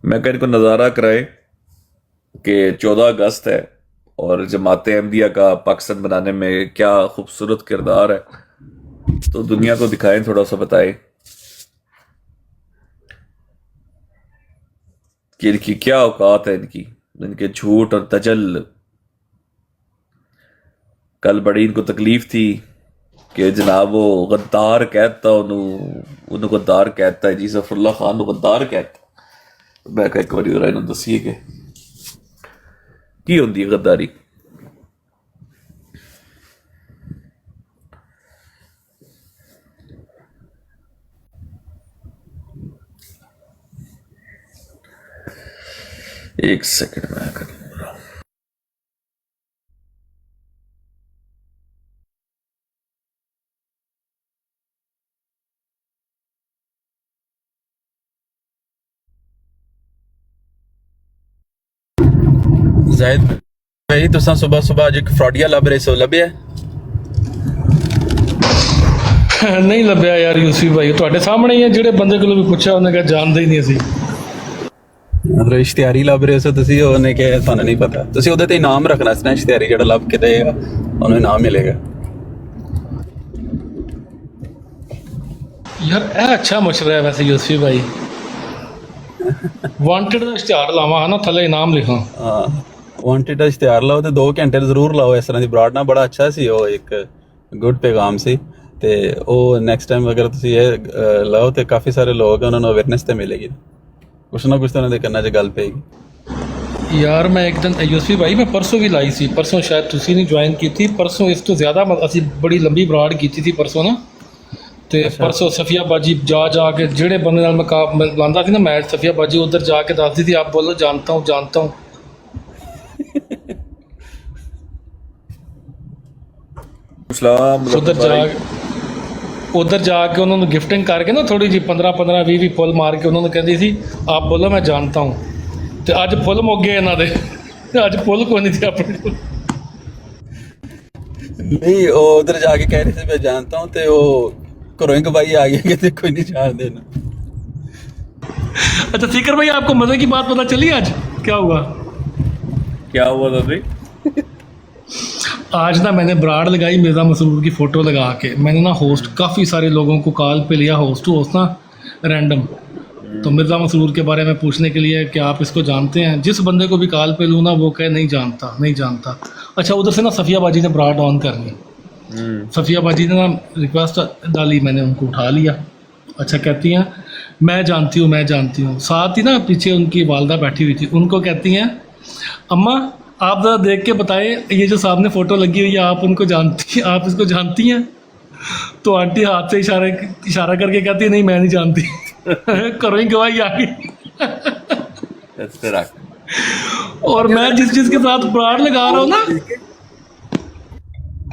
मैं कह इनको नज़ारा कराए कि 14 अगस्त है और जमात अहमदिया का पाकिस्तान बनाने में क्या खूबसूरत किरदार है, तो दुनिया को दिखाएं, थोड़ा सा बताएं कि इनकी क्या औकात है, इनकी इनके झूठ और तजल। कल बड़ी इनको तकलीफ थी कि जनाब वो गद्दार कहता उन्होंने गद्दार कहता है जी, जफरुल्लाह खान गद्दार कहता। मैं एक बार इन्होंने दसिए कि की होंगी है गद्दारी। एक सेकंड में कर लूंगा। जाहिद भाई तुसां सुबह सुबह अज एक फ्रॉडिया लभ रहे सो, लभ्या? नहीं ਲੱਭਿਆ ਯਾਰ ਯੂਸਫ ਭਾਈ, ਤੁਹਾਡੇ ਸਾਹਮਣੇ ਹੀ ਹੈ। ਜਿਹੜੇ ਬੰਦੇ ਕੋਲੋਂ ਵੀ ਪੁੱਛਿਆ ਉਹਨੇ ਕਿਹਾ ਜਾਣਦੇ ਹੀ ਨਹੀਂ ਅਸੀਂ। मतलब इश्तिहारी लभ रहे सो तुसी, ਉਹਨੇ ਕਿਹਾ ਤੁਹਾਨੂੰ ਨਹੀਂ ਪਤਾ। ਤੁਸੀਂ ਉਹਦੇ ਤੇ ਇਨਾਮ ਰੱਖਣਾ ਸੀ ਨਾ, ਇਸ਼ਤਿਹਾਰੀ ਜਿਹੜਾ ਲੱਭ ਕੇ ਦੇਗਾ ਉਹਨੂੰ ਇਨਾਮ ਮਿਲੇਗਾ। ਯਾਰ ਇਹ ਅੱਛਾ ਮਸ਼ਵਰਾ ਹੈ ਵੈਸੇ ਯੂਸਫ ਭਾਈ। ਵਾਂਟਡ ਦਾ ਇਸ਼ਤਿਹਾਰ ਲਾਵਾਂ ਹਨਾ, ਥੱਲੇ ਇਨਾਮ ਲਿਖਾਂ। ਹਾਂ, ਵਾਂਟਡ ਦਾ ਇਸ਼ਤਿਹਾਰ ਲਾਓ ਤੇ 2 ਘੰਟੇ ਜ਼ਰੂਰ ਲਾਓ। ਇਸ ਤਰ੍ਹਾਂ ਦੀ ਬਰਾਡ ਨਾਲ ਬੜਾ ਅੱਛਾ ਸੀ, ਉਹ ਇੱਕ ਗੁੱਡ ਪੈਗਾਮ ਸੀ। ਤੇ ਉਹ ਨੈਕਸਟ ਟਾਈਮ ਅਗਰ ਤੁਸੀਂ ਇਹ ਲਾਓ ਤੇ ਕਾਫੀ ਸਾਰੇ ਲੋਕ ਉਹਨਾਂ ਨੂੰ ਅਵੇਅਰਨੈਸ ਤੇ ਮਿਲੇਗੀ, ਕੁਛ ਨਾ ਕੁਛ ਤਾਂ ਉਹਨਾਂ ਦੇ ਕੰਨਾਂ 'ਚ ਗੱਲ ਪਏਗੀ। ਯਾਰ ਮੈਂ ਇੱਕ ਦਿਨ ਯੂਸਫ ਭਾਈ ਮੈਂ ਪਰਸੋਂ ਵੀ ਲਾਈ ਸੀ, ਪਰਸੋਂ ਸ਼ਾਇਦ ਤੁਸੀਂ ਨਹੀਂ ਜੁਆਇਨ ਕੀਤੀ, ਪਰਸੋਂ ਇਸ ਤੋਂ ਜ਼ਿਆਦਾ ਅਸੀਂ ਬੜੀ ਲੰਬੀ ਬਰਾਡ ਕੀਤੀ ਸੀ ਪਰਸੋਂ ਨਾ। ਤੇ ਪਰਸੋਂ ਸਫੀਆ ਬਾਜੀ ਜਾ ਕੇ ਜਿਹੜੇ ਬੰਦੇ ਨਾਲ ਮੈਂ ਲਾਉਂਦਾ ਸੀ ਨਾ ਮੈਚ, ਸਫੀਆ ਬਾਜੀ ਉਧਰ ਜਾ ਕੇ ਦੱਸਦੀ ਸੀ ਆਪ ਬੋਲੋ ਜਾਣਤਾ ਹੂੰ ਜਾਣਤਾ ਹੂੰ। ਉਧਰ ਜਾ ਕੇ ਉਹਨਾਂ ਨੂੰ ਗਿਫਟਿੰਗ ਕਰਕੇ ਨਾ ਥੋੜੀ ਜਿਹੀ 15 20 ਫੁੱਲ ਮਾਰ ਕੇ ਉਹਨਾਂ ਨੂੰ ਕਹਿੰਦੀ ਸੀ ਆਪ ਬੋਲੋ ਮੈਂ ਜਾਣਤਾ ਹੂੰ। ਤੇ ਅੱਜ ਫੁੱਲ ਮੁੱਕ ਗਏ ਇਹਨਾਂ ਦੇ, ਅੱਜ ਫੁੱਲ ਕੋਈ ਨਹੀਂ ਸੀ ਆਪਣੇ ਕੋਲ। ਨਹੀਂ, ਉਹ ਉਧਰ ਜਾ ਕੇ ਕਹਿ ਰਹੇ ਸੀ ਮੈਂ ਜਾਣਤਾ ਹੂੰ, ਤੇ ਉਹ घरों ही गवाही आ गई कि कोई नहीं जान देना। अच्छा सीकर भाई, आपको मजे की बात पता चली आज? क्या हुआ था भाई? आज ना मैंने ब्राड लगाई मिर्ज़ा मसरूर की फ़ोटो लगा के। मैंने ना होस्ट काफ़ी सारे लोगों को कॉल पे लिया, होस्ट टू होस्ट ना रैंडम। तो मिर्ज़ा मसरूर के बारे में पूछने के लिए कि आप इसको जानते हैं। जिस बंदे को भी कॉल पे लूँ ना वो कहे नहीं जानता नहीं जानता। अच्छा उधर से ना सफ़िया बाजी ने ब्राड ऑन कर ली। सफ़िया बाजी ने ना रिक्वेस्ट डाली, मैंने उनको उठा लिया। अच्छा कहती हैं मैं जानती हूँ। साथ ही ना पीछे उनकी वालदा बैठी हुई थी, उनको कहती हैं अम्मा आप ज़रा देख के बताएं ये जो सामने फ़ोटो लगी हुई है आप आप इसको जानती हैं? तो आंटी हाथ से इशारा करके कहती है नहीं मैं नहीं जानती। करो ही गवाही आ गई। और मैं जिस के साथ ब्राड लगा रहा हूँ ना,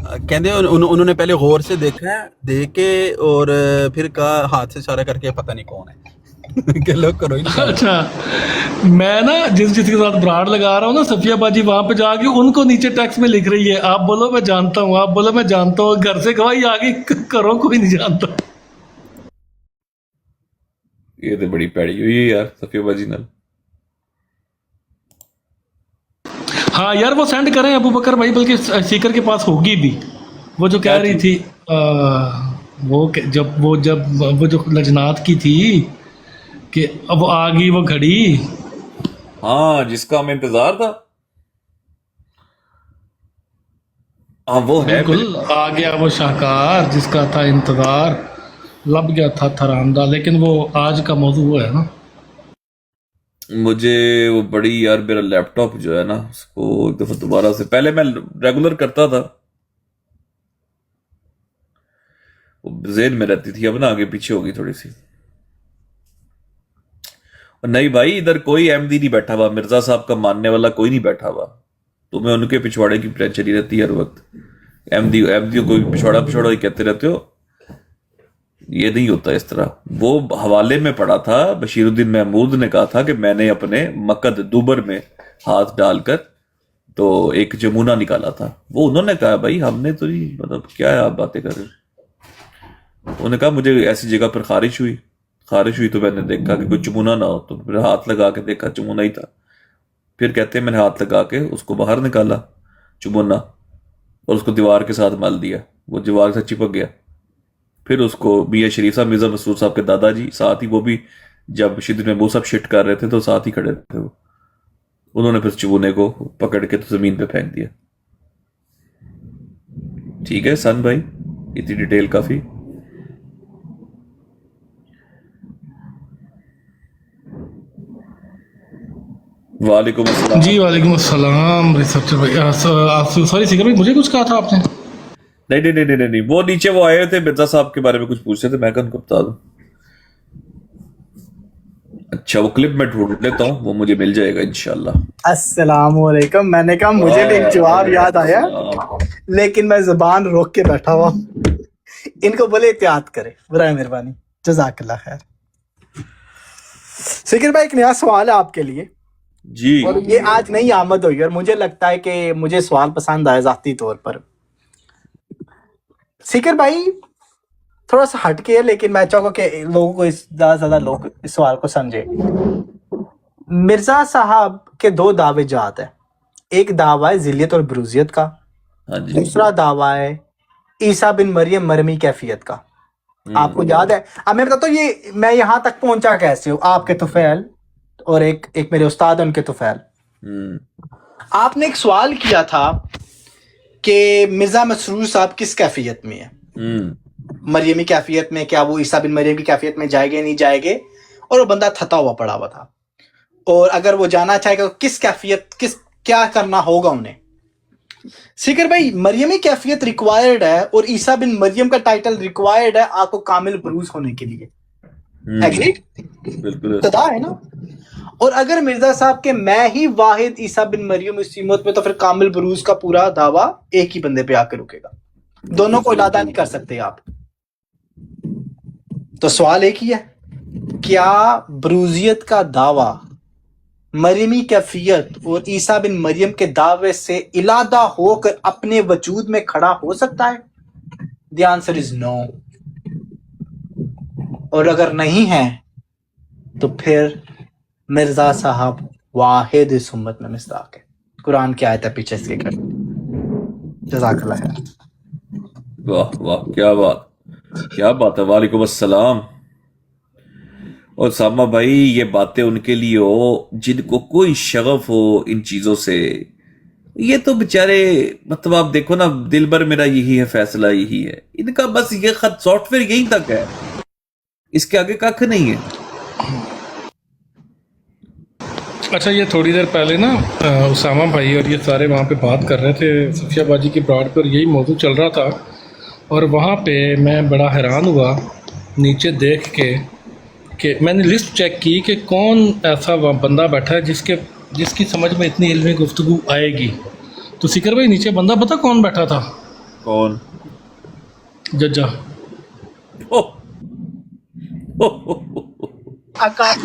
कहते उन्होंने पहले गौर से देखा है, देख के और फिर कहा हाथ से इशारा करके पता नहीं कौन है कि लोग करो ही। अच्छा मैं ना जिस के साथ ब्राड लगा रहा हूँ ना, सफिया बाजी वहाँ पे जाके उनको नीचे टेक्स्ट में लिख रही है आप बोलो मैं जानता हूँ, आप बोलो मैं जानता हूँ। घर से गवाही आ गई, करो कोई नहीं जानता। ये तो बड़ी पैड़ी हुई है यार सफिया बाजी नाल। हाँ यार वो सेंड करें अबू बकर भाई, बल्कि सीकर के पास होगी भी। वो जो कह रही थी वो जो लजनात की थी कि अब आ गई वो घड़ी। हाँ जिसका हमें इंतजार था। हाँ वो है बिल्कुल आ गया वो शाहकार जिसका था इंतजार, लब गया था थरांदा। लेकिन वो आज का मौजू है ना। मुझे वो बड़ी यार, मेरा लैपटॉप जो है ना उसको एक दफा दोबारा से, पहले मैं रेगुलर करता था वो जेन में रहती थी, अब ना आगे पीछे होगी थोड़ी सी। और नहीं भाई इधर कोई एमडी नहीं बैठा हुआ, मिर्जा साहब का मानने वाला कोई नहीं बैठा हुआ। तुम्हें उनके पिछवाड़े की टेंशन ही रहती है हर वक्त। एमडी को पिछवाड़ा ही कहते रहते हो, ये नहीं होता इस तरह। वो हवाले में पड़ा था, बशीरुद्दीन महमूद ने कहा था कि मैंने अपने मकद दुबर में हाथ डालकर तो एक जमुना निकाला था। वो उन्होंने कहा भाई हमने तो नहीं, मतलब क्या है आप बातें कर रहे हो। उन्होंने कहा मुझे ऐसी जगह पर खारिश हुई खारिश हुई तो मैंने देखा कि कोई चुमुना ना हो, तो फिर हाथ लगा के देखा, चुमुना ही था। फिर कहते हैं मैंने हाथ लगा के उसको बाहर निकाला चुमुना, और उसको दीवार के साथ मल दिया, वो दीवार से चिपक गया। फिर उसको मियाँ शरीफ साहब, मिर्जा मसरूर साहब के दादाजी साथ ही, वो भी जब शिद्दत में वो सब शिट कर रहे थे तो साथ ही खड़े थे वो, उन्होंने फिर चुमुने को पकड़ के तो जमीन पे फेंक दिया। ठीक है सन भाई, इतनी डिटेल काफी। वालेकुम अस्सलाम। जी वालेकुम अस्सलाम रिसर्चर भाई। आप सॉरी सिकर भाई, मुझे कुछ कहा था आपने? नहीं नहीं नहीं नहीं नहीं, वो नीचे वो आए थे मिर्जा साहब के बारे में कुछ पूछ रहे थे, मैं कहा उनको बता दूं। अच्छा वो क्लिप मैं ढूंढ लेता हूँ, वो मुझे मिल जाएगा इंशाल्लाह। अस्सलामुअलैकुम। मैंने कहा मुझे भी एक जवाब याद आया, लेकिन मैं जुबान रोक के बैठा हुआ। इनको बोले एहतियात करे, बुरा मेहरबानी, जज़ाकल्लाह खैर। सिकर भाई, एक नया सवाल है आपके लिए, जी और ये आज नई आमद हुई और मुझे लगता है कि मुझे सवाल पसंद आया ज़ाती तौर पर। सिकर भाई थोड़ा सा हटके है, लेकिन मैं चाहूँगा कि लोगों को ज्यादा से ज्यादा लोग इस सवाल को समझे। मिर्जा साहब के दो दावे जात है, एक दावा है जिलियत और बरूजियत का, हाँ जी। दूसरा दावा है ईसा बिन मरियम मरमी कैफियत का। आपको याद है? अब मैं बताता हूँ ये मैं यहाँ तक पहुंचा कैसे हूँ। आपके तुफैल और एक मेरे उस्ताद उनके तुफैल, आपने एक सवाल किया था कि मिर्जा मसरूर साहब किस कैफियत में है, मरियमी कैफियत में, क्या वो ईसा बिन मरियम की कैफियत में जाएंगे नहीं जाएंगे, और वो बंदा थता हुआ पड़ा हुआ था, और अगर वो जाना चाहेगा तो किस कैफियत, क्या करना होगा उन्हें। सिकर भाई, मरियमी कैफियत रिक्वायर्ड है और ईसा बिन मरियम का टाइटल रिक्वायर्ड है आपको कामिल बरूज होने के लिए। एग्रीड? बिल्कुल तदा है ना। और अगर मिर्जा साहब के मैं ही वाहिद ईसा बिन मरियम इस उम्मत में, तो फिर कामिल बरूज का पूरा दावा एक ही बंदे पे आकर रुकेगा, दोनों को इलादा नहीं कर सकते आप। तो सवाल एक ही है, क्या बरूजियत का दावा मरियमी कैफियत और ईसा बिन मरियम के दावे से इलादा होकर अपने वजूद में खड़ा हो सकता है? The answer is no. और अगर नहीं है तो फिर मिर्जा साहब वाहिद इस उम्मत में मिस्दाक है। कुरान की आयत है पीछे इसके कर। जज़ाकल्लाह खैर। वाह वाह, क्या बात, क्या बात है। वालेकुम अस्सलाम। और सामा भाई, ये बातें उनके लिए हो जिनको कोई शगफ हो इन चीजों से। ये तो बेचारे, मतलब आप देखो ना, दिल भर मेरा यही है, फैसला यही है, इनका बस ये खत सॉफ्टवेयर यहीं तक है, इसके आगे कख नहीं है। अच्छा, ये थोड़ी देर पहले ना उसामा भाई और ये सारे वहाँ पे बात कर रहे थे सफियाबाजी की ब्रॉड पर, यही मौजू चल रहा था, और वहाँ पे मैं बड़ा हैरान हुआ नीचे देख के कि मैंने लिस्ट चेक की कि कौन ऐसा बंदा बैठा है जिसकी समझ में इतनी इल्मी गुफ्तगू आएगी। तो सिकर भाई, नीचे बंदा पता कौन बैठा था? कौन? जज्जा।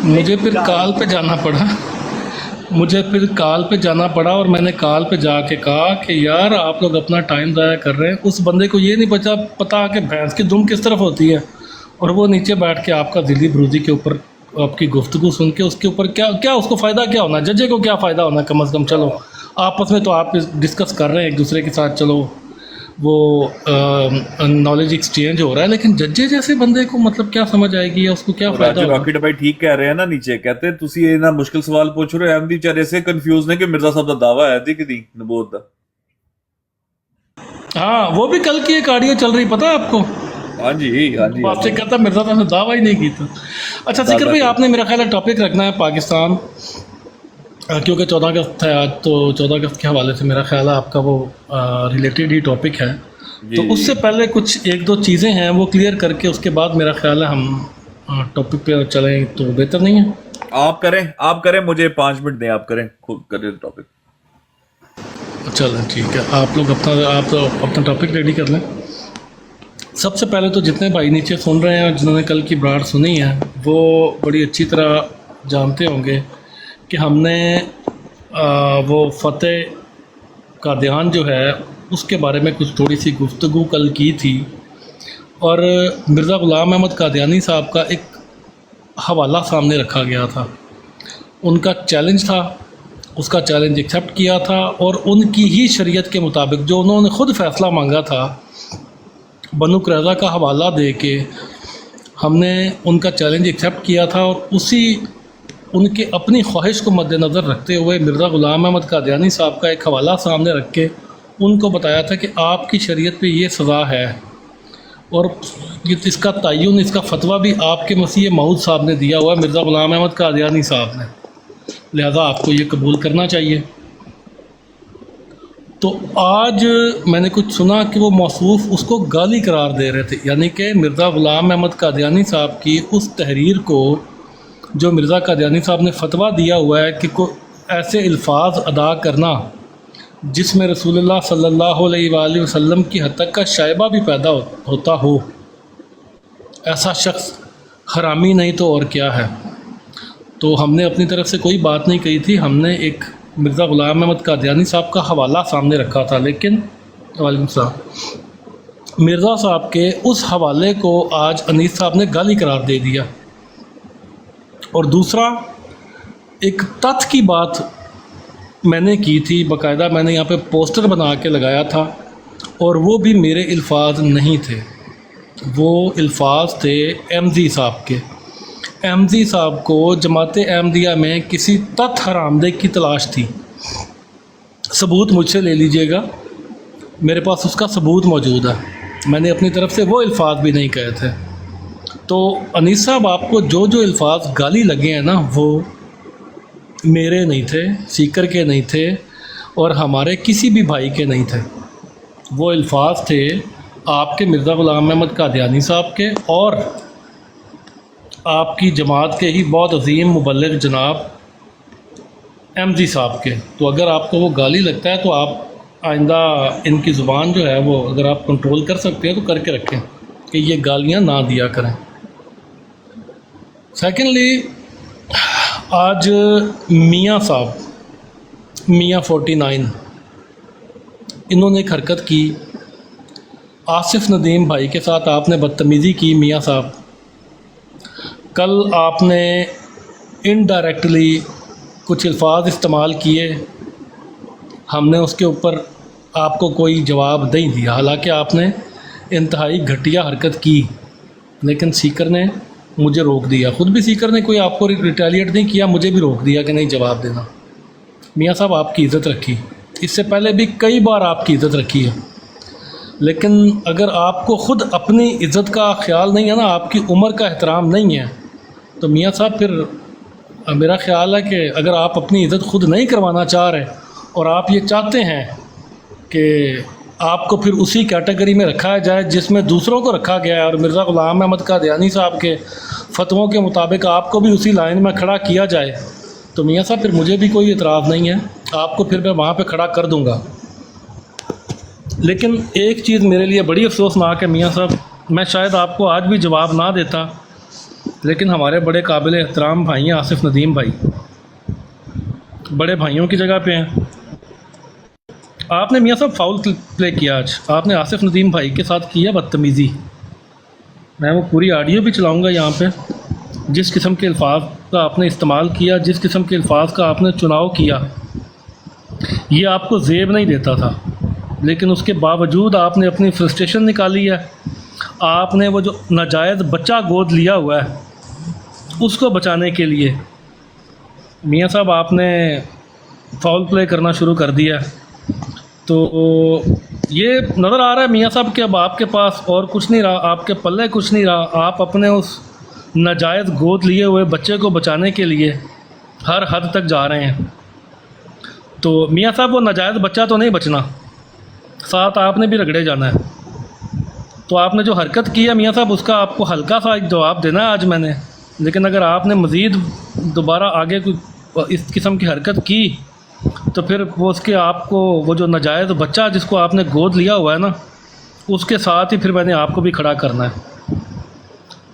मुझे फिर काल पे जाना पड़ा और मैंने काल पे जाके कहा कि यार आप लोग अपना टाइम ज़ाया कर रहे हैं। उस बंदे को ये नहीं पता कि भैंस की दुम किस तरफ होती है, और वो नीचे बैठ के आपका दिली बरूजी के ऊपर आपकी गुफ्तगू सुन के उसके ऊपर क्या उसको फ़ायदा क्या होना, जजे को क्या फ़ायदा होना। कम अज़ कम चलो आपस में तो आप डिस्कस कर रहे हैं एक दूसरे के साथ, चलो वो नॉलेज एक्सचेंज हो रहा है, लेकिन जज्जे जैसे बंदे को मतलब क्या समझ आएगी या उसको क्या फायदा होगा। रॉकेट भाई ठीक कह रहे हैं ना, नीचे कहते हैं तुसी ये ना मुश्किल सवाल पूछ रहे हो, एमडी बेचारे से कंफ्यूज ने कि मिर्जा साहब का दावा है दी कि दी नबूवत दा। हाँ, वो भी कल की एक ऑडियो चल रही, पता है आपको? हाँ जी हाँ जी। आपसे कहता मिर्जा साहब ने दावा ही नहीं की था। अच्छा सिकर भाई, आपने मेरा ख्याल है टॉपिक रखना है पाकिस्तान, क्योंकि 14 अगस्त है आज, तो 14 अगस्त के हवाले से मेरा ख्याल है आपका वो रिलेटेड ही टॉपिक है। तो उससे पहले कुछ एक दो चीज़ें हैं वो क्लियर करके उसके बाद मेरा ख्याल है हम टॉपिक पे चलें तो बेहतर नहीं है? आप करें, मुझे 5 मिनट दें, आप करें, खुद करें टॉपिक। चलें ठीक है, आप लोग अपना टॉपिक रेडी कर लें। सबसे पहले तो जितने भाई नीचे सुन रहे हैं जिन्होंने कल की ब्राड सुनी है, वो बड़ी अच्छी तरह जानते होंगे कि हमने वो फतेह का ध्यान जो है उसके बारे में कुछ थोड़ी सी गुफ्तगू कल की थी, और मिर्ज़ा ग़ुलाम अहमद कादियानी साहब का एक हवाला सामने रखा गया था, उनका चैलेंज था, उसका चैलेंज एक्सेप्ट किया था और उनकी ही शरीयत के मुताबिक जो उन्होंने ख़ुद फ़ैसला मांगा था, बनु कुरैज़ा का हवाला दे के हमने उनका चैलेंज एक्सेप्ट किया था और उसी उनके अपनी ख्वाहिश को मद्देनज़र रखते हुए मिर्ज़ा ग़ुलाम अहमद कादियानी साहब का एक हवाला सामने रख के उनको बताया था कि आपकी शरीयत पे ये सज़ा है और इसका तयन, इसका फतवा भी आपके मसीह मऊद साहब ने दिया हुआ है, मिर्ज़ा ग़ुलाम अहमद कादियानी साहब ने, लिहाजा आपको ये कबूल करना चाहिए। तो आज मैंने कुछ सुना कि वो मौसूफ़ उसको गाली करार दे रहे थे, यानी कि मिर्ज़ा ग़ुलाम अहमद कादियानी साहब की उस तहरीर को जो मिर्ज़ा कादियानी साहब ने फतवा दिया हुआ है कि को ऐसे अल्फाज अदा करना जिसमें रसूलुल्लाह सल्लल्लाहु अलैहि वसल्लम की हद तक का शायबा भी पैदा होता हो, ऐसा शख्स हरामी नहीं तो और क्या है। तो हमने अपनी तरफ से कोई बात नहीं कही थी, हमने एक मिर्ज़ा ग़ुलाम अहमद कादियानी साहब का हवाला सामने रखा था, लेकिन वालेकुम सलाम, मिर्ज़ा साहब के उस हवाले को आज अनीस साहब ने गाली करार दे दिया। और दूसरा, एक तथ्य की बात मैंने की थी, बाकायदा मैंने यहाँ पे पोस्टर बना के लगाया था और वो भी मेरे अल्फाज नहीं थे, वो अल्फाज थे एमजी साहब के। एमजी साहब को जमात अहमदिया में किसी तथ्य हरामदे की तलाश थी, सबूत मुझसे ले लीजिएगा, मेरे पास उसका सबूत मौजूद है, मैंने अपनी तरफ से वो अल्फाज भी नहीं कहे थे। तो अनीस साहब, आपको जो जो अल्फाज गाली लगे हैं ना, वो मेरे नहीं थे, सीकर के नहीं थे और हमारे किसी भी भाई के नहीं थे, वो अल्फाज थे आपके मिर्ज़ा ग़ुलाम अहमद कादियानी साहब के और आपकी जमात के ही बहुत अजीम मुबल्लिग जनाब एमजी साहब के। तो अगर आपको वो गाली लगता है तो आप आइंदा इनकी ज़ुबान जो है वो अगर आप कंट्रोल कर सकते हैं तो करके रखें कि ये गालियाँ ना दिया करें। सेकेंडली, आज मियाँ साहब, मियाँ 49, इन्होंने एक हरकत की, आसिफ नदीम भाई के साथ आपने बदतमीज़ी की। मियाँ साहब, कल आपने इनडायरेक्टली कुछ अल्फाज इस्तेमाल किए, हमने उसके ऊपर आपको कोई जवाब नहीं दिया, हालांकि आपने इंतहाई घटिया हरकत की, लेकिन सीकर ने मुझे रोक दिया। ख़ुद भी सीकर ने कोई आपको रिटेलिएट नहीं किया, मुझे भी रोक दिया कि नहीं जवाब देना। मियाँ साहब, आपकी इज़्ज़त रखी, इससे पहले भी कई बार आपकी इज़्ज़त रखी है, लेकिन अगर आपको ख़ुद अपनी इज़्ज़त का ख्याल नहीं है ना, आपकी उम्र का एहतराम नहीं है, तो मियाँ साहब फिर मेरा ख़्याल है कि अगर आप अपनी इज़्ज़त ख़ुद नहीं करवाना चाह रहे और आप ये चाहते हैं कि आपको फिर उसी कैटेगरी में रखा जाए जिसमें दूसरों को रखा गया है और मिर्ज़ा ग़ुलाम अहमद कादियानी साहब के फतवों के मुताबिक आपको भी उसी लाइन में खड़ा किया जाए, तो मियाँ साहब फिर मुझे भी कोई एतराज़ नहीं है, आपको फिर मैं वहाँ पे खड़ा कर दूँगा। लेकिन एक चीज़ मेरे लिए बड़ी अफसोसनाक है मियाँ साहब, मैं शायद आपको आज भी जवाब ना देता, लेकिन हमारे बड़े काबिल एहतराम भाई हैं आसिफ नदीम भाई, बड़े भाइयों की जगह पे हैं। आपने मियाँ साहब फाउल प्ले किया, आज आपने आसिफ नदीम भाई के साथ किया बदतमीज़ी। मैं वो पूरी ऑडियो भी चलाऊँगा यहाँ पे, जिस किस्म के अल्फाज का आपने इस्तेमाल किया, जिस किस्म के अल्फाज का आपने चुनाव किया, ये आपको ज़ेब नहीं देता था, लेकिन उसके बावजूद आपने अपनी फ्रस्ट्रेशन निकाली है। आपने वो जो नाजायज़ बच्चा गोद लिया हुआ है उसको बचाने के लिए मियाँ साहब आपने फाउल प्ले करना शुरू कर दिया। तो ये नज़र आ रहा है मियाँ साहब कि अब आपके पास और कुछ नहीं रहा, आपके पल्ले कुछ नहीं रहा, आप अपने उस नाजायज़ गोद लिए हुए बच्चे को बचाने के लिए हर हद तक जा रहे हैं। तो मियाँ साहब, वो नाजायज़ बच्चा तो नहीं बचना, साथ आपने भी रगड़े जाना है। तो आपने जो हरकत की है मियाँ साहब, उसका आपको हल्का सा एक जवाब देना है आज मैंने, लेकिन अगर आपने मज़ीद दोबारा आगे कोई इस किस्म की हरकत की तो फिर वो उसके आपको वो जो नाजायज़ बच्चा जिसको आपने गोद लिया हुआ है ना, उसके साथ ही फिर मैंने आपको भी खड़ा करना है।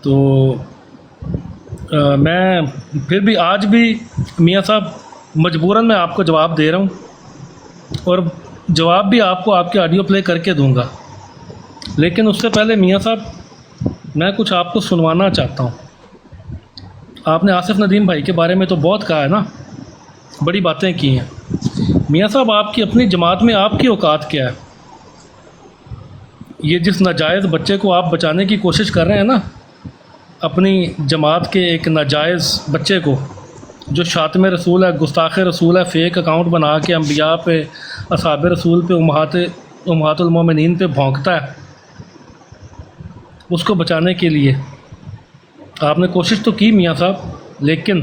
तो मैं फिर भी आज भी मियाँ साहब मजबूरन मैं आपको जवाब दे रहा हूँ और जवाब भी आपको आपके ऑडियो प्ले करके दूंगा, लेकिन उससे पहले मियाँ साहब मैं कुछ आपको सुनवाना चाहता हूँ। आपने आसिफ नदीम भाई के बारे में तो बहुत कहा है ना, बड़ी बातें की हैं। मियाँ साहब, आपकी अपनी जमात में आपकी औकात क्या है? ये जिस नाजायज़ बच्चे को आप बचाने की कोशिश कर रहे हैं ना, अपनी जमात के एक नाजायज़ बच्चे को, जो शातिम रसूल है, गुस्ताख़ रसूल है, फ़ेक अकाउंट बना के अम्बिया पे, असहाब रसूल पे, उम्महातुल मोमिनीन पे भौंकता है, उसको बचाने के लिए आपने कोशिश तो की मियाँ साहब, लेकिन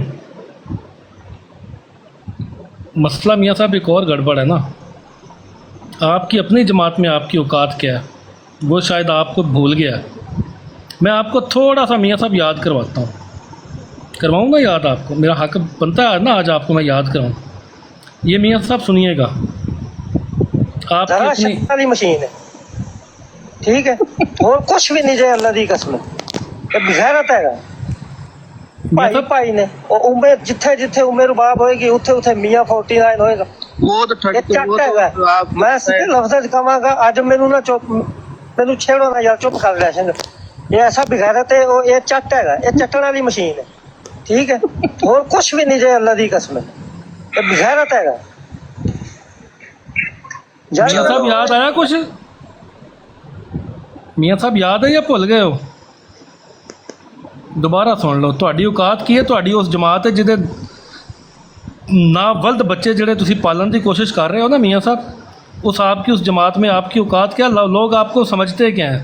मसला मियाँ साहब एक और गड़बड़ है ना। आपकी अपनी जमात में आपकी औकात क्या है, वो शायद आपको भूल गया है। मैं आपको थोड़ा सा मियाँ साहब याद करवाता हूँ, करवाऊँगा याद आपको, मेरा हक बनता है ना आज आपको मैं याद कराऊँ। ये मियाँ साहब सुनिएगा, आपकी जरा अपनी शक्ल वाली मशीन है, ठीक है, और कुछ भी नहीं जाए अल्लाह दी कसम, ये बगैरत है मियाँ भाई साहब, भाई ने और उम्र जिथे जिथे उम्र रुबाब होएगी उथे उथे मियाँ 49 होएगा। वो तो ये चट हैगा। मैं सीधे लफ्ज़ कहांगा, अज मैनू ना चुप, मैनू छेड़ो ना यार, चुप कर ले। ये ऐसा बगैरत है, और ये चट हैगा, ये चट्टन वाली मशीन है, ठीक है, और कुछ भी नहीं जाए अल्लाह दी कसम, ये बगैरत हैगा। मियाँ साहब याद आया कुछ? मियाँ साहब याद है या भुल गए हो? दोबारा सुन लो, ਤੁਹਾਡੀ औकात की है, ਤੁਹਾਡੀ उस जमात है ਜਿਹਦੇ नावल्द बच्चे ਜਿਹੜੇ ਤੁਸੀਂ पालन की कोशिश कर रहे हो ना मियाँ साहब, उस आपकी उस जमात में आपकी औकात क्या, लोग आपको समझते क्या हैं,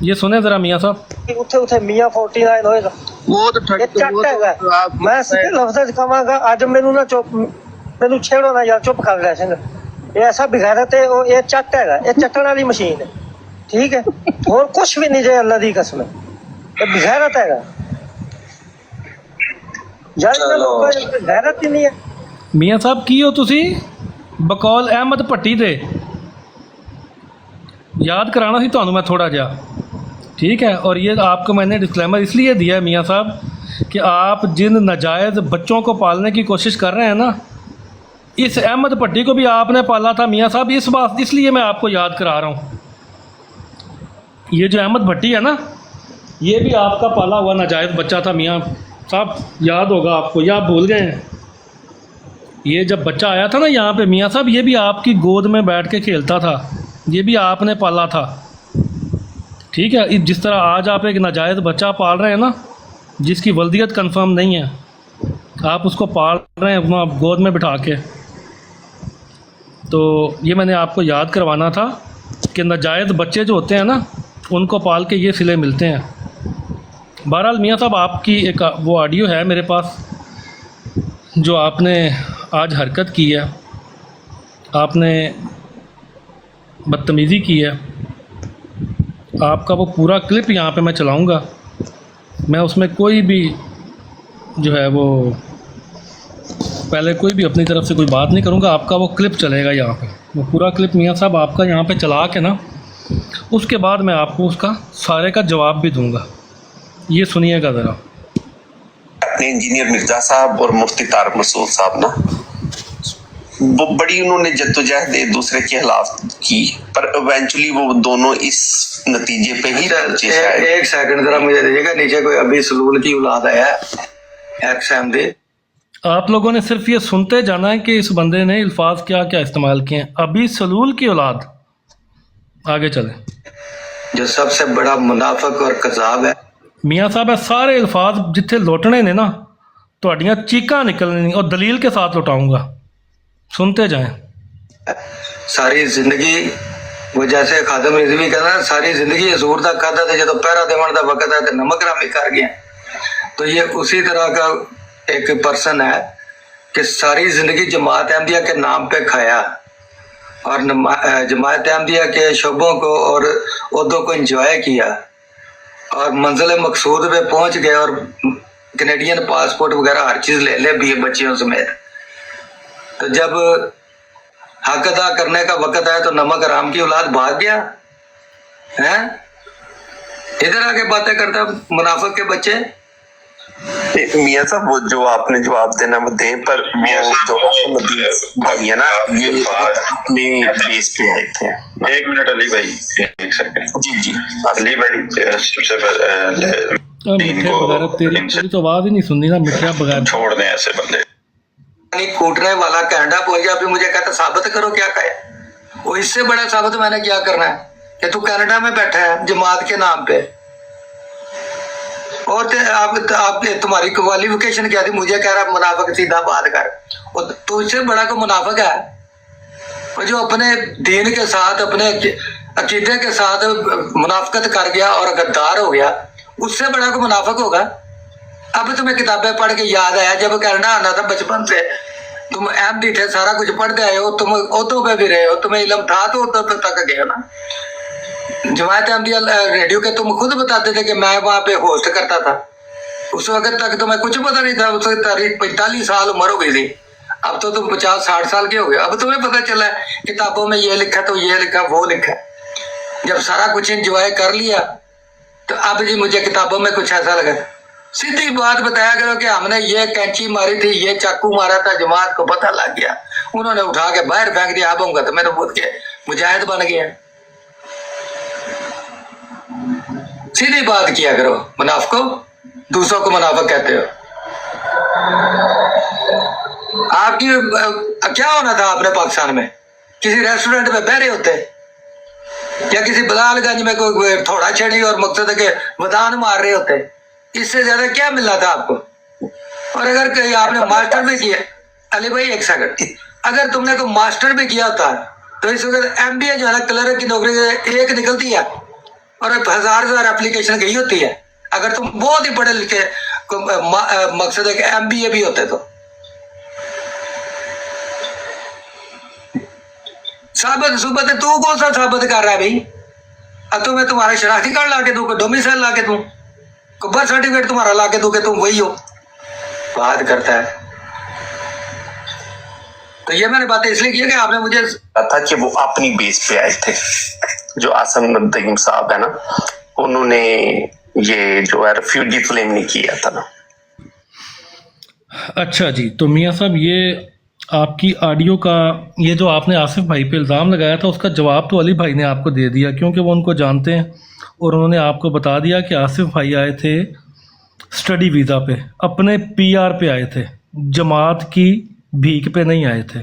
ये सुने ज़रा मियाँ साहब। उथे उथे मियाँ 49 होएगा। वो तो ये चट हैगा। मैं सीधे लफ्ज़ कहांगा, अज मैनू ना चुप, मैनू छेड़ो ना यार, चुप कर ले। ये ऐसा बगैरत है, और ये चट हैगा, ये चट्टन वाली मशीन है, ठीक है, और कुछ भी नहीं जाए अल्लाह दी कसम, ये बगैरत हैगा यार, इन्हां लोकां च गैरत ही नहीं है। मियाँ साहब की हो तुसी बकौल अहमद भट्टी दे, याद कराना सी ਤੁਹਾਨੂੰ मैं थोड़ा जा, ठीक है। और ये आपको मैंने डिस्क्लेमर इसलिए दिया है मियाँ साहब कि आप जिन नाजायज़ बच्चों को पालने की कोशिश कर रहे हैं ना, इस अहमद भट्टी को भी आपने पाला था मियाँ साहब, इस बात इसलिए मैं आपको याद करा रहा हूँ। ये जो अहमद भट्टी है ना, ये भी आपका पाला हुआ नाजायज़ बच्चा था मियाँ साहब, याद होगा आपको, या आप भूल गए हैं? ये जब बच्चा आया था ना यहाँ पे मियाँ साहब, ये भी आपकी गोद में बैठ के खेलता था, ये भी आपने पाला था, ठीक है। जिस तरह आज आप एक नाजायज़ बच्चा पाल रहे हैं ना, जिसकी वल्दियत कंफर्म नहीं है, आप उसको पाल रहे हैं अपना गोद में बिठा के, तो ये मैंने आपको याद करवाना था कि नाजायज़ बच्चे जो होते हैं ना, उनको पाल के ये सिले मिलते हैं। बहरहाल मियाँ साहब, आपकी एक वो ऑडियो है मेरे पास, जो आपने आज हरकत की है, आपने बदतमीज़ी की है, आपका वो पूरा क्लिप यहाँ पे मैं चलाऊँगा। मैं उसमें कोई भी जो है वो पहले कोई भी अपनी तरफ से कोई बात नहीं करूँगा, आपका वो क्लिप चलेगा यहाँ पे, वो पूरा क्लिप मियाँ साहब आपका यहाँ पे चला के ना, उसके बाद मैं आपको उसका सारे का जवाब भी दूँगा। ये सुनिएगा ज़रा। अपने इंजीनियर मिर्जा साहब और मुफ्ती तारिक मसूद साहब ना, वो बड़ी उन्होंने जद्दोजहद एक दूसरे के खिलाफ की, पर इवेंचुअली वो दोनों इस नतीजे पे ही पहुंचे। एक सेकंड जरा मुझे दीजिएगा, नीचे कोई अभी सलूल की औलाद आया एक्सएम दे। आप लोगों ने सिर्फ ये सुनते जाना है कि इस बंदे ने अल्फाज क्या क्या इस्तेमाल किए हैं। अभी सलूल की औलाद, आगे चले। जो सबसे बड़ा मुनाफिक और कज़ाब है मियाँ साहब, है सारे अल्फाज जिथे लुटने ने ना, ਤੁਹਾਡੀਆਂ चीकां निकलनी और दलील के साथ लुटाऊंगा, सुनते जाएं। सारी जिंदगी वो जैसे खादम रिजवी कहना, सारी जिंदगी हजूर दा खादा ते जो पहरा देवन दा वक्त है ते नमक रामी कर गया। तो ये उसी तरह का एक पर्सन है कि सारी जिंदगी जमात अहमदिया के नाम पे खाया, और जमात अहमदिया के शोबों को और उहदों को इंजॉय किया, और मंजिल मकसूद पे पहुंच गए, और कैनेडियन पासपोर्ट वगैरह हर चीज ले ले भी बच्चियों समेत। तो जब हक अदा करने का वक्त आया तो नमक हराम की औलाद भाग गया है। इधर आके बातें करता मुनाफिक के बच्चे। मियाँ साहब, वो जो आपने जवाब देना वो दें, पर वो जो भाई है ना, ये अपने बेस पे आए थे। एक मिनट अली भाई, एक सेकंड। जी जी अली भाई, सबसे पहले मिठे बगैर तेरी तो आवाज ही नहीं सुननी ना, मिठा बगैर छोड़ दें ऐसे बंदे। नहीं कूटने वाला कनाडा पहुंच गया, अभी मुझे कहता साबित करो क्या कहे। वो इससे बड़ा साबित मैंने क्या करना है कि तू कनाडा में बैठा है जमात के नाम पे, और आप तुम्हारी क्वालिफिकेशन क्या थी, मुझे कह रहा मुनाफिक सीधा बात कर। और तो इससे बड़ा को मुनाफिक है और जो अपने दीन के साथ अपने अकीदे के साथ मुनाफिकत कर गया और गद्दार हो गया, उससे बड़ा को मुनाफिक होगा। अब तुम्हें किताबें पढ़ के याद आया जब कनाडा आना था बचपन से, तुम एमडी थे, सारा कुछ पढ़ते आए हो, तुम ओतो पे भी रहे हो, तुम्हें इल्म था तो ओतो पे तक गए हो ना। जमात अहमदिया रेडियो के तुम खुद बताते थे कि मैं वहां पे होस्ट करता था, उस वक्त तक तुम्हें कुछ पता नहीं था। उस वक्त 45 साल उम्र हो गई थी, अब तो तुम 50-60 साल के हो गए, अब तुम्हें पता चला है किताबों में ये लिखा तो ये लिखा वो लिखा। जब सारा कुछ इंजॉय कर लिया तो अब जी मुझे किताबों में कुछ ऐसा लगा। सीधी बात बताया करो कि हमने ये कैंची मारी थी, ये चाकू मारा था, जमात को पता लग गया, उन्होंने उठा के बाहर फेंक दिया, अब होगा तो मेरे बुद्ध के मुजाहिद बन गया। सीधी बात किया करो, मुनाफिको दूसरों को मुनाफिक कहते हो। आपकी क्या होना था आपने पाकिस्तान में, किसी रेस्टोरेंट में बहरे होते या किसी बलालगंज में कोई थोड़ा छेड़ी और मकसद है कि वदान मार रहे होते, इससे ज्यादा क्या मिलना था आपको। और अगर कहीं आपने मास्टर भी किया, अली भाई एक सेकंड, अगर तुमने कोई मास्टर भी किया होता तो इस वक्त एमबीए जो है ना क्लर्क की नौकरी एक निकलती है और 1000 एप्लीकेशन गई होती है। अगर तुम बहुत ही पढ़े लिखे मकसद है कि एमबीए भी होते तो साबित सुबत तू कौन सा साबित कर रहा है भाई। अब तुम्हें तुम्हारा शनाख्ती कार्ड ला के दूं, डोमिसाइल ला के दूं, बर्थ सर्टिफिकेट तुम्हारा ला के दूं कि तुम वही हो, बात करता है। तो ये मैंने बातें इसलिए की कि आपने मुझे था कि वो अपनी बेस पे आए थे, जो आसम नदीम साहब है ना, उन्होंने ये जो है रेफ्यूजी क्लेम नहीं किया था ना। अच्छा जी, तो मियाँ साहब ये आपकी ऑडियो का ये जो आपने आसिफ भाई पे इल्ज़ाम लगाया था उसका जवाब तो अली भाई ने आपको दे दिया, क्योंकि वो उनको जानते हैं और उन्होंने आपको बता दिया कि आसिफ भाई आए थे स्टडी वीज़ा पे, अपने पीआर पे आए थे, जमात की भीख पे नहीं आए थे।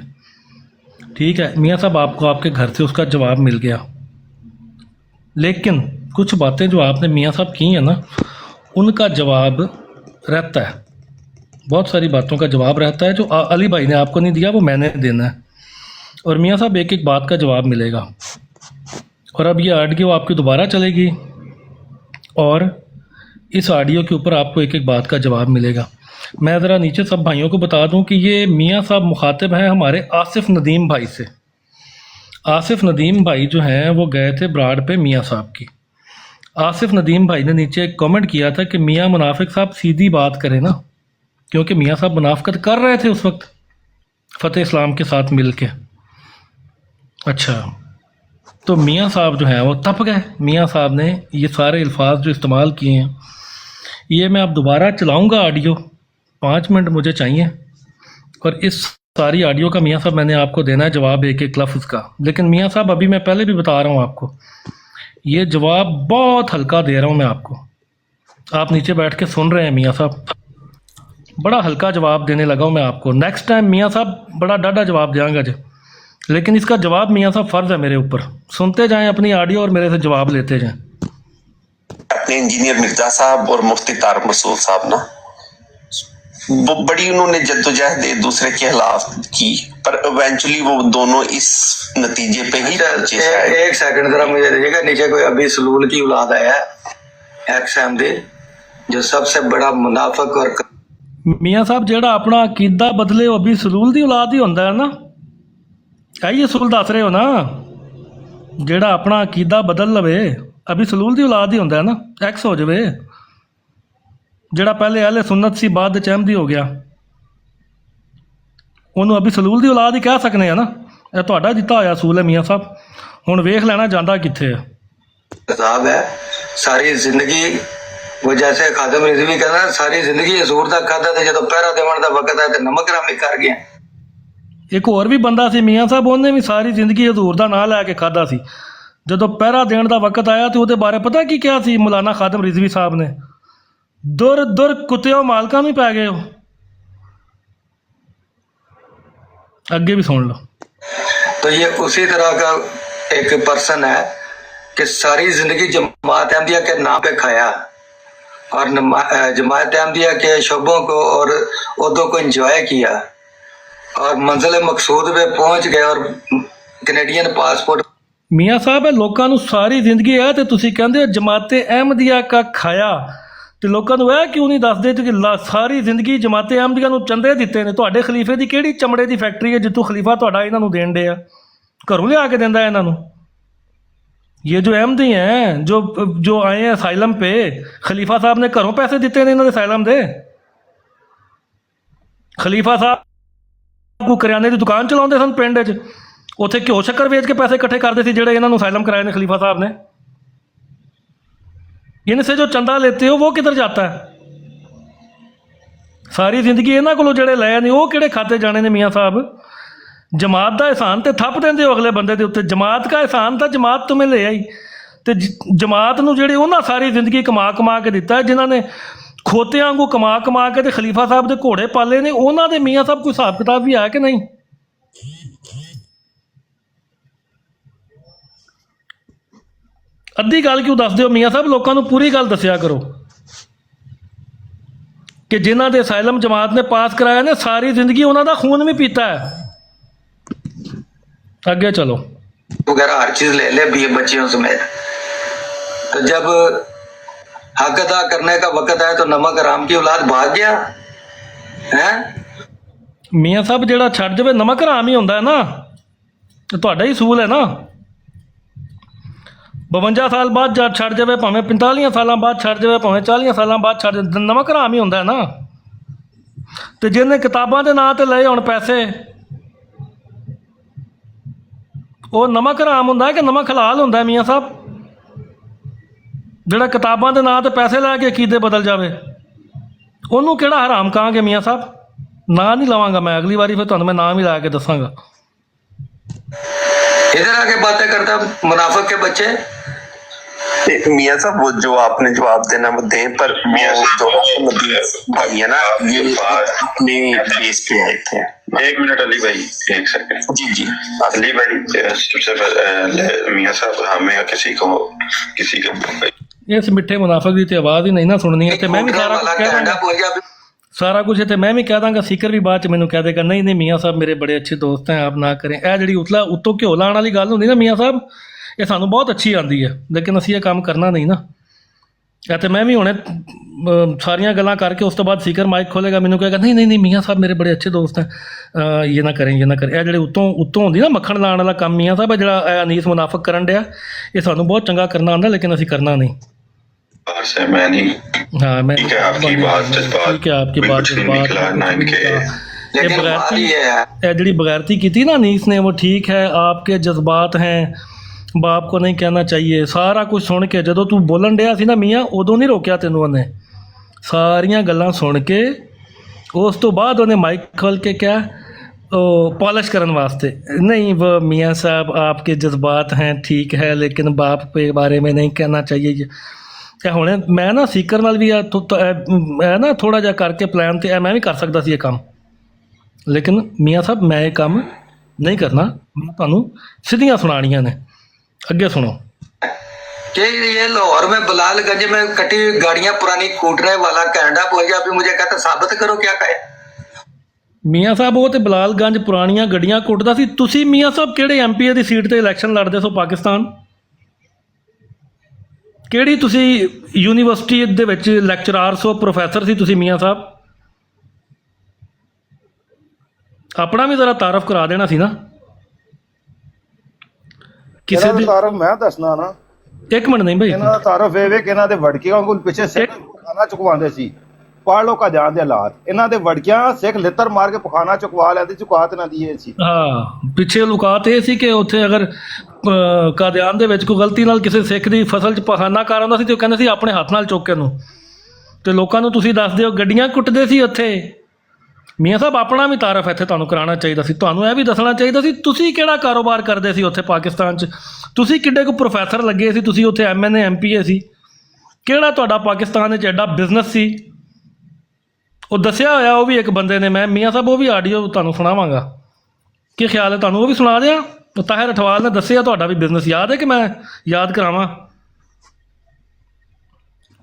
ठीक है मियाँ साहब, आपको आपके घर से उसका जवाब मिल गया, लेकिन कुछ बातें जो आपने मियाँ साहब की हैं ना, उनका जवाब रहता है, बहुत सारी बातों का जवाब रहता है जो अली भाई ने आपको नहीं दिया, वो मैंने देना है। और मियाँ साहब एक एक बात का जवाब मिलेगा। और अब ये ऑडियो आपकी दोबारा चलेगी और इस ऑडियो के ऊपर आपको एक एक बात का जवाब मिलेगा। मैं ज़रा नीचे सब भाइयों को बता दूं कि ये मियाँ साहब मुखातिब हैं हमारे आसिफ नदीम भाई से। आसिफ नदीम भाई जो हैं वो गए थे ब्राड पे मियाँ साहब की। आसिफ नदीम भाई ने नीचे एक कमेंट किया था कि मियाँ मुनाफिक साहब सीधी बात करें ना, क्योंकि मियाँ साहब मुनाफिकत कर रहे थे उस वक्त फ़तेह इस्लाम के साथ मिल के। अच्छा, तो मियाँ साहब जो हैं वो तप गए। मियाँ साहब ने ये सारे अल्फाज जो इस्तेमाल किए हैं, ये मैं अब दोबारा चलाऊँगा ऑडियो, 5 मिनट मुझे चाहिए, और इस सारी ऑडियो का मियाँ साहब मैंने आपको देना है जवाब एक एक लफ्ज़ का। लेकिन मियाँ साहब अभी मैं पहले भी बता रहा हूँ आपको, ये जवाब बहुत हल्का दे रहा हूँ मैं आपको, आप नीचे बैठ के सुन रहे हैं। मियाँ साहब बड़ा हल्का जवाब देने लगा हूँ मैं आपको। नेक्स्ट टाइम मियाँ साहब बड़ा डाढ़ा जवाब देंगे जी, लेकिन इसका जवाब मियाँ साहब फ़र्ज़ है मेरे ऊपर, सुनते जाएं अपनी ऑडियो और मेरे से जवाब लेते जाएं। अपने इंजीनियर मिर्जा साहब और मुफ्ती तारक मसूद साहब ना, वो बड़ी उन्होंने जद्दोजहद एक दूसरे के खिलाफ की, पर इवेंचुअली वो दोनों इस नतीजे पे ही पहुंचे शायद। एक सेकंड जरा मुझे दीजिएगा, नीचे कोई अभी सलूल की औलाद आया है एक्स अहमदी, जो सबसे बड़ा मुनाफिक और मियाँ साहब जेड़ा अपना अकीदा बदले वो अभी सलूल दी औलाद ही होंदा है ना, आइए सलूल दस रहे हो ना, जेड़ा अपना अकीदा बदल लवे अभी सलूल दी औलाद ही होंदा है ना, एक्स हो जावे, जेड़ा पहले अहले सुन्नत सी बाद च अहमदी हो गया, ਉਹਨੂੰ अभी सलूल दी औलाद ही कह सकने हैं ना। ਇਹ ਤੁਹਾਡਾ ਦਿੱਤਾ ਹੋਇਆ ਅਸੂਲ ਹੈ मियाँ साहब, ਹੁਣ ਵੇਖ ਲੈਣਾ ਜਾਂਦਾ कित्थे है। किताब है सारी जिंदगी, वो जैसे खादम रिजवी कहना सारी जिंदगी हजूर दा खादा ते जदों पहरा देवण दा वक्त है ते नमक रामी कर गया। एक होर भी बंदा सी मियाँ साहब, ਉਹਨੇ ਵੀ ਸਾਰੀ ਜ਼ਿੰਦਗੀ ਹਜ਼ੂਰ ਦਾ ਨਾਂ ਲੈ ਕੇ ਖਾਦਾ ਸੀ, ਜਦੋਂ ਪਹਿਰਾ ਦੇਣ ਦਾ ਵਕਤ ਆਇਆ ਤੇ ਉਹਦੇ ਬਾਰੇ ਪਤਾ ਕੀ ਕਿਹਾ ਸੀ ਮੌਲਾਨਾ ਖਾਦਮ ਰਿਜ਼ਵੀ ਸਾਹਿਬ ਨੇ, ਦੁਰ ਦੁਰ ਕੁੱਤਿਓ ਮਾਲਕਾਂ ਨੂੰ ਹੀ ਪੈ ਗਏ ਹੋ। ਅੱਗੇ ਵੀ ਸੁਣ ਲਓ। तो ये उसी तरह का एक पर्सन है कि सारी जिंदगी जमात अहमदिया के नाम पे खाया और जमात अहमदिया के शोबों को और उहदों को एंजॉय किया और मंजिल मकसूद पे पहुंच गए और कैनेडियन पासपोर्ट। ਮੀਆਂ ਸਾਹਿਬ ਇਹ ਲੋਕਾਂ ਨੂੰ ਸਾਰੀ ਜ਼ਿੰਦਗੀ ਹੈ ਤੇ ਤੁਸੀਂ ਕਹਿੰਦੇ ਹੋ ਜਮਾਤੇ ਅਹਿਮਦੀਆ ਕਾ ਖਾਇਆ, ਤੇ ਲੋਕਾਂ ਨੂੰ ਇਹ ਕਿਉਂ ਨਹੀਂ ਦੱਸਦੇ ਕਿ ਸਾਰੀ ਜ਼ਿੰਦਗੀ ਜਮਾਤੇ ਅਹਿਮਦੀਆ ਨੂੰ ਚੰਦੇ ਦਿੱਤੇ ਨੇ? ਤੁਹਾਡੇ ਖਲੀਫੇ ਦੀ ਕਿਹੜੀ ਚਮੜੇ ਦੀ ਫੈਕਟਰੀ ਹੈ ਜਿੱਥੋਂ ਖਲੀਫਾ ਤੁਹਾਡਾ ਇਹਨਾਂ ਨੂੰ ਦੇਣ ਡਿਆ? ਘਰੋਂ ਲਿਆ ਕੇ ਦਿੰਦਾ ਇਹਨਾਂ ਨੂੰ। ये जो अहमदी हैं जो आए हैं असाइलम पे, खलीफा साहब ने घरों पैसे दिते ने इन्होंने असाइलम दे। खलीफा साहब को करियाने की दुकान चलाते सन पिंड च, उत्थे घ्यो शक्कर वेच के पैसे इकट्ठे करते थे ਜਿਹੜੇ ਇਹਨਾਂ ਨੂੰ असाइलम कराए ने खलीफा साहब ने। इनसे जो चंदा लेते हो वो किधर जाता है? सारी जिंदगी इन्हों को ਜਿਹੜੇ ਲਏ ਨੇ ਉਹ ਕਿਹੜੇ ਖਾਤੇ ਜਾਣੇ ਨੇ ਮੀਆਂ ਸਾਹਿਬ? जमात का एहसान तो थप देंगे हो अगले बंदे के उत्ते। जमात का एहसान तो जमात तुम्हें ले आई, तो जमात नूं जिहड़े उन्हां सारी जिंदगी कमा के दिता है, जिन्होंने खोतियां वांगू कमा के ते खलीफा साहब के घोड़े पाले ने, उन्हां दे मियाँ साहब कोई हिसाब किताब भी है कि नहीं? अद्धी गल क्यों दसदे हो मियाँ साहब? लोगों को पूरी गल दस्या करो कि जिन्हां दे असाइलम जमात ने पास कराया ने सारी जिंदगी उन्हां दा खून भी पीता है। आगे चलो। वगैरह हर चीज ले ले भी बच्चियों समेत। तो जब हक अदा करने का वक्त आया तो नमक हराम की औलाद भाग गया है। मियाँ साहब ਜਿਹੜਾ ਛੱਡ ਜਾਵੇ ਨਮਕ ਹਰਾਮ ਹੀ ਹੁੰਦਾ ਹੈ ਨਾ, ਤੇ ਤੁਹਾਡਾ ਹੀ ਸੂਲ ਹੈ ਨਾ। 52 ਸਾਲ ਬਾਅਦ ਜਦ ਛੱਡ ਜਾਵੇ, ਭਾਵੇਂ 45 ਸਾਲਾਂ ਬਾਅਦ ਛੱਡ ਜਾਵੇ, ਭਾਵੇਂ 40 ਸਾਲਾਂ ਬਾਅਦ ਛੱਡ ਜਾਵੇ, ਨਮਕ ਹਰਾਮ ਹੀ ਹੁੰਦਾ ਹੈ ਨਾ। ਤੇ ਜਿਹਨੇ ਕਿਤਾਬਾਂ ਦੇ ਨਾਂ ਤੇ ਲਏ ਹੁਣ ਪੈਸੇ, ਉਹ ਨਮਕ ਹਰਾਮ ਹੁੰਦਾ ਕਿ ਨਮਕ ਹਲਾਲ ਹੁੰਦਾ ਮੀਆਂ ਸਾਹਿਬ? ਜਿਹੜਾ ਕਿਤਾਬਾਂ ਦੇ ਨਾਂ ਤੇ ਪੈਸੇ ਲੈ ਕੇ ਅਕੀਦੇ ਬਦਲ ਜਾਵੇ, ਉਹਨੂੰ ਕਿਹੜਾ ਹਰਾਮ ਕਹਾਂਗੇ ਮੀਆਂ ਸਾਹਿਬ? ਨਾਂ ਨਹੀਂ ਲਵਾਂਗਾ ਮੈਂ, ਅਗਲੀ ਵਾਰੀ ਫਿਰ ਤੁਹਾਨੂੰ ਮੈਂ ਨਾਮ ਹੀ ਲਾ ਕੇ ਦੱਸਾਂਗਾ। इधर आके बातें करता मुनाफिक के बच्चे। मियाँ साहब वो जो आपने जवाब देना वो दें, पर वो जो भाई है ना ये अपने बेस पे आए थे। एक मिनट अली भाई, एक सेकंड। जी जी अली भाई, सबसे पहले मियाँ साहब हमें किसी के ਇਸ ਮਿੱਠੇ ਮੁਨਾਫਿਕ ਦੀ ਤੇ ਆਵਾਜ਼ ਹੀ ਨਹੀਂ ਨਾ ਸੁਣਨੀ ਹੈ, ਤੇ ਮੈਂ ਵੀ ਸਾਰਾ ਕੁਝ ਕਹਿ ਦਾਂਗਾ, ਸਾਰਾ ਕੁਝ ਤੇ ਮੈਂ ਵੀ ਕਹਿ ਦਾਂਗਾ। ਸੀਕਰ ਵੀ ਬਾਅਦ ਚ ਮੈਨੂੰ ਕਹਿ ਦੇਗਾ ਨਹੀਂ ਮੀਆਂ ਸਾਹਿਬ ਮੇਰੇ ਬੜੇ ਅੱਛੇ ਦੋਸਤ ਹੈ, ਆਪ ਨਾ ਕरें। ਇਹ ਜਿਹੜੀ ਉੱਤੋਂ ਘਿਓ ਲਾਉਣ ਵਾਲੀ ਗੱਲ ਹੁੰਦੀ ਨਾ ਮੀਆਂ ਸਾਹਿਬ, ਇਹ ਸਾਨੂੰ ਬਹੁਤ ਅੱਛੀ ਆਉਂਦੀ ਹੈ, ਲੇਕਿਨ ਅਸੀਂ ਇਹ ਕੰਮ ਕਰਨਾ ਨਹੀਂ ਨਾ। ਇਹ ਤੇ ਮੈਂ ਵੀ ਹੁਣੇ ਸਾਰੀਆਂ ਗੱਲਾਂ ਕਰਕੇ ਉਸ ਤੋਂ ਬਾਅਦ ਸੀਕਰ ਮਾਈਕ ਖੋਲੇਗਾ, ਮੈਨੂੰ ਕਹੇਗਾ ਨਹੀਂ ਮੀਆਂ ਸਾਹਿਬ ਮੇਰੇ ਬੜੇ ਅੱਛੇ ਦੋਸਤ ਹੈ, ਇਹ ਨਾ ਕरें। ਇਹ ਜਿਹੜੇ ਉੱਤੋਂ ਹੁੰਦੀ ਨਾ ਮੱਖਣ ਲਾਉਣ ਵਾਲਾ ਕੰਮ ਮੀਆਂ ਸਾਹਿਬ, ਜਿਹੜਾ ਅਨੀਸ ਮੁਨਾਫਿਕ ਕਰਨ ਡਿਆ, ਇਹ ਸਾਨੂੰ ਬਹੁਤ ਚੰਗਾ ਕਰਨਾ ਆਉਂਦਾ, ਲੇਕਿਨ ਅਸੀਂ करना नहीं। से मैं नहीं। हाँ मैं ठीक है, आपकी बात जज्बात, ठीक है, आपकी बात जज्बात। ये ਜਿਹੜੀ बगैरती की थी ना अनीस ने, वो ठीक है, आपके जज्बात हैं, बाप को नहीं कहना चाहिए। सारा कुछ सुन के ਜਦੋਂ ਤੂੰ ਬੋਲਣ ਡਿਆ ਸੀ ਨਾ ਮੀਆਂ, ਉਦੋਂ ਨਹੀਂ ਰੋਕਿਆ ਤੈਨੂੰ ਉਹਨੇ। ਸਾਰੀਆਂ ਗੱਲਾਂ ਸੁਣ ਕੇ ਉਸ ਤੋਂ ਬਾਅਦ ਉਹਨੇ ਮਾਈਕ ਖੋਲ ਕੇ ਕਿਹਾ पॉलिश करने वास्ते, नहीं वो मियाँ साहब आपके जज्बात हैं ठीक है, लेकिन बाप के बारे में नहीं कहना चाहिए। ਇਹ ਹੁਣੇ ਮੈਂ ਨਾ ਸੀਕਰ ਨਾਲ ਵੀ ਇਹ ਨਾ ਥੋੜ੍ਹਾ ਜਿਹਾ ਕਰਕੇ ਪਲਾਨ ਤੇ ਇਹ ਮੈਂ ਵੀ ਕਰ ਸਕਦਾ ਸੀ ਇਹ ਕੰਮ, ਲੇਕਿਨ ਮੀਆਂ ਸਾਹਿਬ ਮੈਂ ਇਹ ਕੰਮ ਨਹੀਂ ਕਰਨਾ। ਮੈਂ ਤੁਹਾਨੂੰ ਸਿੱਧੀਆਂ ਸੁਣਾਉਣੀਆਂ ਨੇ, ਅੱਗੇ ਸੁਣੋ। कि ये लाहौर में बलालगंज में कटी गाड़ियां पुरानी कूटने वाला कैनेडा पहुंच गया, अभी मुझे कहता साबित करो क्या कहे। ਮੀਆਂ ਸਾਹਿਬ ਉਹ ਤੇ ਬਲਾਲਗੰਜ ਪੁਰਾਣੀਆਂ ਗੱਡੀਆਂ ਕੁੱਟਦਾ ਸੀ। ਤੁਸੀਂ ਮੀਆਂ ਸਾਹਿਬ ਕਿਹੜੇ ਐਮਪੀਏ ਦੀ ਸੀਟ ਤੇ ਇਲੈਕਸ਼ਨ ਲੜਦੇ ਸੋ ਪਾਕਿਸਤਾਨ? ਕਿਹੜੀ ਤੁਸੀਂ ਯੂਨੀਵਰਸਿਟੀ ਦੇ ਵਿੱਚ ਲੈਕਚਰਾਰ ਸੋ, ਪ੍ਰੋਫੈਸਰ ਸੀ ਤੁਸੀਂ ਮੀਆਂ ਸਾਹਿਬ? ਆਪਣਾ ਵੀ ਜ਼ਰਾ ਤਾਰਫ ਕਰਾ ਦੇਣਾ ਸੀ ਨਾ ਕਿਸੇ ਦੀ। ਤਾਰਫ ਮੈਂ ਦੱਸਣਾ ਨਾ, ਇੱਕ ਮਿੰਟ ਨਹੀਂ ਭਾਈ, ਇਹਨਾਂ ਦਾ ਤਾਰਫ ਇਹ ਵੇ ਕਿ ਇਹਨਾਂ ਦੇ ਵੜਕੇ ਵਾਂਗੂ ਪਿੱਛੇ ਸਿੱਖ ਪਖਾਨਾ ਚੁਕਵਾਉਂਦੇ ਸੀ। ਪੜ੍ਹ ਲੋ ਕਾ ਜਾਣ ਦੇ ਹਾਲਾਤ, ਇਹਨਾਂ ਦੇ ਵੜਕਿਆਂ ਸਿੱਖ ਲਿੱਤਰ ਮਾਰ ਕੇ ਪਖਾਨਾ ਚੁਕਵਾ ਲੈਂਦੇ, ਚੁਕਾਤ ਨਾ ਦੀ ਇਹ ਸੀ। ਹਾਂ, ਪਿੱਛੇ ਲੁਕਾਤ ਇਹ ਸੀ ਕਿ ਉੱਥੇ ਅਗਰ ਕਾਦੀਆਨ ਦੇ ਵਿੱਚ ਕੋਈ ਗਲਤੀ ਨਾਲ ਕਿਸੇ ਸਿੱਖ ਦੀ ਫਸਲ 'ਚ ਪਖਾਨਾ ਕਰ ਆਉਂਦਾ ਸੀ ਤੇ ਉਹ ਕਹਿੰਦੇ ਸੀ ਆਪਣੇ ਹੱਥ ਨਾਲ ਚੁੱਕ ਕੇ ਨੂੰ, ਤੇ ਲੋਕਾਂ ਨੂੰ ਤੁਸੀਂ ਦੱਸਦੇ ਹੋ ਗੱਡੀਆਂ ਕੁੱਟਦੇ ਸੀ ਉੱਥੇ। ਮੀਆਂ ਸਾਹਿਬ ਆਪਣਾ ਵੀ ਤਾਰਫ ਇੱਥੇ ਤੁਹਾਨੂੰ ਕਰਾਉਣਾ ਚਾਹੀਦਾ ਸੀ, ਤੁਹਾਨੂੰ ਇਹ ਵੀ ਦੱਸਣਾ ਚਾਹੀਦਾ ਸੀ ਤੁਸੀਂ ਕਿਹੜਾ ਕਾਰੋਬਾਰ ਕਰਦੇ ਸੀ ਉੱਥੇ ਪਾਕਿਸਤਾਨ 'ਚ। ਤੁਸੀਂ ਕਿੱਡੇ ਕੁ ਪ੍ਰੋਫੈਸਰ ਲੱਗੇ ਸੀ, ਤੁਸੀਂ ਉੱਥੇ MNA MPA ਸੀ, ਕਿਹੜਾ ਤੁਹਾਡਾ ਪਾਕਿਸਤਾਨ ਵਿੱਚ ਐਡਾ ਬਿਜ਼ਨਸ ਸੀ, ਉਹ ਦੱਸਿਆ ਹੋਇਆ ਉਹ ਵੀ ਇੱਕ ਬੰਦੇ ਨੇ। ਮੈਂ ਮੀਆਂ ਸਾਹਿਬ ਉਹ ਵੀ ਆਡੀਓ ਤੁਹਾਨੂੰ ਸੁਣਾਵਾਂਗਾ। ਕੀ ਖਿਆਲ ਹੈ, ਤੁਹਾਨੂੰ ਉਹ ਵੀ ਸੁਣਾ ਦਿਆਂ? ਤਾਹਿਰ ਅਠਵਾਲ ਨੇ ਦੱਸਿਆ ਤੁਹਾਡਾ ਵੀ ਬਿਜ਼ਨਸ ਯਾਦ ਹੈ ਕਿ ਮੈਂ ਯਾਦ ਕਰਾਵਾਂ?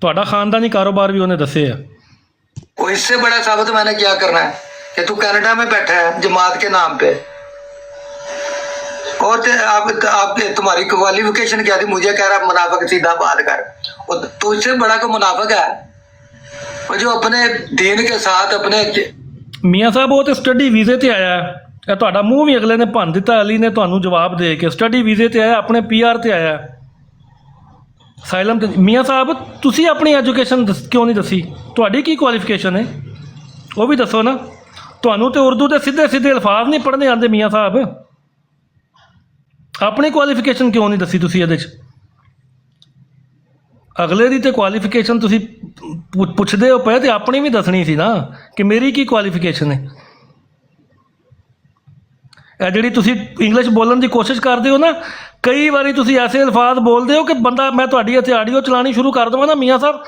ਤੁਹਾਡਾ ਖਾनदानी कारोबार भी उन्हें दसे है। वो इससे बड़ा साबित मैंने क्या करना है कि तू कनाडा में बैठा है जमात के नाम पे, और आप तुम्हारी क्वालिफिकेशन क्या थी? मुझे कह रहा मुनाफिक सीधा बात कर। और तो इससे बड़ा को मुनाफिक है वो जो अपने दीन के साथ अपने ਮੀਆਂ ਸਾਹਿਬ ਉਹ ਤੇ ਸਟੱਡੀ ਵੀਜ਼ੇ ਤੇ ਆਇਆ। ਇਹ ਤੁਹਾਡਾ ਮੂੰਹ ਵੀ ਅਗਲੇ ਨੇ ਭੰਨ ਦਿੱਤਾ, ਅਲੀ ਨੇ ਤੁਹਾਨੂੰ ਜਵਾਬ ਦੇ ਕੇ। ਸਟੱਡੀ ਵੀਜ਼ੇ ਤੇ ਆਇਆ, ਆਪਣੇ PR ਤੇ ਆਇਆ, ਸਾਇਲਮ ਤੇ। ਮੀਆਂ ਸਾਹਿਬ ਤੁਸੀਂ ਆਪਣੀ ਐਜੂਕੇਸ਼ਨ ਕਿਉਂ ਨਹੀਂ ਦੱਸੀ? ਤੁਹਾਡੀ ਕੀ ਕੁਆਲੀਫਿਕੇਸ਼ਨ ਹੈ ਉਹ ਵੀ ਦੱਸੋ ਨਾ। ਤੁਹਾਨੂੰ ਤੇ ਉਰਦੂ ਦੇ ਸਿੱਧੇ ਸਿੱਧੇ ਅਲਫਾਜ਼ ਨਹੀਂ ਪੜ੍ਹਨੇ ਆਉਂਦੇ ਮੀਆਂ ਸਾਹਿਬ। ਆਪਣੀ ਕੁਆਲੀਫਿਕੇਸ਼ਨ ਕਿਉਂ ਨਹੀਂ ਦੱਸੀ ਤੁਸੀਂ ਇਹਦੇ 'ਚ? ਅਗਲੇ ਦੀ ਤੇ ਕੁਆਲੀਫਿਕੇਸ਼ਨ ਤੁਸੀਂ ਪੁੱਛਦੇ ਹੋ ਪਏ, ਤੇ ਆਪਣੀ ਵੀ ਦੱਸਣੀ ਸੀ ਨਾ ਕਿ ਮੇਰੀ ਕੀ ਕੁਆਲੀਫਿਕੇਸ਼ਨ ਹੈ। ਇਹ ਜਿਹੜੀ ਤੁਸੀਂ ਇੰਗਲਿਸ਼ ਬੋਲਣ ਦੀ ਕੋਸ਼ਿਸ਼ ਕਰਦੇ ਹੋ ਨਾ, ਕਈ ਵਾਰੀ ਤੁਸੀਂ ਐਸੇ ਅਲਫਾਜ਼ ਬੋਲਦੇ ਹੋ ਕਿ ਬੰਦਾ, ਮੈਂ ਤੁਹਾਡੀ ਇੱਥੇ ਆਡੀਓ ਚਲਾਉਣੀ ਸ਼ੁਰੂ ਕਰ ਦੇਵਾਂ ਨਾ ਮੀਆਂ ਸਾਹਿਬ,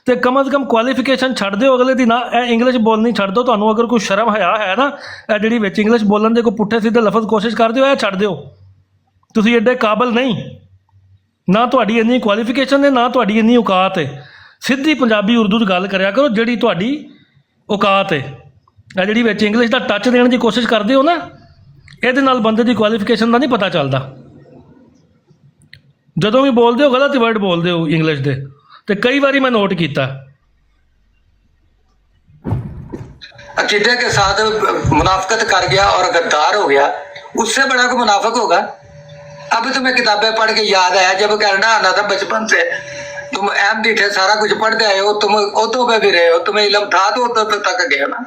ਤੇ ਕਮ ਅਜ਼ ਕਮ ਕੁਆਲੀਫਿਕੇਸ਼ਨ ਛੱਡ ਦਿਓ ਅਗਲੇ ਦੀ ਨਾ। ਇਹ ਇੰਗਲਿਸ਼ ਬੋਲਣੀ ਛੱਡ ਦਿਓ। ਤੁਹਾਨੂੰ ਅਗਰ ਕੋਈ ਸ਼ਰਮ ਹਯਾ ਹੈ ਨਾ, ਇਹ ਜਿਹੜੀ ਵਿੱਚ ਇੰਗਲਿਸ਼ ਬੋਲਣ ਦੇ ਕੋਈ ਪੁੱਠੇ ਸਿੱਧੇ ਲਫ਼ਜ਼ ਕੋਸ਼ਿਸ਼ ਕਰਦੇ ਹੋ, ਇਹ ਛੱਡ ਦਿਓ। ਤੁਸੀਂ ਐਡੇ ਕਾਬਲ ਨਹੀਂ, ਨਾ ਤੁਹਾਡੀ ਇੰਨੀ ਕੁਆਲੀਫਿਕੇਸ਼ਨ ਹੈ, ਨਾ ਤੁਹਾਡੀ ਇੰਨੀ ਔਕਾਤ ਹੈ। ਸਿੱਧੀ ਪੰਜਾਬੀ ਉਰਦੂ 'ਚ ਗੱਲ ਕਰਿਆ ਕਰੋ ਜਿਹੜੀ ਤੁਹਾਡੀ ਔਕਾਤ ਹੈ। ਇਹ ਜਿਹੜੀ ਵਿੱਚ ਇੰਗਲਿਸ਼ ਦਾ ਟੱਚ ਦੇਣ ਦੀ ਕੋਸ਼ਿਸ਼ ਕਰਦੇ ਹੋ ਨਾ, ਇਹਦੇ ਨਾਲ ਬੰਦੇ ਦੀ ਕੁਆਲੀਫਿਕੇਸ਼ਨ ਦਾ ਨਹੀਂ ਪਤਾ ਚੱਲਦਾ। ਜਦੋਂ ਵੀ ਬੋਲਦੇ ਹੋ ਗਲਤ ਵਰਡ ਬੋਲਦੇ ਹੋ ਇੰਗਲਿਸ਼ ਦੇ, ਤੇ ਕਈ ਵਾਰੀ ਮੈਂ ਨੋਟ ਕੀਤਾ। अकीदे के साथ मुनाफिकत कर गया और गद्दार हो गया, उससे बड़ा कोई मुनाफिक होगा? अब तुम्हें किताबें पढ़ के याद आया, जब कनाडा आना था बचपन से तुम अहमदी थे, सारा कुछ पढ़ते आए हो, तुम ओतों पे भी रहे हो, तुम्हें इल्म था तो ओतों तक गए ना।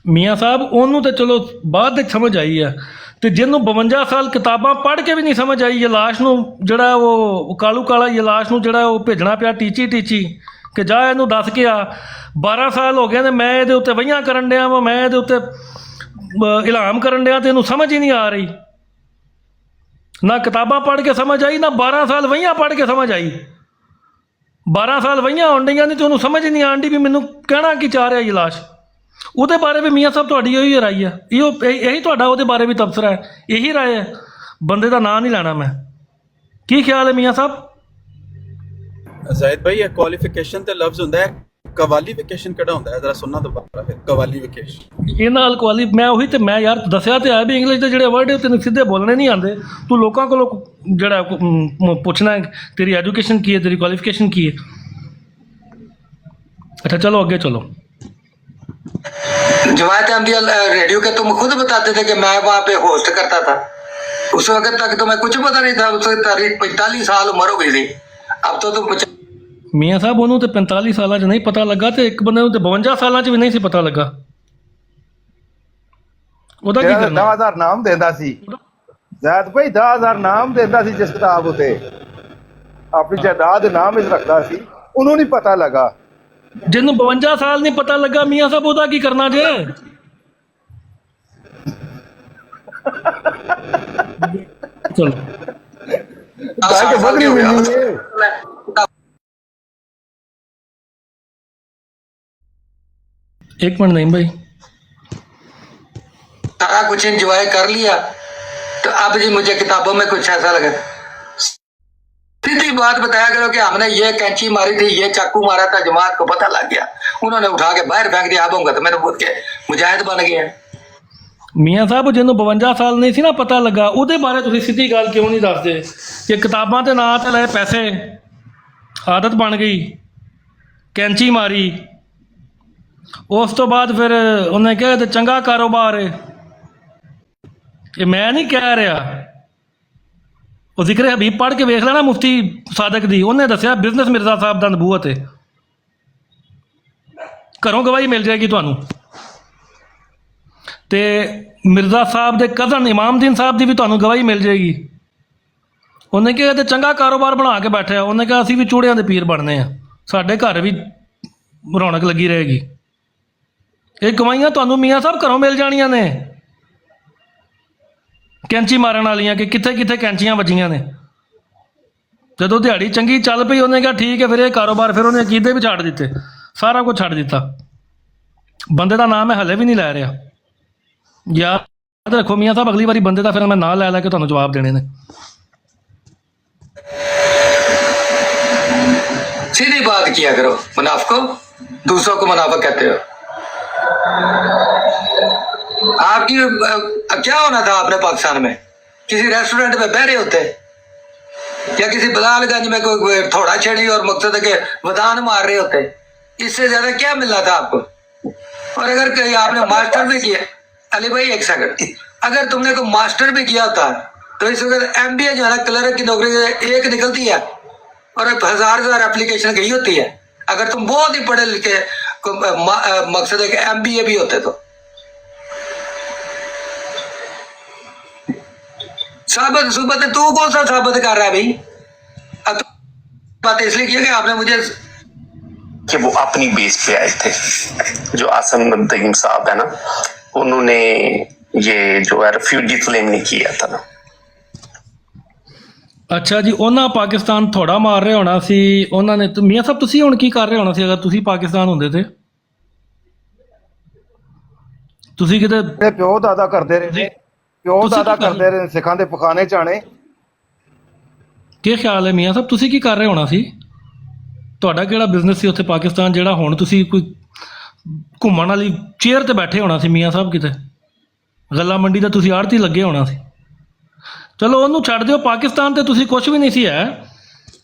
ਮੀਆਂ ਸਾਹਿਬ ਉਹਨੂੰ ਤਾਂ ਚਲੋ ਬਾਅਦ ਵਿੱਚ ਸਮਝ ਆਈ ਆ, ਤੇ ਜਿਹਨੂੰ 52 ਸਾਲ ਕਿਤਾਬਾਂ ਪੜ੍ਹ ਕੇ ਵੀ ਨਹੀਂ ਸਮਝ ਆਈ, ਇਹ ਲਾਸ਼ ਨੂੰ ਜਿਹੜਾ ਉਹ ਕਾਲੂ ਕਾਲਾ ਇਹ ਲਾਸ਼ ਨੂੰ ਜਿਹੜਾ ਉਹ ਭੇਜਣਾ ਪਿਆ ਟੀਚੀ ਕਿ ਜਾ ਇਹਨੂੰ ਦੱਸ ਕੇ ਆ। 12 ਸਾਲ ਹੋ ਗਏ ਨੇ ਮੈਂ ਇਹਦੇ ਉੱਤੇ ਵਹੀਆਂ ਕਰਨ ਡਿਆ ਵਾਂ, ਮੈਂ ਇਹਦੇ ਉੱਤੇ ਇਲਹਾਮ ਕਰਨ ਡਿਆ, ਤੇ ਇਹਨੂੰ ਸਮਝ ਹੀ ਨਹੀਂ ਆ ਰਹੀ। ਨਾ ਕਿਤਾਬਾਂ ਪੜ੍ਹ ਕੇ ਸਮਝ ਆਈ, ਨਾ 12 ਸਾਲ ਵਹੀਆਂ ਪੜ੍ਹ ਕੇ ਸਮਝ ਆਈ। 12 ਸਾਲ ਵਹੀਆਂ ਆਉਣ ਡਈਆਂ ਨੇ ਤੇ ਉਹਨੂੰ ਸਮਝ ਹੀ ਨਹੀਂ ਆਉਂਦੀ ਵੀ ਮੈਨੂੰ ਕਹਿਣਾ ਕੀ ਚਾਹ ਰਿਹਾ ਇਹ ਲਾਸ਼। ਉਹਦੇ ਬਾਰੇ ਵੀ ਮੀਆਂ ਸਾਹਿਬ ਤੁਹਾਡੀ ਇਹੀ ਰਾਏ ਹੈ, ਇਹੀ ਤੁਹਾਡਾ ਉਹਦੇ ਬਾਰੇ ਵੀ ਤਬਸਰਾ ਹੈ, ਇਹੀ ਰਾਏ ਹੈ। ਬੰਦੇ ਦਾ ਨਾਂ ਨਹੀਂ ਲੈਣਾ ਮੈਂ। ਕੀ ਖਿਆਲ ਹੈ ਮੀਆਂ ਸਾਹਿਬ? ਜ਼ਾਹਿਦ ਭਾਈ, ਇਹ ਕੁਆਲੀਫਿਕੇਸ਼ਨ ਤੇ ਲਫ਼ਜ਼ ਹੁੰਦਾ ਹੈ, ਕਵਾਲੀਫਿਕੇਸ਼ਨ ਕਿਹੜਾ ਹੁੰਦਾ ਹੈ? ਜ਼ਰਾ ਸੁਣਨਾ ਦੁਬਾਰਾ ਫਿਰ। ਕਵਾਲੀਫਿਕੇਸ਼ਨ ਇਹ ਨਾਲ ਮੈਂ ਉਹੀ ਤੇ ਮੈਂ ਯਾਰ ਦੱਸਿਆ ਤੇ ਆ ਵੀ ਇੰਗਲਿਸ਼ ਦੇ ਜਿਹੜੇ ਵਰਡ ਤੈਨੂੰ ਸਿੱਧੇ ਬੋਲਣੇ ਨਹੀਂ ਆਉਂਦੇ। ਤੂੰ ਲੋਕਾਂ ਕੋਲੋਂ ਜਿਹੜਾ ਪੁੱਛਣਾ ਤੇਰੀ ਐਜੂਕੇਸ਼ਨ ਕੀ ਹੈ, ਤੇਰੀ ਕੁਆਲੀਫਿਕੇਸ਼ਨ ਕੀ ਹੈ। अच्छा चलो आगे चलो। जमात अहमदिया रेडियो के तुम खुद बताते थे कि मैं वहाँ पे होस्ट करता था, उस वक्त तक तो मैं कुछ पता नहीं था। उस तारीख 45 साल उम्र हो गई थी, अब तो तुम ਮੀਆਂ ਸਾਹਿਬ ਉਹਨੂੰ ਤੇ 45 ਸਾਲਾਂ 'ਚ ਨਹੀਂ ਪਤਾ ਲੱਗਾ, ਤੇ ਇੱਕ ਬੰਦੇ ਨੂੰ ਤੇ 52 ਸਾਲਾਂ 'ਚ ਵੀ ਨਹੀਂ ਸੀ ਪਤਾ ਲੱਗਾ। ਉਹਦਾ ਕੀ ਕਰਨਾ? 10,000 ਨਾਮ ਦਿੰਦਾ ਸੀ ਜ਼ਾਇਦ ਭਾਈ, 10,000 ਨਾਮ ਦਿੰਦਾ ਸੀ ਜਿਸ ਕਿਤਾਬ ਉਤੇ ਆਪਣੀ ਜਾਇਦਾਦ ਨਾਮ ਵਿੱਚ ਰੱਖਦਾ ਸੀ, ਉਹਨੂੰ ਨਹੀਂ ਪਤਾ ਲੱਗਾ। ਜਿਹਨੂੰ 52 ਸਾਲ ਨਹੀਂ ਪਤਾ ਲੱਗਾ ਮੀਆਂ ਸਾਹਿਬ, ਉਹਦਾ ਕੀ ਕਰਨਾ ਜੇ? ਚਲੋ बकरी मिलनी है। एक मिनट नहीं भाई, सारा कुछ एंजॉय कर लिया, तो अब जी मुझे किताबों में कुछ ऐसा लगा। सीधी बात बताया करो कि हमने ये कैंची मारी थी, ये चाकू मारा था, जमात को पता लग गया, उन्होंने उठा के बाहर फेंक दिया। अब होगा तो मेरे खुद के मुजाहिद बन गए। ਮੀਆਂ ਸਾਹਿਬ ਜਿਹਨੂੰ 52 ਸਾਲ ਨਹੀਂ ਸੀ ਨਾ ਪਤਾ ਲੱਗਾ, ਉਹਦੇ ਬਾਰੇ ਤੁਸੀਂ ਸਿੱਧੀ ਗੱਲ ਕਿਉਂ ਨਹੀਂ ਦੱਸਦੇ ਕਿ ਕਿਤਾਬਾਂ ਦੇ ਨਾਂ 'ਤੇ ਲਏ ਪੈਸੇ, ਆਦਤ ਬਣ ਗਈ, ਕੈਂਚੀ ਮਾਰੀ, ਉਸ ਤੋਂ ਬਾਅਦ ਫਿਰ ਉਹਨੇ ਕਿਹਾ ਤੇ ਚੰਗਾ ਕਾਰੋਬਾਰ ਹੈ। ਇਹ ਮੈਂ ਨਹੀਂ ਕਹਿ ਰਿਹਾ, ਉਹ ਜ਼ਿਕਰ ਹਬੀਬ ਪੜ੍ਹ ਕੇ ਵੇਖ ਲੈਣਾ ਮੁਫਤੀ ਸਾਦਕ ਦੀ, ਉਹਨੇ ਦੱਸਿਆ ਬਿਜ਼ਨਸ ਮਿਰਜ਼ਾ ਸਾਹਿਬ ਦਾ ਨਬੂਵਤ ਹੈ। ਘਰੋਂ ਗਵਾਹੀ ਮਿਲ ਜਾਏਗੀ ਤੁਹਾਨੂੰ। ਤੇ ਮਿਰਜ਼ਾ ਸਾਹਿਬ ਦੇ ਕਜ਼ਨ ਇਮਾਮਦੀਨ ਸਾਹਿਬ ਦੀ ਵੀ ਤੁਹਾਨੂੰ ਗਵਾਹੀ ਮਿਲ ਜਾਏਗੀ। ਉਹਨੇ ਕਿਹਾ ਤੇ ਚੰਗਾ ਕਾਰੋਬਾਰ ਬਣਾ ਕੇ ਬੈਠਿਆ, ਉਹਨੇ ਕਿਹਾ ਅਸੀਂ ਵੀ ਚੂੜਿਆਂ ਦੇ ਪੀਰ ਬਣਨੇ ਆ, ਸਾਡੇ ਘਰ ਵੀ ਰੌਣਕ ਲੱਗੀ ਰਹੇਗੀ। ਇਹ ਕਮਾਈਆਂ ਤੁਹਾਨੂੰ ਮੀਆਂ ਸਾਹਿਬ ਘਰੋਂ ਮਿਲ ਜਾਣੀਆਂ ਨੇ, ਕੈਂਚੀ ਮਾਰਨ ਵਾਲੀਆਂ, ਕਿ ਕਿੱਥੇ ਕਿੱਥੇ ਕੈਂਚੀਆਂ ਵੱਜੀਆਂ ਨੇ। ਜਦੋਂ ਦਿਹਾੜੀ ਚੰਗੀ ਚੱਲ ਪਈ ਉਹਨੇ ਕਿਹਾ ਠੀਕ ਹੈ, ਫਿਰ ਇਹ ਕਾਰੋਬਾਰ ਫਿਰ ਉਹਨੇ ਅਕੀਦੇ ਵੀ ਛੱਡ ਦਿੱਤੇ, ਸਾਰਾ ਕੁਝ ਛੱਡ ਦਿੱਤਾ। ਬੰਦੇ ਦਾ ਨਾਮ ਮੈਂ ਹਲੇ ਵੀ ਨਹੀਂ ਲੈ ਰਿਹਾ, ਯਾਦ ਰੱਖੋ ਮੀਆਂ ਸਾਹਿਬ, ਅਗਲੀ ਵਾਰੀ ਬੰਦੇ ਦਾ ਫਿਰ ਮੈਂ ਨਾਂ ਲੈ ਕੇ ਤੁਹਾਨੂੰ ਜਵਾਬ ਦੇਣੇ ਨੇ। सीधी बात किया करो, मुनाफिको दूसरों को मुनाफिक कहते हो। आपकी क्या होना था आपने पाकिस्तान में? किसी रेस्टोरेंट में बह रहे होते या किसी बलालगंज में कोई थोड़ा छेड़ी और मकसद के वदान मार रहे होते? इससे ज्यादा क्या मिलना था आपको? और अगर कहीं आपने मास्टर भी किया, अली भाई एक सेकंड, अगर तुमने कोई मास्टर भी किया होता तो इस वक्त MBA जो है ना, क्लर्क की नौकरी एक निकलती है और 1000 एप्लीकेशन गई होती है। अगर तुम बहुत ही पढ़े लिखे मकसद है कि MBA भी होते तो साबित सुबत तू कौन सा साबित कर रहा है भाई? अब तो बात इसलिए की है कि आपने मुझे कि वो अपनी बेस पे आए थे। जो आसम नदीम साहब है ना, उन्होंने ये जो है रिफ्यूजी क्लेम नहीं किया था ना। ਅੱਛਾ ਜੀ, ਉਹਨਾਂ ਪਾਕਿਸਤਾਨ ਥੋੜਾ ਮਾਰ ਰਹੇ ਹੋਣਾ ਸੀ ਉਹਨਾਂ ਨੇ। ਮੀਆਂ ਸਾਹਿਬ ਤੁਸੀਂ ਹੁਣ ਕੀ ਕਰ ਰਹੇ ਹੋਣਾ ਸੀ ਅਗਰ ਤੁਸੀਂ ਪਾਕਿਸਤਾਨ ਹੁੰਦੇ ਤੇ? ਤੁਸੀਂ ਕਿਤੇ ਇਹ ਪਿਓ ਦਾਦਾ ਕਰਦੇ ਰਹੇ ਨੇ, ਪਿਓ ਤੁਸੀਂ ਦਾਦਾ ਕੀ ਕਰ ਕਰਦੇ ਰਹੇ ਨੇ, ਸਿੱਖਾਂ ਦੇ ਪਖਾਨੇ ਚਾਣੇ। ਕੀ ਖਿਆਲ ਹੈ ਮੀਆਂ ਸਾਹਿਬ, ਤੁਸੀਂ ਕੀ ਕਰ ਰਹੇ ਹੋਣਾ ਸੀ? ਤੁਹਾਡਾ ਕਿਹੜਾ ਬਿਜ਼ਨਸ ਸੀ ਉੱਥੇ ਪਾਕਿਸਤਾਨ ਜਿਹੜਾ ਹੁਣ ਤੁਸੀਂ ਕੋਈ ਘੁੰਮਣ ਵਾਲੀ ਚੇਅਰ ਤੇ ਬੈਠੇ ਹੋਣਾ ਸੀ ਮੀਆਂ ਸਾਹਿਬ? ਕਿਤੇ ਗੱਲਾਂ ਮੰਡੀ ਦਾ ਤੁਸੀਂ ਆੜਤੀ ਲੱਗੇ ਹੋਣਾ ਸੀ। ਚਲੋ ਉਹਨੂੰ ਛੱਡ ਦਿਓ, ਪਾਕਿਸਤਾਨ ਤੇ ਤੁਸੀਂ ਕੁਝ ਵੀ ਨਹੀਂ ਸੀ ਹੈ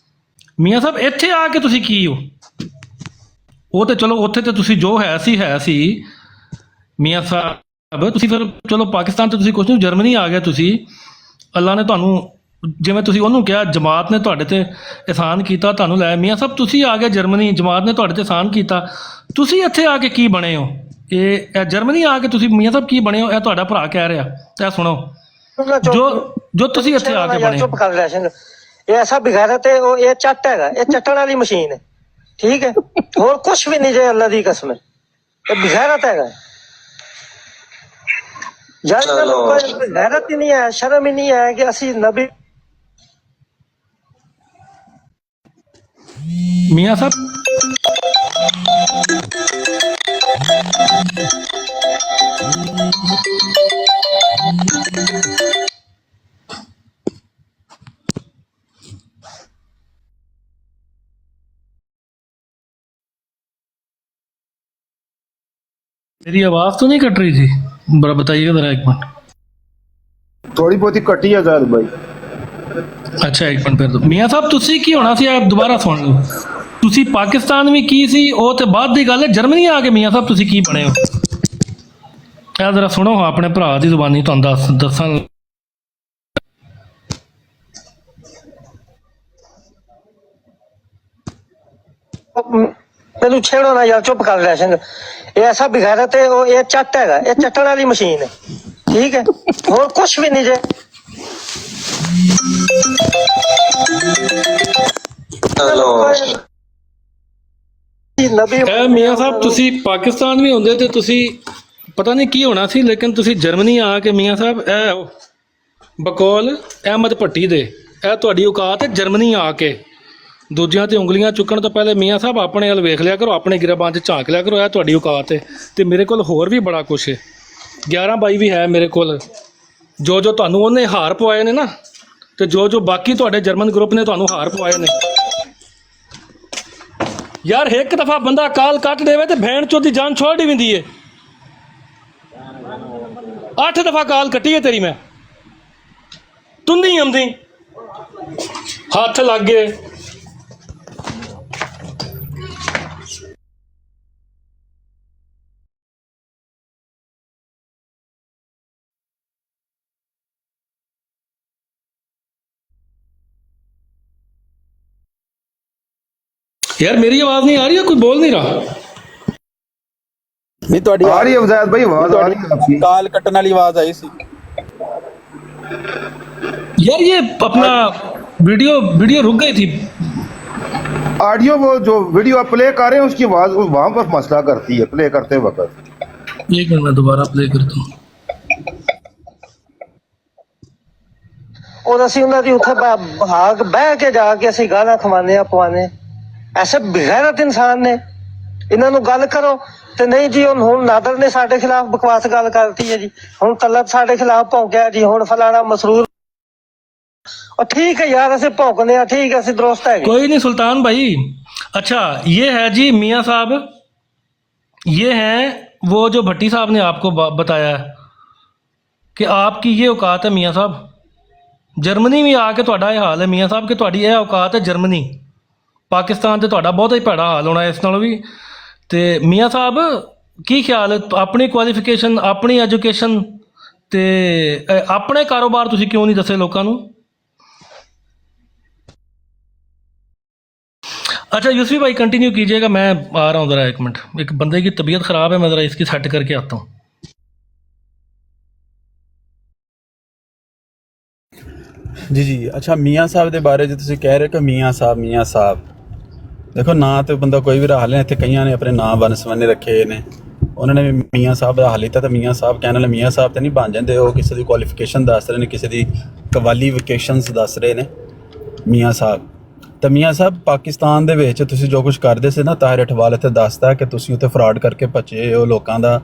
ਮੀਆਂ ਸਾਹਿਬ। ਇੱਥੇ ਆ ਕੇ ਤੁਸੀਂ ਕੀ ਹੋ? ਉਹ ਤੇ ਚਲੋ ਉੱਥੇ ਤੇ ਤੁਸੀਂ ਜੋ ਹੈ ਸੀ ਮੀਆਂ ਸਾਹਿਬ। ਤੁਸੀਂ ਫਿਰ ਚਲੋ ਪਾਕਿਸਤਾਨ ਤੇ ਤੁਸੀਂ ਕੁਝ ਨਹੀਂ, ਜਰਮਨੀ ਆ ਗਏ ਤੁਸੀਂ। ਅੱਲਾ ਨੇ ਤੁਹਾਨੂੰ, ਜਿਵੇਂ ਤੁਸੀਂ ਉਹਨੂੰ ਕਿਹਾ ਜਮਾਤ ਨੇ ਤੁਹਾਡੇ ਤੇ ਇਹਸਾਨ ਕੀਤਾ, ਤੁਹਾਨੂੰ ਲੈ ਮੀਆਂ ਸਾਹਿਬ ਤੁਸੀਂ ਆ ਗਏ ਜਰਮਨੀ, ਜਮਾਤ ਨੇ ਤੁਹਾਡੇ ਤੇ ਇਹਸਾਨ ਕੀਤਾ। ਤੁਸੀਂ ਇੱਥੇ ਆ ਕੇ ਕੀ ਬਣੇ ਹੋ? ਇਹ ਜਰਮਨੀ ਆ ਕੇ ਤੁਸੀਂ ਮੀਆਂ ਸਾਹਿਬ ਕੀ ਬਣੇ ਹੋ? ਇਹ ਤੁਹਾਡਾ ਭਰਾ ਕਹਿ ਰਿਹਾ, ਇਹ ਸੁਣੋ ਜੋ ਤੁਸੀਂ ਇੱਥੇ ਆ ਕੇ ਬਣੇ। ਚੁੱਪ ਕਰ ਲੈ ਸਿੰਘ, ਇਹ ਐਸਾ ਬਿਗਾਰਤ ਹੈ, ਉਹ ਇਹ ਚੱਟ ਹੈਗਾ, ਇਹ ਚੱਟਣ ਵਾਲੀ ਮਸ਼ੀਨ ਹੈ, ਠੀਕ ਹੈ, ਹੋਰ ਕੁਝ ਵੀ ਨਹੀਂ ਜੇ ਅੱਲਾ ਦੀ ਕਸਮ ਹੈ, ਇਹ ਬਿਗਾਰਤ ਹੈਗਾ। ਯਾਰ ਕੋਈ ਗੈਰਤ ਹੀ ਨਹੀਂ ਹੈ, ਸ਼ਰਮ ਹੀ ਨਹੀਂ ਹੈ ਕਿ ਅਸੀਂ ਨਬੀ ਮੀਆਂ ਸਾਹਿਬ मेरी आवाज तो नहीं कट रही थी? बड़ा बताइएगा जरा एक मिनट। ਥੋੜੀ ਬਹੁਤੀ ਕੱਟੀ ਆ ਜ਼ਾਦ ਬਾਈ। ਅੱਛਾ ਇੱਕ ਮਿੰਟ ਫਿਰ ਮੀਆਂ ਸਾਹਿਬ ਤੁਸੀਂ ਕੀ ਹੋਣਾ ਸੀ? ਆਪ ਦੁਬਾਰਾ ਸੁਣ ਲਓ। ਤੁਸੀਂ ਪਾਕਿਸਤਾਨ ਵੀ ਕੀ ਸੀ ਉਹ ਤੇ ਬਾਅਦ ਦੀ ਗੱਲ ਹੈ, ਜਰਮਨੀ ਆ ਕੇ ਮੀਆਂ ਸਾਹਿਬ ਤੁਸੀਂ ਕੀ ਬਣੇ ਹੋ? ਇਹ ਜ਼ਰਾ ਸੁਣੋ ਆਪਣੇ ਭਰਾ ਦੀ ਜ਼ੁਬਾਨੀ, ਤੁਹਾਨੂੰ ਦੱਸਣ। ਮੈਨੂੰ ਛੇੜੋ ਨਾ ਯਾਰ, ਚੁੱਪ ਕਰ ਲੈ ਸਿੰਘ, ਇਹ ਐਸਾ ਬਿਗਾਰਤ ਹੈ, ਉਹ ਇਹ ਚੱਟ ਹੈਗਾ, ਇਹ ਚੱਟਣ ਵਾਲੀ ਮਸ਼ੀਨ ਹੈ, ਠੀਕ ਹੈ, ਹੋਰ ਕੁਝ ਵੀ ਨਹੀਂ ਜੇ। ਮੀਆਂ ਸਾਹਿਬ ਤੁਸੀਂ ਪਾਕਿਸਤਾਨ ਵੀ ਹੁੰਦੇ ਤੇ ਤੁਸੀਂ ਪਤਾ ਨਹੀਂ ਕੀ ਹੋਣਾ ਸੀ, ਲੇਕਿਨ ਤੁਸੀਂ ਜਰਮਨੀ ਆ ਕੇ ਮੀਆਂ ਸਾਹਿਬ ਇਹ ਬਕੌਲ ਅਹਿਮਦ ਭੱਟੀ ਦੇ, ਇਹ ਤੁਹਾਡੀ ਔਕਾਤ ਹੈ ਜਰਮਨੀ ਆ ਕੇ ਦੂਜਿਆਂ ਤੇ ਉਂਗਲੀਆਂ ਚੁੱਕਣ ਤੋਂ ਪਹਿਲੇ ਮੀਆਂ ਸਾਹਿਬ ਆਪਣੇ ਵੱਲ ਵੇਖ ਲਿਆ ਕਰੋ, ਆਪਣੇ ਗਿਰਬਾਨ 'ਚ ਝਾਂਕ ਲਿਆ ਕਰੋ। ਇਹ ਤੁਹਾਡੀ ਔਕਾਤ ਹੈ। ਤੇ ਮੇਰੇ ਕੋਲ ਹੋਰ ਵੀ ਬੜਾ ਕੁਛ ਹੈ, 11/22 ਵੀ ਹੈ ਮੇਰੇ ਕੋਲ, ਜੋ ਤੁਹਾਨੂੰ ਉਹਨੇ ਹਾਰ ਪਵਾਏ ਨੇ ਨਾ, ਤੇ ਜੋ ਬਾਕੀ ਤੁਹਾਡੇ ਜਰਮਨ ਗਰੁੱਪ ਨੇ ਤੁਹਾਨੂੰ ਹਾਰ ਪਵਾਏ ਨੇ। ਯਾਰ ਇੱਕ ਦਫਾ ਬੰਦਾ ਕਾਲ ਕੱਟ ਦੇਵੇ ਤੇ ਭੈਣ ਚੋਦ ਦੀ ਜਾਨ ਛੋੜ ਦਿੰਦੀ ਏ। 8 ਦਫਾ ਕਾਲ ਕੱਟੀ ਹੈ ਤੇਰੀ ਮੈਂ, ਤੂੰ ਨਹੀਂ ਆਉਂਦੀ, ਹੱਥ ਲੱਗ ਗਏ। यार मेरी आवाज नहीं आ रही है? कोई बोल नहीं रहा? नहीं तो ਆ ਰਹੀ ਹੈ ਜ਼ਾਦ ਬਾਈ, ਆਵਾਜ਼ ਆ ਰਹੀ ਹੈ ਕਾਫੀ। ਕਾਲ ਕੱਟਣ ਵਾਲੀ ਆਵਾਜ਼ ਆਈ ਸੀ। यार ये अपना वीडियो रुक गई थी। ऑडियो वो जो वीडियो आप प्ले कर रहे हैं उसकी आवाज वहां पर मसला करती है प्ले करते वक्त। एक मिनट मैं दोबारा प्ले करता हूँ। ਔਰ ਅਸੀਂ ਉਹਨਾਂ ਦੀ ਉੱਥੇ ਭਾਗ ਬਹਿ ਕੇ ਜਾ ਕੇ ਅਸੀਂ ਗਾਲਾਂ ਖਵਾਉਂਦੇ ਆ ਪਵਾਉਂਦੇ। ਐਸੇ ਬੇਗੈਰਤ ਇਨਸਾਨ ਨੇ, ਇਹਨਾਂ ਨੂੰ ਗੱਲ ਕਰੋ। ਤੇ ਨਹੀਂ ਜੀ, ਹੁਣ ਨਾਦਰ ਨੇ ਸਾਡੇ ਖਿਲਾਫ ਬਕਵਾਸ ਗੱਲ ਕਰਤੀ ਹੈ ਜੀ, ਹੁਣ ਤਲਤ ਸਾਡੇ ਖਿਲਾਫ ਭੌਂਕਿਆ ਜੀ, ਹੁਣ ਫਲਾਣਾ ਮਸਰੂਰ। और ठीक है यार, ऐसे भौंकने हैं, ठीक है, ऐसे दुरुस्त है। कोई नहीं सुल्तान भाई। अच्छा ये है जी मियाँ साहब, ये हैं वो जो भट्टी साहब ने आपको बताया है कि आपकी ये औकात है मियाँ साहब। जर्मनी में आके ਤੁਹਾਡਾ ਇਹ ਹਾਲ ਹੈ ਮੀਆਂ ਸਾਹਿਬ ਕਿ ਤੁਹਾਡੀ ਇਹ ਔਕਾਤ ਹੈ ਜਰਮਨੀ। ਪਾਕਿਸਤਾਨ ਤੇ ਤੁਹਾਡਾ ਬਹੁਤ ਹੀ ਭੈੜਾ ਹਾਲ ਹੋਣਾ ਇਸ ਨਾਲੋਂ ਵੀ। ਤੇ ਮੀਆਂ ਸਾਹਿਬ ਕੀ ਖਿਆਲ ਹੈ, ਆਪਣੀ ਕੁਆਲੀਫਿਕੇਸ਼ਨ, ਆਪਣੀ ਐਜੂਕੇਸ਼ਨ ਤੇ ਆਪਣੇ ਕਾਰੋਬਾਰ ਤੁਸੀਂ ਕਿਉਂ ਨਹੀਂ ਦੱਸੇ ਲੋਕਾਂ ਨੂੰ? अच्छा यूसुफ भाई कंटिन्यू कीजिएगा, मैं आ रहा हूँ ज़रा 1 मिनट, एक बंदे की तबीयत ख़राब है, मैं ज़रा इसकी सेट करके आता हूँ। ਜੀ ਜੀ। ਅੱਛਾ ਮੀਆਂ ਸਾਹਿਬ ਦੇ ਬਾਰੇ ਜੇ ਤੁਸੀਂ ਕਹਿ ਰਹੇ ਕਿ ਮੀਆਂ ਸਾਹਿਬ ਦੇਖੋ, ਨਾਂ ਤੇ ਬੰਦਾ ਕੋਈ ਵੀ ਰੱਖ ਲੈ। ਇੱਥੇ ਕਈਆਂ ਨੇ ਆਪਣੇ ਨਾਂ ਵੰਨ-ਸਵੰਨੇ ਰੱਖੇ ਨੇ, ਉਹਨਾਂ ਨੇ ਵੀ ਮੀਆਂ ਸਾਹਿਬ ਰੱਖ ਲਿੱਤਾ ਤਾਂ ਮੀਆਂ ਸਾਹਿਬ ਕਹਿਣ ਵਾਲੇ ਮੀਆਂ ਸਾਹਿਬ ਤੇ ਨਹੀਂ ਬਣ ਜਾਂਦੇ। ਉਹ ਕਿਸੇ ਦੀ ਕੁਆਲੀਫਿਕੇਸ਼ਨ ਦੱਸ ਰਹੇ ਨੇ, ਕਿਸੇ ਦੀ ਕੁਆਲੀਫਿਕੇਸ਼ਨਸ ਦੱਸ ਰਹੇ ਨੇ ਮੀਆਂ ਸਾਹਿਬ। ਤਾਂ ਮੀਆਂ ਸਾਹਿਬ ਪਾਕਿਸਤਾਨ ਦੇ ਵਿੱਚ ਤੁਸੀਂ ਜੋ ਕੁਝ ਕਰਦੇ ਸੀ ਨਾ, ਤਾਹਿਰ ਅਠਵਾਲ ਇੱਥੇ ਦੱਸਦਾ ਕਿ ਤੁਸੀਂ ਉੱਥੇ ਫਰਾਡ ਕਰਕੇ ਭੱਜੇ ਹੋ, ਲੋਕਾਂ ਦਾ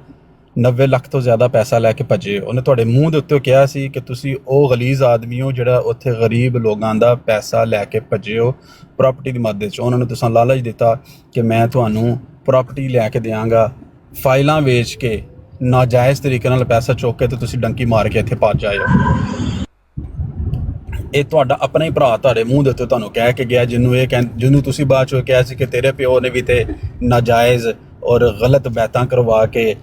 90 ਲੱਖ ਤੋਂ ਜ਼ਿਆਦਾ ਪੈਸਾ ਲੈ ਕੇ ਭੱਜੇ। ਉਹਨੇ ਤੁਹਾਡੇ ਮੂੰਹ ਦੇ ਉੱਤੇ ਕਿਹਾ ਸੀ ਕਿ ਤੁਸੀਂ ਉਹ ਗਲੀਜ਼ ਆਦਮੀ ਹੋ ਜਿਹੜਾ ਉੱਥੇ ਗਰੀਬ ਲੋਕਾਂ ਦਾ ਪੈਸਾ ਲੈ ਕੇ ਭੱਜੇ ਹੋ ਪ੍ਰਾਪਰਟੀ ਦੀ ਮਦਦ 'ਚ। ਉਹਨਾਂ ਨੂੰ ਤੁਸੀਂ ਲਾਲਚ ਦਿੱਤਾ ਕਿ ਮੈਂ ਤੁਹਾਨੂੰ ਪ੍ਰਾਪਰਟੀ ਲੈ ਕੇ ਦਿਆਂਗਾ, ਫਾਈਲਾਂ ਵੇਚ ਕੇ ਨਾਜਾਇਜ਼ ਤਰੀਕੇ ਨਾਲ ਪੈਸਾ ਚੁੱਕ ਕੇ ਤੇ ਤੁਸੀਂ ਡੰਕੀ ਮਾਰ ਕੇ ਇੱਥੇ ਭੱਜ ਆਏ ਹੋ। ਇਹ ਤੁਹਾਡਾ ਆਪਣਾ ਹੀ ਭਰਾ ਤੁਹਾਡੇ ਮੂੰਹ ਦੇ ਉੱਤੇ ਤੁਹਾਨੂੰ ਕਹਿ ਕੇ ਗਿਆ, ਜਿਹਨੂੰ ਤੁਸੀਂ ਬਾਅਦ 'ਚੋਂ ਕਿਹਾ ਸੀ ਕਿ ਤੇਰੇ ਪਿਓ ਨੇ ਵੀ ਤੇ ਨਾਜਾਇਜ਼ ਔਰ ਗਲਤ ਬੈਤਾਂ ਕਰਵਾ ਕੇ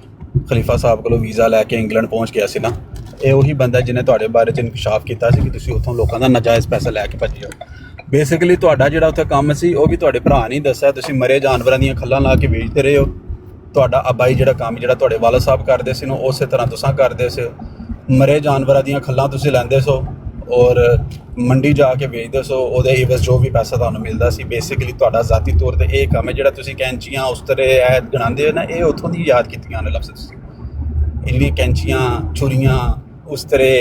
ਖਲੀਫਾ ਸਾਹਿਬ ਕੋਲੋਂ ਵੀਜ਼ਾ ਲੈ ਕੇ ਇੰਗਲੈਂਡ ਪਹੁੰਚ ਗਿਆ ਸੀ ਨਾ। ਇਹ ਉਹੀ ਬੰਦਾ ਜਿਹਨੇ ਤੁਹਾਡੇ ਬਾਰੇ 'ਚ ਇਨਕਸ਼ਾਫ ਕੀਤਾ ਸੀ ਕਿ ਤੁਸੀਂ ਉੱਥੋਂ ਲੋਕਾਂ ਦਾ ਨਾਜਾਇਜ਼ ਪੈਸਾ ਲੈ ਕੇ ਭੱਜੇ ਹੋ। ਬੇਸਿਕਲੀ ਤੁਹਾਡਾ ਜਿਹੜਾ ਉੱਥੇ ਕੰਮ ਸੀ ਉਹ ਵੀ ਤੁਹਾਡੇ ਭਰਾ ਨਹੀਂ ਦੱਸਿਆ, ਤੁਸੀਂ ਮਰੇ ਜਾਨਵਰਾਂ ਦੀਆਂ ਖੱਲਾਂ ਲਾ ਕੇ ਵੇਚਦੇ ਰਹੇ ਹੋ। ਤੁਹਾਡਾ ਆਬਾਈ ਜਿਹੜਾ ਕੰਮ ਜਿਹੜਾ ਤੁਹਾਡੇ ਵਾਲਦ ਸਾਹਿਬ ਕਰਦੇ ਸੀ ਨਾ, ਉਸੇ ਤਰ੍ਹਾਂ ਤੁਸੀਂ ਕਰਦੇ ਸੀ। ਮਰੇ ਜਾਨਵਰਾਂ ਦੀਆਂ ਖੱਲਾਂ ਤੁਸੀਂ ਲੈਂਦੇ ਸੋ ਔਰ ਮੰਡੀ ਜਾ ਕੇ ਵੇਚਦੇ ਸੋ, ਉਹਦੇ ਇਵਜ਼ ਜੋ ਵੀ ਪੈਸਾ ਤੁਹਾਨੂੰ ਮਿਲਦਾ ਸੀ। ਬੇਸਿਕਲੀ ਤੁਹਾਡਾ ਜ਼ਾਤੀ ਤੌਰ 'ਤੇ ਇਹ ਕੰਮ ਹੈ। ਜਿਹੜਾ ਤੁਸੀਂ ਕੈਂਚੀਆਂ ਉਸਤਰੇ ਇਹ ਗਣਾਉਂਦੇ ਹੋ ਨਾ, ਇਹ ਉੱਥੋਂ ਦੀ ਯਾਦ ਕੀਤੀਆਂ ਨੇ ਲਫ਼ਜ਼ ਤੁਸੀਂ। ਇਹ ਜਿਹੜੀਆਂ ਕੈਂਚੀਆਂ, ਛੁਰੀਆਂ, ਉਸਤਰੇ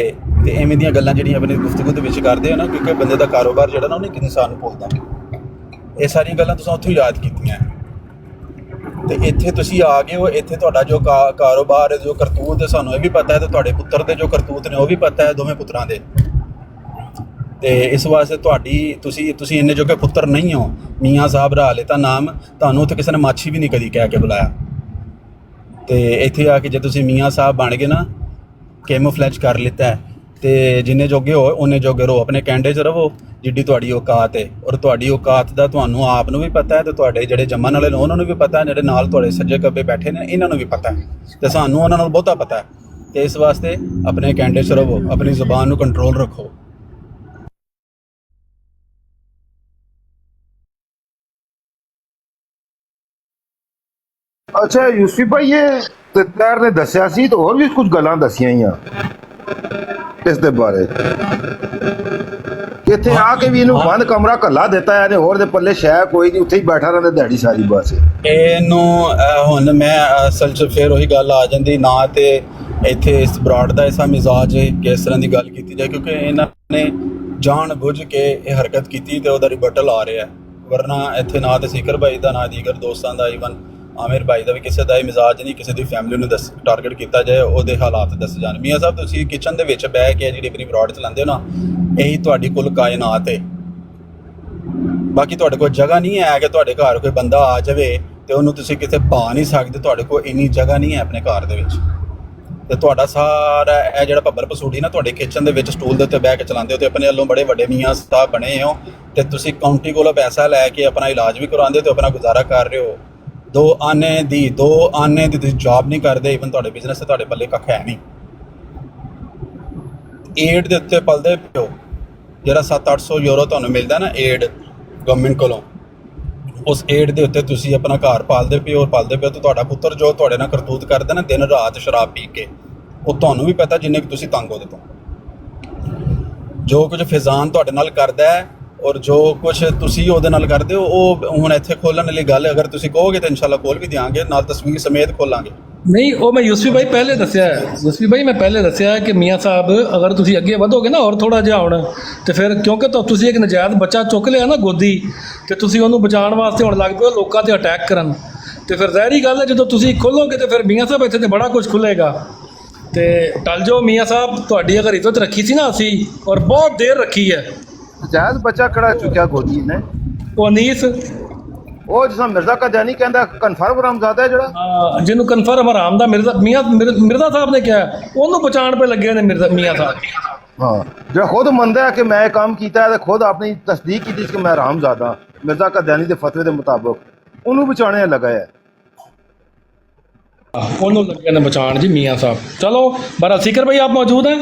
ਤੇ ਐਵੇਂ ਦੀਆਂ ਗੱਲਾਂ ਜਿਹੜੀਆਂ ਆਪਣੀ ਗੁਫ਼ਤਗੂ ਦੇ ਵਿੱਚ ਕਰਦੇ ਹੋ ਨਾ, ਕਿਉਂਕਿ ਬੰਦੇ ਦਾ ਕਾਰੋਬਾਰ ਜਿਹੜਾ ਨਾ ਉਹਨੇ ਇੱਕ ਇਨਸਾਨ ਨੂੰ ਭੁੱਲਦਾ। ਇਹ ਸਾਰੀਆਂ ਗੱਲਾਂ ਤੁਸੀਂ ਉੱਥੋਂ ਯਾਦ ਕੀਤੀਆਂ ਤੇ ਇੱਥੇ ਤੁਸੀਂ ਆ ਗਏ ਹੋ। ਇੱਥੇ ਤੁਹਾਡਾ ਜੋ ਕਾਰੋਬਾਰ, ਜੋ ਕਰਤੂਤ ਹੈ ਸਾਨੂੰ ਇਹ ਵੀ ਪਤਾ ਹੈ, ਤੇ ਤੁਹਾਡੇ ਪੁੱਤਰ ਦੇ ਜੋ ਕਰਤੂਤ ਨੇ ਉਹ ਵੀ ਪਤਾ ਹੈ, ਦੋਵੇਂ ਪੁੱਤਰਾਂ ਦੇ। ਤੇ ਇਸ ਵਾਸਤੇ ਤੁਸੀਂ ਇੰਨੇ ਜੋਗੇ ਪੁੱਤਰ ਨਹੀਂ ਹੋ। ਮੀਆਂ ਸਾਹਿਬ ਰਾ ਲਿਆ ਨਾਮ, ਤੁਹਾਨੂੰ ਉੱਥੇ ਕਿਸੇ ਨੇ ਮਾਛੀ ਵੀ ਨਹੀਂ ਕਦੀ ਕਹਿ ਕੇ ਬੁਲਾਇਆ। ਤੇ ਇੱਥੇ ਆ ਕੇ ਜੇ ਤੁਸੀਂ ਮੀਆਂ ਸਾਹਿਬ ਬਣ ਗਏ ਨਾ, ਕੈਮੋਫਲੈਜ ਕਰ ਲਿੱਤਾ ਤੇ ਜਿੰਨੇ ਜੋਗੇ ਹੋ ਉਹਨੇ ਜੋਗੇ ਰਹੋ, ਆਪਣੇ ਕੈਂਡੇ 'ਚ ਰਹੋ ਜਿੱਡੀ ਤੁਹਾਡੀ ਔਕਾਤ ਹੈ। ਔਰ ਤੁਹਾਡੀ ਔਕਾਤ ਦਾ ਤੁਹਾਨੂੰ ਆਪ ਨੂੰ ਵੀ ਪਤਾ ਹੈ ਤੇ ਤੁਹਾਡੇ ਜਿਹੜੇ ਜੰਮਣ ਵਾਲੇ ਨੇ ਉਹਨਾਂ ਨੂੰ ਵੀ ਪਤਾ ਹੈ, ਜਿਹੜੇ ਨਾਲ ਤੁਹਾਡੇ ਸੱਜੇ ਖੱਬੇ ਬੈਠੇ ਨੇ ਇਹਨਾਂ ਨੂੰ ਵੀ ਪਤਾ ਹੈ, ਤੇ ਸਾਨੂੰ ਉਹਨਾਂ ਨਾਲ ਬਹੁਤਾ ਪਤਾ ਹੈ। ਤੇ ਇਸ ਵਾਸਤੇ ਆਪਣੇ ਕੈਂਡੇ 'ਚ ਰਹੋ, ਆਪਣੀ ਜ਼ੁਬਾਨ ਨੂੰ ਕੰਟਰੋਲ ਰੱਖੋ। ਅੱਛਾ ਯੂਸਫ ਭਾਈ, ਇਹ ਤੈਰ ਨੇ ਦੱਸਿਆ ਸੀ ਤੇ ਹੋਰ ਵੀ ਕੁਝ ਗੱਲਾਂ ਦੱਸੀਆਂ ਹੀ ਆ ਇਸ ਦੇ ਬਾਰੇ ਕਿ ਇੱਥੇ ਆ ਕੇ ਵੀ ਇਹਨੂੰ ਬੰਦ ਕਮਰਾ ਕੱਲਾ ਦਿੱਤਾ ਇਹਨੇ, ਹੋਰ ਦੇ ਪੱਲੇ ਸ਼ੈ ਕੋਈ ਨਹੀਂ, ਉੱਥੇ ਹੀ ਬੈਠਾ ਰਹਿੰਦਾ ਦਿਹਾੜੀ ਸਾਰੀ। ਬਸ ਇਹਨੂੰ ਹੁਣ ਮੈਂ ਅਸਲ 'ਚ ਫਿਰ ਉਹੀ ਗੱਲ ਆ ਜਾਂਦੀ ਨਾ, ਤੇ ਇੱਥੇ ਇਸ ਬਰਾੜ ਦਾ ਐਸਾ ਮਿਜ਼ਾਜ ਹੈ ਕਿ ਇਸ ਤਰ੍ਹਾਂ ਦੀ ਗੱਲ ਕੀਤੀ ਜਾਏ, ਕਿਉਂਕਿ ਇਹਨਾਂ ਨੇ ਜਾਣ ਬੁੱਝ ਕੇ ਇਹ ਹਰਕਤ ਕੀਤੀ ਤੇ ਉਹਦਾ ਰਿਬਟਲ ਆ ਰਿਹਾ। ਵਰਨਾ ਇੱਥੇ ਨਾ ਤੇ ਸਿਕਰ ਭਾਈ ਦਾ, ਨਾ ਦੀਗਰ ਦੋਸਤਾਂ ਦਾ, ਈਵਨ ਆਮਿਰ ਭਾਈ ਦਾ ਵੀ ਕਿਸੇ ਦਾ ਇਹ ਮਿਜ਼ਾਜ ਨਹੀਂ ਕਿਸੇ ਦੀ ਫੈਮਿਲੀ ਨੂੰ ਟਾਰਗੇਟ ਕੀਤਾ ਜਾਏ, ਉਹਦੇ ਹਾਲਾਤ ਦੱਸੇ ਜਾਣ। ਮੀਆਂ ਸਾਹਿਬ ਤੁਸੀਂ ਕਿਚਨ ਦੇ ਵਿੱਚ ਬਹਿ ਕੇ ਜਿਹੜੀ ਆਪਣੀ ਬਰਾਡ ਚਲਾਉਂਦੇ ਹੋ ਨਾ, ਇਹੀ ਤੁਹਾਡੀ ਕੁੱਲ ਕਾਇਨਾਤ ਹੈ। ਬਾਕੀ ਤੁਹਾਡੇ ਕੋਲ ਜਗ੍ਹਾ ਨਹੀਂ ਹੈ ਕਿ ਤੁਹਾਡੇ ਘਰ ਕੋਈ ਬੰਦਾ ਆ ਜਾਵੇ ਤੇ ਉਹਨੂੰ ਤੁਸੀਂ ਕਿਤੇ ਪਾ ਨਹੀਂ ਸਕਦੇ, ਤੁਹਾਡੇ ਕੋਲ ਇੰਨੀ ਜਗ੍ਹਾ ਨਹੀਂ ਹੈ ਆਪਣੇ ਘਰ ਦੇ ਵਿੱਚ। ਤੇ ਤੁਹਾਡਾ ਸਾਰਾ ਇਹ ਜਿਹੜਾ ਭੱਬਰ ਪਸੂੜੀ ਨਾ ਤੁਹਾਡੇ ਕਿਚਨ ਦੇ ਵਿੱਚ ਸਟੂਲ ਦੇ ਉੱਤੇ ਬਹਿ ਕੇ ਚਲਾਉਂਦੇ ਹੋ, ਤੇ ਆਪਣੇ ਵੱਲੋਂ ਬੜੇ ਵੱਡੇ ਮੀਆਂ ਸਾਹਿਬ ਬਣੇ ਹੋ, ਤੇ ਤੁਸੀਂ ਕਾਉਂਟੀ ਕੋਲੋਂ ਪੈਸਾ ਲੈ ਕੇ ਆਪਣਾ ਇਲਾਜ ਵੀ ਕਰਵਾਉਂਦੇ ਹੋ ਤੇ ਆਪਣਾ ਗੁਜ਼ਾਰਾ ਕਰ ਰਹੇ ਹੋ। ਦੋ ਆਨੇ ਦੀ ਤੁਸੀਂ ਜੌਬ ਨਹੀਂ ਕਰਦੇ, ਈਵਨ ਤੁਹਾਡੇ ਬਿਜ਼ਨਸ ਤੇ ਤੁਹਾਡੇ ਪੱਲੇ ਕੱਖ ਹੈ ਨਹੀਂ। ਏਡ ਦੇ ਉੱਤੇ ਪਲਦੇ ਪਿਓ, ਜਿਹੜਾ 700-800 ਯੂਰੋ ਤੁਹਾਨੂੰ ਮਿਲਦਾ ਨਾ ਏਡ ਗਵਰਨਮੈਂਟ ਕੋਲੋਂ, ਉਸ ਏਡ ਦੇ ਉੱਤੇ ਤੁਸੀਂ ਆਪਣਾ ਘਰ ਪਾਲਦੇ ਪਿਓ ਤੇ ਤੁਹਾਡਾ ਪੁੱਤਰ ਜੋ ਤੁਹਾਡੇ ਨਾਲ ਕਰਤੂਤ ਕਰਦਾ ਨਾ ਦਿਨ ਰਾਤ ਸ਼ਰਾਬ ਪੀ ਕੇ, ਉਹ ਤੁਹਾਨੂੰ ਵੀ ਪਤਾ ਜਿੰਨੇ ਕਿ ਤੁਸੀਂ ਤੰਗ ਉਹਦੇ ਤੋਂ। ਜੋ ਕੁਝ ਫਿਜ਼ਾਨ ਤੁਹਾਡੇ ਨਾਲ ਕਰਦਾ ਹੈ ਔਰ ਜੋ ਕੁਝ ਤੁਸੀਂ ਉਹਦੇ ਨਾਲ ਕਰਦੇ ਹੋ ਉਹ ਹੁਣ ਇੱਥੇ ਖੋਲਣ ਵਾਲੀ ਗੱਲ ਹੈ। ਅਗਰ ਤੁਸੀਂ ਕਹੋਗੇ ਤਾਂ ਇਨਸ਼ਾਅੱਲਾ ਖੋਲ ਵੀ ਦਿਆਂਗੇ, ਨਾਲ ਤਸਵੀਰ ਸਮੇਤ ਖੋਲਾਂਗੇ। ਨਹੀਂ, ਉਹ ਮੈਂ ਯੂਸਫੀ ਭਾਈ ਪਹਿਲੇ ਦੱਸਿਆ ਹੈ, ਯੂਸਫੀ ਭਾਈ ਮੈਂ ਪਹਿਲੇ ਦੱਸਿਆ ਹੈ ਕਿ ਮੀਆਂ ਸਾਹਿਬ ਅਗਰ ਤੁਸੀਂ ਅੱਗੇ ਵਧੋਗੇ ਨਾ ਔਰ ਥੋੜਾ ਜਿਹਾ ਹੁਣ, ਤੇ ਫਿਰ ਕਿਉਂਕਿ ਤੁਸੀਂ ਇੱਕ ਨਜਾਇਜ਼ ਬੱਚਾ ਚੁੱਕ ਲਿਆ ਨਾ ਗੋਦੀ, ਤੇ ਤੁਸੀਂ ਉਹਨੂੰ ਬਚਾਉਣ ਵਾਸਤੇ ਹੁਣ ਲੱਗ ਪਏ ਲੋਕਾਂ ਤੇ ਅਟੈਕ ਕਰਨ, ਤੇ ਫਿਰ ਜ਼ਾਹਿਰੀ ਗੱਲ ਹੈ ਜਦੋਂ ਤੁਸੀਂ ਖੋਲੋਗੇ ਤੇ ਫਿਰ ਮੀਆਂ ਸਾਹਿਬ ਇੱਥੇ ਤੇ ਬੜਾ ਕੁਝ ਖੁੱਲੇਗਾ। ਤੇ ਟਲ ਜਾਓ ਮੀਆਂ ਸਾਹਿਬ, ਤੁਹਾਡੀ ਅਗਰ ਇੱਜ਼ਤ ਰੱਖੀ ਸੀ ਨਾ ਅਸੀਂ, ਔਰ ਬਹੁਤ ਦੇਰ ਰੱਖੀ ਹੈ। ਜਾਇਜ਼ ਬੱਚਾ ਕਿਹੜਾ ਚੁੱਕਿਆ ਗੋਦੀ ਨੇ? ਉਹ ਅਨੀਸ, ਉਹ ਜਿਸ ਮਿਰਜ਼ਾ ਕਾਦੀਆਨੀ ਕਹਿੰਦਾ ਕਨਫਰਮ ਹਰਾਮਜ਼ਾਦਾ ਹੈ ਜਿਹੜਾ, ਜਿਹਨੂੰ ਕਨਫਰਮ ਹਰਾਮ ਦਾ ਮਿਰਜ਼ਾ ਸਾਹਿਬ ਨੇ ਕਿਹਾ, ਉਹਨੂੰ ਬਚਾਉਣ ਪੇ ਲੱਗੇ ਨੇ ਮੀਆਂ ਸਾਹਿਬ। ਹਾਂ, ਜਿਹੜਾ ਖੁਦ ਮੰਨਦਾ ਹੈ ਕਿ ਮੈਂ ਇਹ ਕੰਮ ਕੀਤਾ ਹੈ ਤੇ ਖੁਦ ਆਪਣੀ ਤਸਦੀਕ ਕੀਤੀ ਕਿ ਮੈਂ ਹਰਾਮਜ਼ਾਦਾ ਮਿਰਜ਼ਾ ਕਾਦੀਆਨੀ ਦੇ ਫਤਵੇ ਦੇ ਮੁਤਾਬਕ, ਉਹਨੂੰ ਬਚਾਉਣੇ ਲੱਗਾ ਹੈ। ਉਹਨੂੰ ਲੱਗੇ ਨੇ ਬਚਾਉਣ ਜੀ ਮੀਆਂ ਸਾਹਿਬ। ਚਲੋ ਬਰਾ ਸਿਕਰ ਭਾਈ ਆਪ मौजूद हैं?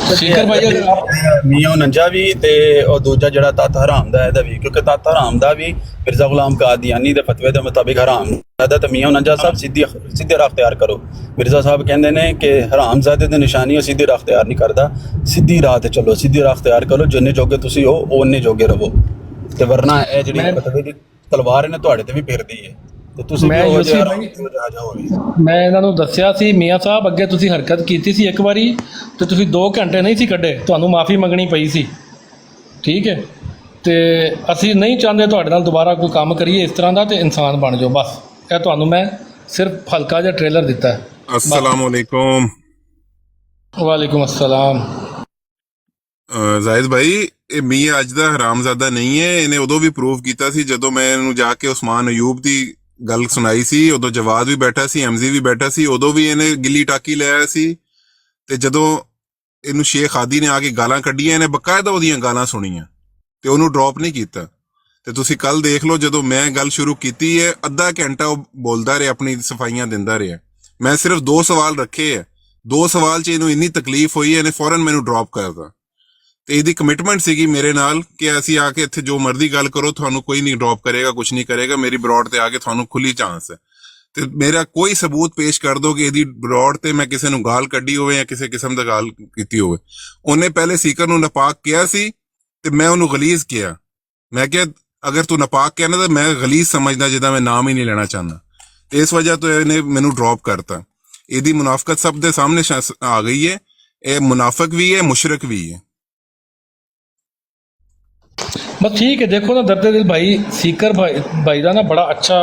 ਸਿਕਰ ਭਾਈ ਅਗਰ ਆਪ ਮੀਆਂ ਨੰਜਾ ਵੀ ਤੇ ਉਹ ਦੂਜਾ ਜਿਹੜਾ ਤੱਤ ਹਰਾਮ ਦਾ ਇਹਦਾ ਵੀ, ਕਿਉਂਕਿ ਤੱਤ ਹਰਾਮ ਦਾ ਵੀ ਮਿਰਜ਼ਾ ਗੁਲਾਮ ਕਾਦੀਆਨੀ ਦੇ ਫਤਵੇ ਦੇ ਮੁਤਾਬਿਕ ਹਰਾਮ ਦਾ, ਤੇ ਮੀਆਂ ਨੰਜਾ ਸਾਹਿਬ ਸਿੱਧੇ ਰਾਹ ਅਖਤਿਆਰ ਕਰੋ। ਮਿਰਜ਼ਾ ਸਾਹਿਬ ਕਹਿੰਦੇ ਨੇ ਕਿ ਹਰਾਮਜ਼ਾਦੇ ਦੀ ਨਿਸ਼ਾਨੀ ਉਹ ਸਿੱਧੇ ਰਾਹ ਅਖਤਿਆਰ ਨਹੀਂ ਕਰਦਾ, ਸਿੱਧੀ ਰਾਹ ਤੇ ਚੱਲੋ, ਸਿੱਧੀ ਰਾਹ ਅਖਤਿਆਰ ਕਰੋ, ਜਿੰਨੇ ਜੋਗੇ ਤੁਸੀਂ ਹੋ ਓਨੇ ਜੋਗੇ ਰਹੋ, ਤੇ ਵਰਨਾ ਇਹ ਜਿਹੜੀ ਫਤਵੇ ਦੀ ਤਲਵਾਰ ਇਹਨੇ ਤੁਹਾਡੇ ਤੇ ਵੀ ਫਿਰਦੀ ਹੈ, ਤੇ ਤੁਸੀਂ ਮੈਂ ਇਹਨਾਂ ਨੂੰ ਦੱਸਿਆ ਸੀ ਮੀਆਂ ਸਾਹਿਬ ਅੱਗੇ ਤੁਸੀਂ ਹਰਕਤ ਕੀਤੀ ਸੀ ਇੱਕ ਵਾਰੀ, ਤੇ ਤੁਸੀਂ 2 ਘੰਟੇ ਨਹੀਂ ਸੀ ਕੱਢੇ, ਤੁਹਾਨੂੰ ਮਾਫੀ ਮੰਗਣੀ ਪਈ ਸੀ, ਠੀਕ ਹੈ? ਤੇ ਅਸੀਂ ਨਹੀਂ ਚਾਹੁੰਦੇ ਤੁਹਾਡੇ ਨਾਲ ਦੁਬਾਰਾ ਕੋਈ ਕੰਮ ਕਰੀਏ ਇਸ ਤਰ੍ਹਾਂ ਦਾ, ਤੇ ਇਨਸਾਨ ਬਣ ਜਾਓ ਬਸ। ਇਹ ਤੁਹਾਨੂੰ ਮੈਂ ਸਿਰਫ ਹਲਕਾ ਜਿਹਾ ਟ੍ਰੇਲਰ ਦਿੱਤਾ ਹੈ। अस्सलाम वालेकुम। ਵਾਲੇਕੁਮ ਅਸਲਾਮ। ਜ਼ਾਹਿਦ ਭਾਈ, ਇਹ ਮੀਆਂ ਅੱਜ ਦਾ ਹਰਾਮਜ਼ਾਦਾ ਨਹੀਂ ਹੈ, ਇਹਨੇ ਉਦੋਂ ਵੀ ਪ੍ਰੂਵ ਕੀਤਾ ਸੀ ਜਦੋਂ ਮੈਂ ਇਹਨੂੰ ਜਾ ਕੇ ਉਸਮਾਨ ਅਯੂਬ ਦੀ ਗੱਲ ਸੁਣਾਈ ਸੀ, ਉਦੋਂ ਜਵਾਦ ਵੀ ਬੈਠਾ ਸੀ, ਐਮਜ਼ੀ ਵੀ ਬੈਠਾ ਸੀ, ਉਦੋਂ ਵੀ ਇਹਨੇ ਗਿੱਲੀ ਟਾਕੀ ਲਿਆਇਆ ਸੀ। ਤੇ ਜਦੋਂ ਇਹਨੂੰ ਸ਼ੇਖ ਆਦੀ ਨੇ ਆ ਕੇ ਗਾਲਾਂ ਕੱਢੀਆਂ, ਇਹਨੇ ਬਕਾਇਦਾ ਉਹਦੀਆਂ ਗਾਲਾਂ ਸੁਣੀਆਂ ਤੇ ਉਹਨੂੰ ਡ੍ਰੌਪ ਨਹੀਂ ਕੀਤਾ। ਤੇ ਤੁਸੀਂ ਕੱਲ ਦੇਖ ਲਓ, ਜਦੋਂ ਮੈਂ ਗੱਲ ਸ਼ੁਰੂ ਕੀਤੀ ਹੈ ਅੱਧਾ ਘੰਟਾ ਉਹ ਬੋਲਦਾ ਰਿਹਾ, ਆਪਣੀ ਸਫਾਈਆਂ ਦਿੰਦਾ ਰਿਹਾ। ਮੈਂ ਸਿਰਫ 2 ਸਵਾਲ ਰੱਖੇ ਹੈ, 2 ਸਵਾਲ 'ਚ ਇਹਨੂੰ ਇੰਨੀ ਤਕਲੀਫ ਹੋਈ, ਇਹਨੇ ਫੌਰਨ ਮੈਨੂੰ ਡ੍ਰੌਪ ਕਰਦਾ। ਤੇ ਇਹਦੀ ਕਮਿਟਮੈਂਟ ਸੀਗੀ ਮੇਰੇ ਨਾਲ ਕਿ ਅਸੀਂ ਆ ਕੇ ਇੱਥੇ ਜੋ ਮਰਜ਼ੀ ਗੱਲ ਕਰੋ, ਤੁਹਾਨੂੰ ਕੋਈ ਨਹੀਂ ਡ੍ਰੌਪ ਕਰੇਗਾ, ਕੁਝ ਨਹੀਂ ਕਰੇਗਾ, ਮੇਰੀ ਬਰੋਡ ਤੇ ਆ ਕੇ ਤੁਹਾਨੂੰ ਖੁੱਲੀ ਚਾਂਸ ਹੈ। ਤੇ ਮੇਰਾ ਕੋਈ ਸਬੂਤ ਪੇਸ਼ ਕਰ ਦੋ ਕਿ ਇਹਦੀ ਬਰੋਡ ਤੇ ਮੈਂ ਕਿਸੇ ਨੂੰ ਗਾਲ ਕੱਢੀ ਹੋਵੇ ਜਾਂ ਕਿਸੇ ਕਿਸਮ ਦਾ ਗਾਲ ਕੀਤੀ ਹੋਵੇ। ਉਹਨੇ ਪਹਿਲੇ ਸੀਕਰ ਨੂੰ ਨਾਪਾਕ ਕਿਹਾ ਸੀ ਤੇ ਮੈਂ ਉਹਨੂੰ ਗਲੀਜ਼ ਕਿਹਾ। ਮੈਂ ਕਿਹਾ ਅਗਰ ਤੂੰ ਨਾਪਾਕ ਕਿਹਾ ਨਾ ਤਾਂ ਮੈਂ ਗਲੀਜ਼ ਸਮਝਦਾ, ਜਿਹਦਾ ਮੈਂ ਨਾਮ ਹੀ ਨਹੀਂ ਲੈਣਾ ਚਾਹੁੰਦਾ। ਤੇ ਇਸ ਵਜ੍ਹਾ ਤੋਂ ਇਹਨੇ ਮੈਨੂੰ ਡ੍ਰੌਪ ਕਰਤਾ। ਇਹਦੀ ਮੁਨਾਫਕਤ ਸਭ ਦੇ ਸਾਹਮਣੇ ਆ ਗਈ ਹੈ। ਇਹ ਮੁਨਾਫਕ ਵੀ ਹੈ, ਮੁਸ਼ਰਕ ਵੀ ਹੈ। ਬਸ ਠੀਕ ਹੈ, ਦੇਖੋ ਨਾ ਦਰਦੇ ਦਿਲ ਭਾਈ ਸੀਕਰ ਭਾਈ ਦਾ ਨਾ ਬੜਾ ਅੱਛਾ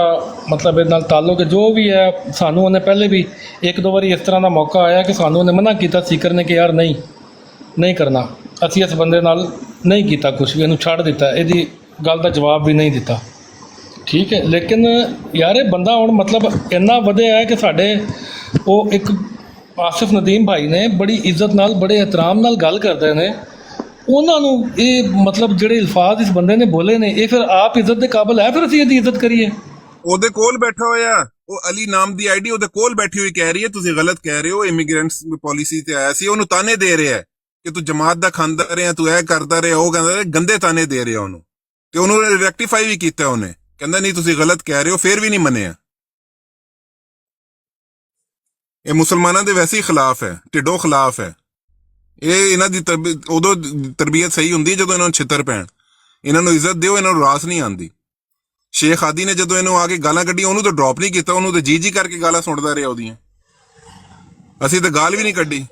ਮਤਲਬ ਇਹ ਨਾਲ ਤਾਲੁਕ ਹੈ, ਜੋ ਵੀ ਹੈ। ਸਾਨੂੰ ਉਹਨੇ ਪਹਿਲੇ ਵੀ 1-2 ਵਾਰੀ ਇਸ ਤਰ੍ਹਾਂ ਦਾ ਮੌਕਾ ਆਇਆ ਕਿ ਸਾਨੂੰ ਉਹਨੇ ਮਨਾ ਕੀਤਾ, ਸੀਕਰ ਨੇ ਕਿ ਯਾਰ ਨਹੀਂ ਕਰਨਾ, ਅਸੀਂ ਇਸ ਬੰਦੇ ਨਾਲ ਨਹੀਂ ਕੀਤਾ ਕੁਛ ਵੀ, ਇਹਨੂੰ ਛੱਡ ਦਿੱਤਾ, ਇਹਦੀ ਗੱਲ ਦਾ ਜਵਾਬ ਵੀ ਨਹੀਂ ਦਿੱਤਾ, ਠੀਕ ਹੈ। ਲੇਕਿਨ ਯਾਰ ਇਹ ਬੰਦਾ ਹੁਣ ਮਤਲਬ ਇੰਨਾ ਵਧਿਆ ਹੈ ਕਿ ਸਾਡੇ ਉਹ ਇੱਕ ਆਸਿਫ ਨਦੀਮ ਭਾਈ ਨੇ ਬੜੀ ਇੱਜ਼ਤ ਨਾਲ, ਬੜੇ ਇਹਤਰਾਮ ਨਾਲ ਗੱਲ ਕਰਦੇ ਨੇ, ਉਹਨਾਂ ਨੂੰ ਇਹ ਮਤਲਬ ਜਿਹੜੇ ਅਲਫਾਜ਼ ਇਸ ਬੰਦੇ ਨੇ ਬੋਲੇ ਨੇ, ਇਹ ਫਿਰ ਆਪ ਇੱਜ਼ਤ ਦੇ ਕਾਬਿਲ ਹੈ, ਫਿਰ ਅਸੀਂ ਇਹਦੀ ਇੱਜ਼ਤ ਕਰੀਏ। ਉਹਦੇ ਕੋਲ ਬੈਠਾ ਹੋਇਆ ਉਹ ਅਲੀ ਨਾਮ ਦੀ ਆਈਡੀ ਉਹਦੇ ਕੋਲ ਬੈਠੀ ਹੋਈ ਕਹਿ ਰਹੀ ਹੈ ਤੁਸੀਂ ਗਲਤ ਕਹਿ ਰਹੇ ਹੋ, ਇਮੀਗ੍ਰੈਂਟਸ ਪਾਲਿਸੀ ਤੇ ਆਇਆ ਸੀ, ਉਹਨੂੰ ਤਾਨੇ ਦੇ ਰਿਹਾ ਕਿ ਤੂੰ ਜਮਾਤ ਦਾ ਖਾਂਦਾ ਰਿਹਾ, ਤੂੰ ਇਹ ਕਰਦਾ ਰਿਹਾ, ਉਹ ਕਹਿੰਦਾ ਗੰਦੇ ਤਾਨੇ ਦੇ ਰਿਹਾ ਉਹਨੂੰ। ਤੇ ਉਹਨੂੰ ਰੈਕਟੀਫਾਈ ਵੀ ਕੀਤਾ ਉਹਨੇ, ਕਹਿੰਦਾ ਨਹੀਂ ਤੁਸੀਂ ਗਲਤ ਕਹਿ ਰਹੇ ਹੋ, ਫਿਰ ਵੀ ਨਹੀਂ ਮੰਨਿਆ। ਇਹ ਮੁਸਲਮਾਨਾਂ ਦੇ ਵੈਸੇ ਹੀ ਖਿਲਾਫ ਹੈ, ਢਿੱਡੋਂ ਖਿਲਾਫ ਹੈ। ਇਹ ਇਹਨਾਂ ਦੀ ਉਦੋਂ ਤਰਬੀਅਤ ਸਹੀ ਹੁੰਦੀ ਜਦੋਂ ਇਹਨਾਂ ਨੂੰ ਛਿੱਤਰ ਪੈਣ। ਇਹਨਾਂ ਨੂੰ ਇੱਜ਼ਤ ਦਿਓ, ਇਹਨਾਂ ਨੂੰ ਰਾਸ ਨਹੀਂ ਆਉਂਦੀ। ਸ਼ੇਖ ਆਦੀ ਨੇ ਜਦੋਂ ਇਹਨੂੰ ਆ ਕੇ ਗਾਲਾਂ ਕੱਢੀਆਂ, ਉਹਨੂੰ ਤਾਂ ਡ੍ਰੌਪ ਨਹੀਂ ਕੀਤਾ, ਉਹਨੂੰ ਤਾਂ ਜੀ ਕਰਕੇ ਗਾਲਾਂ ਸੁਣਦਾ ਰਿਹਾ ਉਹਦੀਆਂ। ਅਸੀਂ ਤਾਂ ਗਾਲ ਵੀ ਨਹੀਂ ਕੱਢੀ,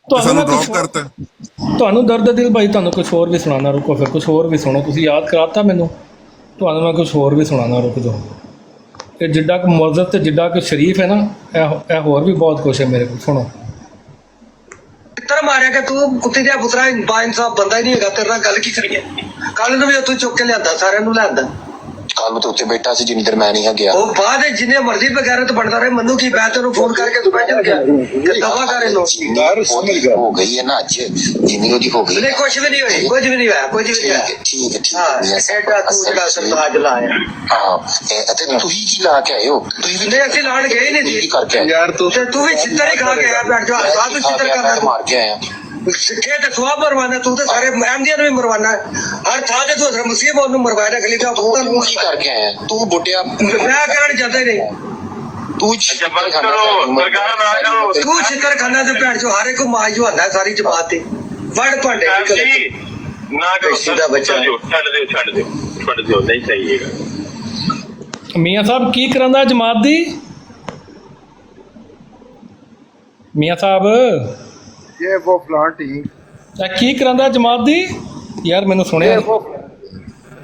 ਸਾਨੂੰ ਡ੍ਰੌਪ ਕਰਤਾ। ਤੁਹਾਨੂੰ ਦਰਦ ਦਿਲ ਭਾਈ, ਤੁਹਾਨੂੰ ਕੁਝ ਹੋਰ ਵੀ ਸੁਣਾਉਣਾ, ਰੁਕੋ ਫਿਰ ਕੁਝ ਹੋਰ ਵੀ ਸੁਣੋ। ਤੁਸੀਂ ਯਾਦ ਕਰਾਤਾ ਮੈਨੂੰ, ਤੁਹਾਨੂੰ ਮੈਂ ਕੁਝ ਹੋਰ ਵੀ ਸੁਣਾਉਣਾ, ਰੁਕ ਜਾਓ। ਇਹ ਜਿੱਡਾ ਕੁ ਮੁਅੱਜ਼ਜ਼ ਤੇ ਜਿੱਡਾ ਕੁ ਸ਼ਰੀਫ ਹੈ ਨਾ, ਇਹ ਹੋਰ ਵੀ ਬਹੁਤ ਕੁਛ ਹੈ ਮੇਰੇ ਕੋਲ, ਸੁਣੋ। ਮਾਰਿਆ ਕਿ ਤੂੰ ਕੁੱਤੇ ਦਾ ਪੁੱਤਰਾ ਬਾਇਨਸਾਫ ਬੰਦਾ ਹੀ ਨਹੀਂ ਹੈਗਾ, ਤੇਰੇ ਨਾਲ ਗੱਲ ਕੀ ਕਰੀਏ। ਕੱਲ ਨੂੰ ਵੀ ਉੱਥੋਂ ਚੁੱਕ ਕੇ ਲਿਆਂਦਾ, ਸਾਰਿਆਂ ਨੂੰ ਲਿਆਂਦਾ। ਕੱਲ ਤੇ ਉੱਥੇ ਬੈਠਾ ਸੀ ਜਿੰਨੀ ਦੇਰ ਮੈਂ ਨਹੀਂ ਗਿਆ। ਉਹ ਬਾਅਦ ਜਿੰਨੇ ਮਰਜ਼ੀ ਬਗੈਰਤ ਬਣਦਾ ਰਹੇ, ਮੈਨੂੰ ਕੀ ਮੈਂ ਤੈਨੂੰ ਫੋਨ ਕਰਕੇ ਤੂੰ ਬੈਠ ਗਿਆ ਕਿ ਦਵਾ ਕਰੇ ਲੋ ਹੋ ਗਈ ਹੈ ਨਾ ਅੱਜ, ਜਿੰਨੀ ਉਹਦੀ ਹੋ ਗਈ। ਨਹੀਂ ਕੁਝ ਵੀ ਨਹੀਂ ਹੋਈ, ਕੁਝ ਵੀ ਨਹੀਂ ਹੋਇਆ, ਕੁਝ ਵੀ ਨਹੀਂ ਹੋਇਆ। ਠੀਕ ਹੈ ਹਾਂ, ਐਡਾ ਤੂੰ ਜਿਹੜਾ ਸਰਤਾਜ ਲਾਇਆ। ਹਾਂ, ਅਤੇ ਤੁਸੀਂ ਕੀ ਲਾ ਕੇ ਆਏ ਹੋ? ਤੁਸੀਂ ਨਹੀਂ ਅਸੀਂ ਲਾਣ ਗਏ ਨਹੀਂ ਸੀ ਕਰਕੇ ਯਾਰ, ਤੂੰ ਵੀ ਛਿੱਤਰ ਹੀ ਖਾ ਕੇ ਆਇਆ, ਬੈਠ ਜਾ ਸਾਧ ਛਿੱਤਰ ਕਰਦਾ, ਮਾਰ ਕੇ ਆਇਆ। ਸਿੱਖੇ ਤੇ ਸਵਾਬ ਮਰਵਾਨਾ, ਤੂੰ ਤਾਂ ਸਾਰੇ ਅਹਿਮਦੀਆਂ ਨੂੰ ਵੀ ਮਰਵਾਨਾ, ਹਰ ਥਾਂ ਤੇ ਤੂੰ ਮੁਸੀਬਤ ਨੂੰ ਮਰਵਾਇਆ। ਖਲੀਫਾ ਤੂੰ ਕੀ ਕਰਕੇ ਆਇਆ? ਤੂੰ ਬੁੱਢਿਆ ਮੈਂ ਕਰਨ ਜਾਂਦਾ ਹੀ ਨਹੀਂ। ਤੂੰ ਤੂੰ ਸ਼ਿਕਰ ਖਾਨਾ ਤੇ ਭੈਣ ਚੋ ਹਰ ਇੱਕ ਮਾਜ ਹੁੰਦਾ ਸਾਰੀ ਜਮਾਤ ਤੇ ਵੜ ਭਾਂਡੇ ਨਿਕਲ ਨਾ ਕਰੋ ਦਾ ਬੱਚਾ ਛੱਡ ਦਿਓ ਨਹੀਂ ਸਹੀ ਹੈਗਾ। ਮੀਆਂ ਸਾਹਿਬ ਕੀ ਕਰਾਂਦਾ ਜਮਾਤ ਦੀ? ਮੀਆਂ ਸਾਹਿਬ ਇਹ ਉਹ ਫਲਾਂਟ ਹੀ ਇਹ ਕੀ ਕਰਾਂਦਾ ਜਮਾਤ ਦੀ? ਯਾਰ ਮੈਨੂੰ ਸੁਣਿਆ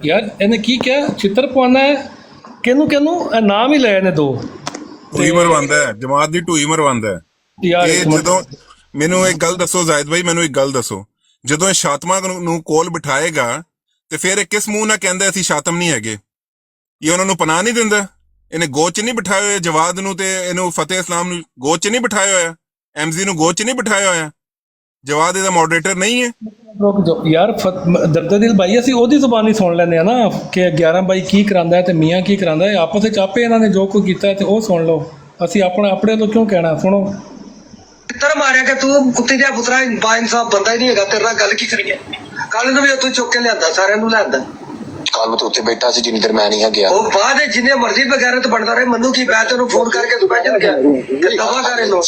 ਯਾਰ ਇਹਨੇ ਕੀ ਕਿਹਾ? ਚਿੱਤਰ ਪਵਾਉਣਾ ਹੈ ਕਿਹਨੂੰ ਇਹ ਨਾਮ ਹੀ ਲਏ ਨੇ ਦੋ। ਟੂਈ ਮਰਵਾਉਂਦਾ ਹੈ, ਜਮਾਤ ਦੀ ਟੂਈ ਮਰਵਾਉਂਦਾ ਹੈ। ਯਾਰ ਇਹ ਜਦੋਂ ਮੈਨੂੰ ਇੱਕ ਗੱਲ ਦੱਸੋ ਜ਼ਾਹਿਦ ਭਾਈ, ਮੈਨੂੰ ਇੱਕ ਗੱਲ ਦੱਸੋ, ਜਦੋਂ ਇਹ ਸ਼ਾਤਮਾ ਨੂੰ ਕੋਲ ਬਿਠਾਏਗਾ ਤੇ ਫਿਰ ਇਹ ਕਿਸ ਮੂੰਹ ਨਾਲ ਕਹਿੰਦਾ ਅਸੀਂ ਸ਼ਾਤਮ ਨਹੀਂ ਹੈਗੇ? ਇਹ ਉਹਨਾਂ ਨੂੰ ਪਨਾਹ ਨਹੀਂ ਦਿੰਦਾ? ਇਹਨੇ ਗੋਚ ਚ ਨਹੀਂ ਬਿਠਾਇਆ ਹੋਇਆ ਜਵਾਦ ਨੂੰ ਤੇ ਇਹਨੂੰ ਫਤਿਹ ਇਸਲਾਮ ਨੂੰ ਗੋਚ ਚ ਨਹੀਂ ਬਿਠਾਇਆ ਹੋਇਆ? ਐਮਜ਼ੀ ਨੂੰ ਗੋਚ ਚ ਨਹੀਂ ਬਿਠਾਇਆ ਹੋਇਆ? ਜਵਾਦ ਇਹਦਾ ਮੋਡਰੇਟਰ ਨਹੀਂ ਹੈ? ਰੁਕ ਜਾਓ ਯਾਰ, ਦਰਦ ਦਿਲ ਭਾਈ ਅਸੀਂ ਉਹਦੀ ਜ਼ੁਬਾਨੀ ਸੁਣ ਲੈਂਦੇ ਆ ਨਾ ਕਿ 11 ਬਾਈ ਕੀ ਕਰਾਂਦਾ ਹੈ ਤੇ ਮੀਆਂ ਕੀ ਕਰਾਂਦਾ ਹੈ। ਆਪਸ ਵਿੱਚ ਆਪੇ ਇਹਨਾਂ ਨੇ ਜੋ ਕੋਈ ਕੀਤਾ ਤੇ ਉਹ ਸੁਣ ਲਓ, ਅਸੀਂ ਆਪਣੇ ਤੋਂ ਕਿਉਂ ਕਹਿਣਾ? ਸੁਣੋ। ਤਰ ਮਾਰਿਆ ਕਿ ਤੂੰ ਕੁੱਤੇ ਦਾ ਪੁੱਤਰਾ ਬਾਇਨਸਾਫ ਬੰਦਾ ਹੀ ਨਹੀਂ ਹੈਗਾ, ਤੇਰੇ ਨਾਲ ਗੱਲ ਕੀ ਕਰੀਏ? ਕੱਲ ਨੂੰ ਵੀ ਉੱਥੋਂ ਚੁੱਕ ਕੇ ਲਿਆਂਦਾ, ਸਾਰਿਆਂ ਨੂੰ ਲਿਆਂਦਾ। ਕੱਲ ਨੂੰ ਤੇ ਉੱਤੇ ਬੈਠਾ ਸੀ ਜਿੰਨੀ ਦੇਰ ਮੈਂ ਨਹੀਂ ਗਿਆ। ਉਹ ਬਾਅਦ ਜਿੰਨੇ ਮਰਜ਼ੀ ਬਗੈਰਤ ਬਣਦਾ ਰਹੇ, ਮੈਨੂੰ ਕੀ ਮੈਂ ਤੈਨੂੰ ਫੋਨ ਕਰਕੇ ਤੂੰ ਭੇਜਣ ਗਿਆ ਕਿ ਦਵਾ ਕਰੇ ਲੋ